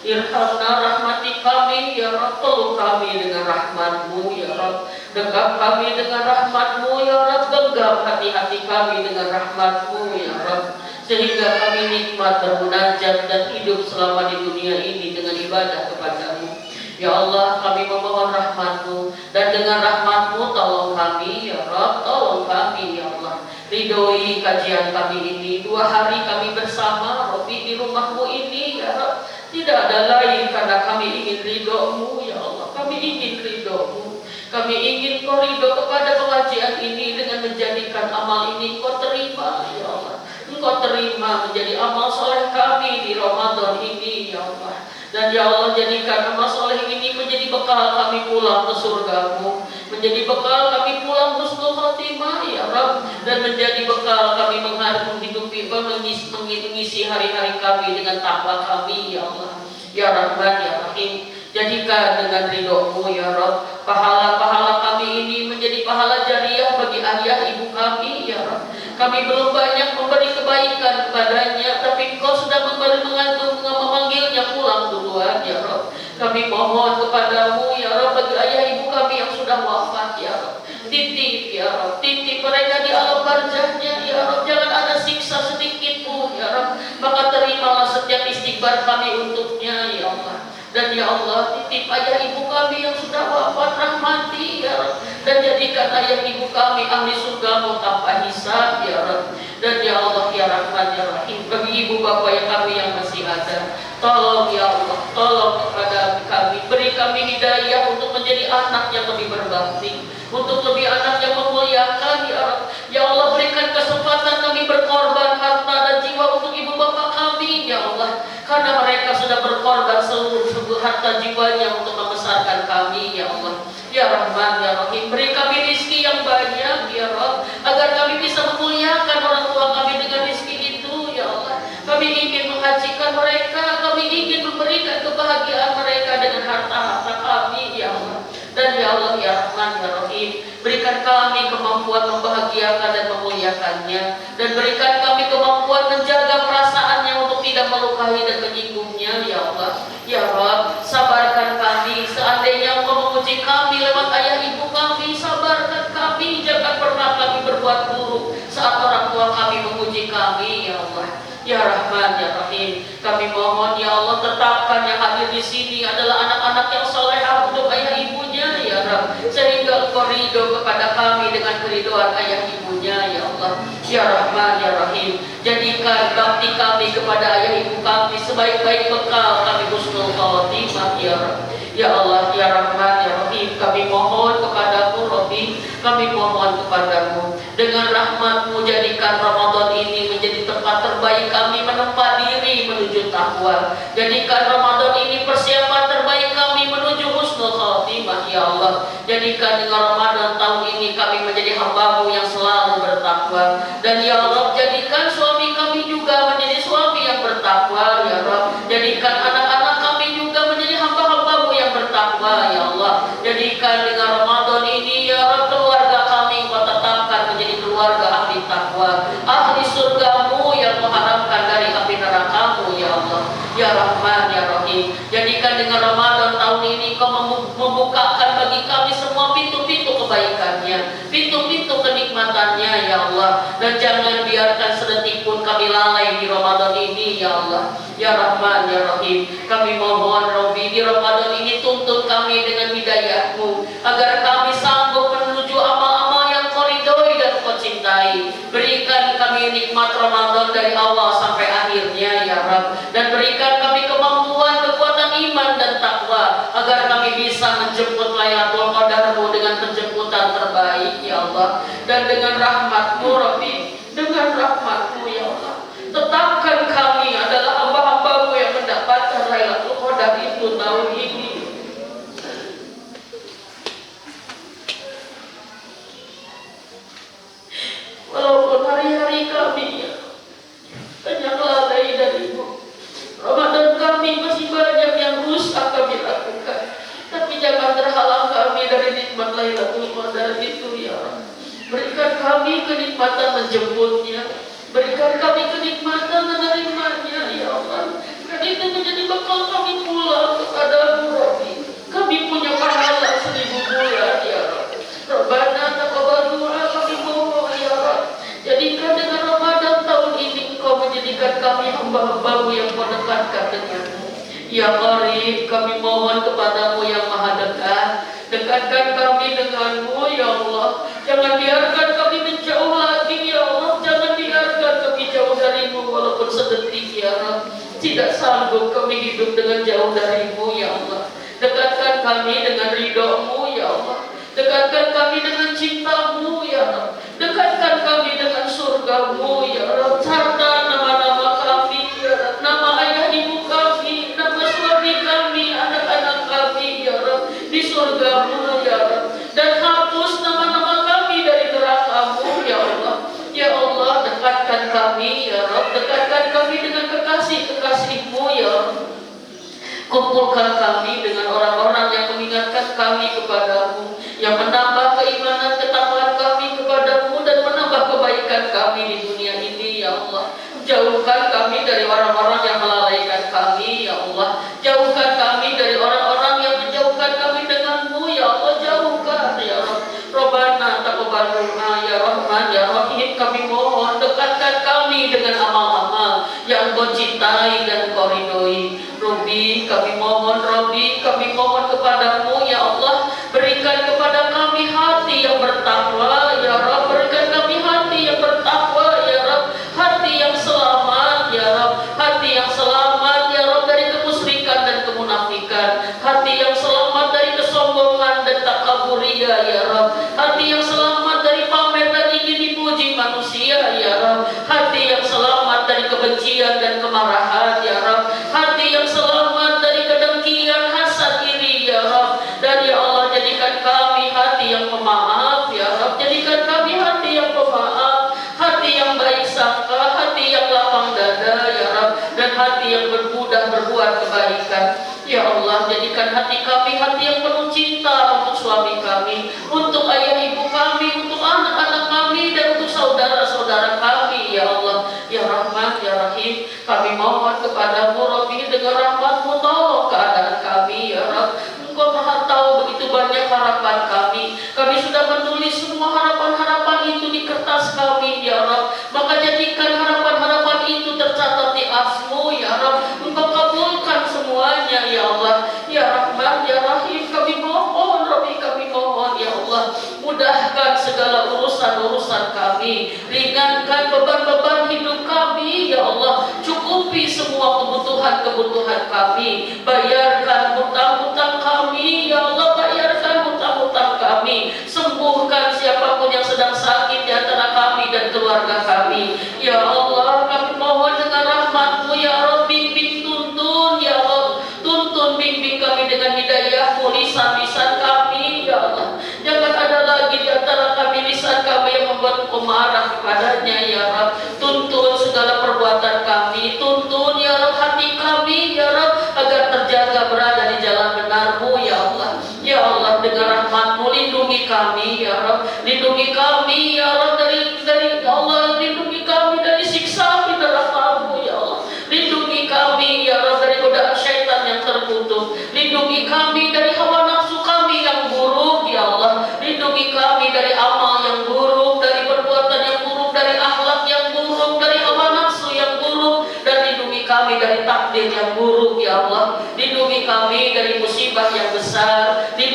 Irhamna rahmati kami ya Rabb, peluk kami dengan rahmatmu ya Rabb, dekat kami dengan rahmatmu ya Rabb, genggam hati-hati kami dengan rahmatmu ya Rabb, sehingga kami nikmat bermunajat dan hidup selama di dunia ini dengan ibadah kepadamu. Ya Allah, kami memohon rahmatmu, dan dengan rahmatmu tolong kami ya Rabb, tolong kami ya Allah. Ridhoi kajian kami ini, 2 hari kami bersama Rabbi di rumahmu ini ya Rabb. Tidak ada lain karena kami ingin ridho-Mu ya Allah. Kami ingin ridho-Mu. Kami ingin Kau ridho kepada pengajian ini dengan menjadikan amal ini Kau terima ya Allah. Engkau terima menjadi amal soleh kami di Ramadan ini ya Allah. Dan ya Allah, jadikan amal soleh ini menjadi bekal kami pulang ke surga-Mu, menjadi bekal kami pulang husnul khotimah ya Rabb, dan menjadi bekal kami menghidupi, mengisi hari-hari kami dengan takwa kami ya Allah. Ya Rahman ya Rahim, jadikan dengan ridho-Mu ya Rabb pahala-pahala kami ini menjadi pahala jariah bagi ayah ibu kami ya Rabb. Kami belum banyak memberi kebaikan kepadanya, tapi Engkau sudah memanggilnya pulang duluan ya Rabb. Kami mohon kepadamu ya Rabb, bagi ayah ibu kami yang sudah wafat ya Rabb, titip ya Rabb, titip mereka di alam barzahnya ya Rabb, jangan ada siksa sedikit pun ya Rabb, maka terimalah setiap istighfar kami untuknya ya Allah. Dan ya Allah, titip ayah ibu kami yang sudah wafat, rahmati ya Rabb, dan jadikan ayah ibu kami ahli surga-Mu tanpa hisab ya Rabb. Dan ya Allah ya Rahman ya Rahim, bagi ibu bapak yang kami yang masih ada, tolong ya Allah, tolong kepada kami, beri kami hidayah untuk menjadi anak yang lebih berbakti, untuk lebih anak yang memuliakan ya Rabb. Ya Allah, berikan kesempatan kami berkorban harta dan jiwa untuk ibu bapak kami ya Allah, karena mereka sudah berkorban seluruh harta jiwanya untuk membesarkan kami ya Allah. Ya Rahman ya Rahim, beri kami rizki yang banyak ya Rabb, agar kami bisa memuliakan orang tua kami dengan rizki itu ya Allah. Kami ingin menghajikan mereka, kami ingin memberikan kebahagiaan mereka dengan harta-harta kami ya Allah. Dan ya Allah ya Rahman ya Rahim, berikan kami kemampuan membahagiakan dan memuliakannya, dan berikan kami kemampuan menjaga perasaannya untuk tidak melukai dan menyinggungnya ya Allah. Ya Rabb, sabarkan kami, seandainya Engkau memuji kami lewat ayah ibu kami, sabarkan kami, jangan pernah kami berbuat buruk saat orang tua kami memuji kami ya Allah. Ya Rahman ya Rahim, kami mohon ya Allah, tetapkan yang hadir di sini adalah anak-anak yang salehah untuk ayah ibunya ya Rabb, sehingga Engkau ridho kepada kami dengan keridhoan ayah ibunya ya Allah. Ya Rahman ya Rahim, jadikan bakti kami kepada ayah ibu kami sebaik-baik bekal kami husnul khotimah ya Rabb. Ya Allah ya Rahman ya Rahim, kami mohon kepadamu Rabbi, kami mohon kepadamu, dengan rahmat-Mu jadikan Ramadan ini menjadi tempat terbaik kami menempa diri menuju takwa. Jadikan Ramadan ini persiapan terbaik kami menuju husnul khotimah ya Allah. Jadikan dengan Ramadan tahun ini kami menjadi hamba-Mu yang selalu bertakwa. Dan ya Allah, jadikan suami kami juga menjadi suami yang bertakwa ya Rabb. Jadikan anak-anak kami juga menjadi hamba-hamba-Mu yang bertakwa ya Allah. Jadikan dengan Ramadan ini ya Rabb, keluarga kami Engkau tetapkan menjadi keluarga ahli takwa, ahli surga-Mu yang mengharapkan dari api neraka-Mu ya Allah. Ya Rahman ya Rahim, jadikan dengan Ramadan tahun ini Engkau membukakan bagi kami semua pintu-pintu kebaikannya, pintu-pintu kenikmatannya Kami mohon Rabbi di Ramadan ini tuntun kami dengan hidayah-Mu agar kami sanggup menuju amal-amal yang Kau ridhoi dan Kau cintai. Berikan kami nikmat Ramadan dari awal sampai akhirnya ya Rabb, dan berikan kami kemampuan, kekuatan iman dan takwa agar kami bisa menjemput Lailatul Qadar-Mu dengan penjemputan terbaik ya Allah. Dan dengan rahmat-Mu Rabbi, dengan rahmat-Mu ya Allah, tetapkan kami adalah hamba-hamba-Mu yang mendapatkan Lailatul Qadar itu tahun ini. Walaupun hari-hari kami banyak lalai darimu, Ramadan kami masih banyak yang rusak kami lakukan, tapi jangan terhalang kami dari nikmat Lailatul Qadar itu ya Allah. Berikan kami kenikmatan menjemputnya, berikan kami kenikmatan menerimanya ya Allah. Dan itu menjadi bekal kami pulang kepada-Mu Rabbi. Kami punya pahala 1000 bulan ya Rabbi. Rabbana taqabbal du'a, kami mohon ya Rabbi, jadikan dengan Ramadan tahun ini Engkau menjadikan kami hamba-hamba-Mu yang Kau dekatkan dengan-Mu. Ya Qarib, kami mohon kepada-Mu yang maha dekat, dekatkan kami dengan-Mu ya Allah. Jangan biarkan kami menjauh lagi ya Allah. Jangan biarkan kami jauh dari-Mu walaupun sedetik ya Allah. Tidak sanggup kami hidup dengan jauh dari-Mu ya Allah. Dekatkan kami dengan ridho-Mu ya Allah. Dekatkan kami dengan cinta-Mu ya Allah. Dekatkan kami dengan surga-Mu ya Allah. Serta nama-nama kami ya Allah, nama ayah ibu kami, nama suami kami, anak-anak kami ya Allah di surga-Mu ya Allah. Dan hapus nama-nama kami dari neraka-Mu ya Allah. Ya Allah, dekatkan kami ya Allah. Dekatkan kami dengan kekasih-kekasih-Mu ya Allah. Kumpulkan kami dengan orang-orang yang mengingatkan kami kepada-Mu, yang menambah keimanan ketakwaan kami kepada-Mu dan menambah kebaikan kami di dunia ini ya Allah. Jauhkan kami dari orang-orang yang melalaikan kami ya Allah. Jauhkan kami dari orang-orang yang menjauhkan kami dengan-Mu ya Allah. Jauhkan ya Allah. Rabbana taqabbal du'a ya Rahman ya Rahim, kami mohon dekatkan kami dengan amal-amal yang Kau cintai dan Kau ridhoi. Rabbi, kami mohon Rabbi, kami mohon kepada-Mu ya Allah, berikan kepada kami hati yang bertakwa ya Rabb. Berikan kami hati yang bertakwa ya Rabb, hati yang selamat ya Rabb, hati yang selamat ya Rabb dari kemusyrikan dan kemunafikan, hati yang selamat dari kesombongan dan takaburia ya Rabb, hati yang selamat dari pamer dan ingin dipuji manusia ya Rabb, hati yang selamat dari kebencian dan kemarahan ya Rabb, hati yang selamat dari kedengkian, hasad, iri ya Rabb. Dan ya Allah, jadikan kami hati yang pemaaf ya Rabb, jadikan kami hati yang pemaaf, hati yang baik sangka, hati yang lapang dada ya Rabb, dan hati yang bermudah berbuat kebaikan. Ya Allah, jadikan hati kami hati yang penuh cinta untuk suami kami, untuk ayah ibu kami, untuk anak-anak kami, dan untuk saudara-saudara kami ya Allah. Ya Rahman ya Rahim, kami mohon kepada-Mu Rabbi, dengan rahmat-Mu tolong keadaan kami ya Rabb. Engkau maha tahu begitu banyak harapan kami. Kami sudah menulis semua harapan-harapan itu di kertas kami ya Rabb. Maka jadikan harapan-harapan itu tercatat di as-Mu ya Rabb. Engkau kabulkan semuanya ya Allah. Ya Rahman ya Rahim, kami mohon Rabbi, kami mohon ya Allah, mudahkan segala urusan-urusan kami, ringankan beban-beban hidup kami ya Allah, cukupi semua kebutuhan-kebutuhan kami, bayarkan hutang-hutang kami ya Allah, bayarkan hutang-hutang kami, sembuhkan siapapun yang sedang sakit di antara kami dan keluarga kami ya Allah. Kami mohon dengan rahmat-Mu ya Rabbi, bimbing tuntun ya Allah, tuntun bimbing kami dengan hidayah-Mu lisan-lisan kami ya Allah. Jangan ada lagi di antara kami lisan kami yang membuat Engkau marah kepadanya ya Rabb. Tuntun segala perbuatan kami, tuntun ya Rabb hati kami ya Rabb, agar terjaga berada di jalan benar-Mu ya Allah. Ya Allah, dengan rahmat-Mu lindungi kami ya Rabb, lindungi kami ya Rabb dari Allah, lindungi kami dari siksa api neraka-Mu ya Allah. Lindungi kami ya Rabb dari godaan syaitan yang terkutuk, lindungi kami dari hawa nafsu kami yang buruk ya Allah. Lindungi kami dari amal yang buruk, dari perbuatan yang buruk, dari akhlak yang buruk, dari hawa nafsu lindungi kami dari musibah yang besar, di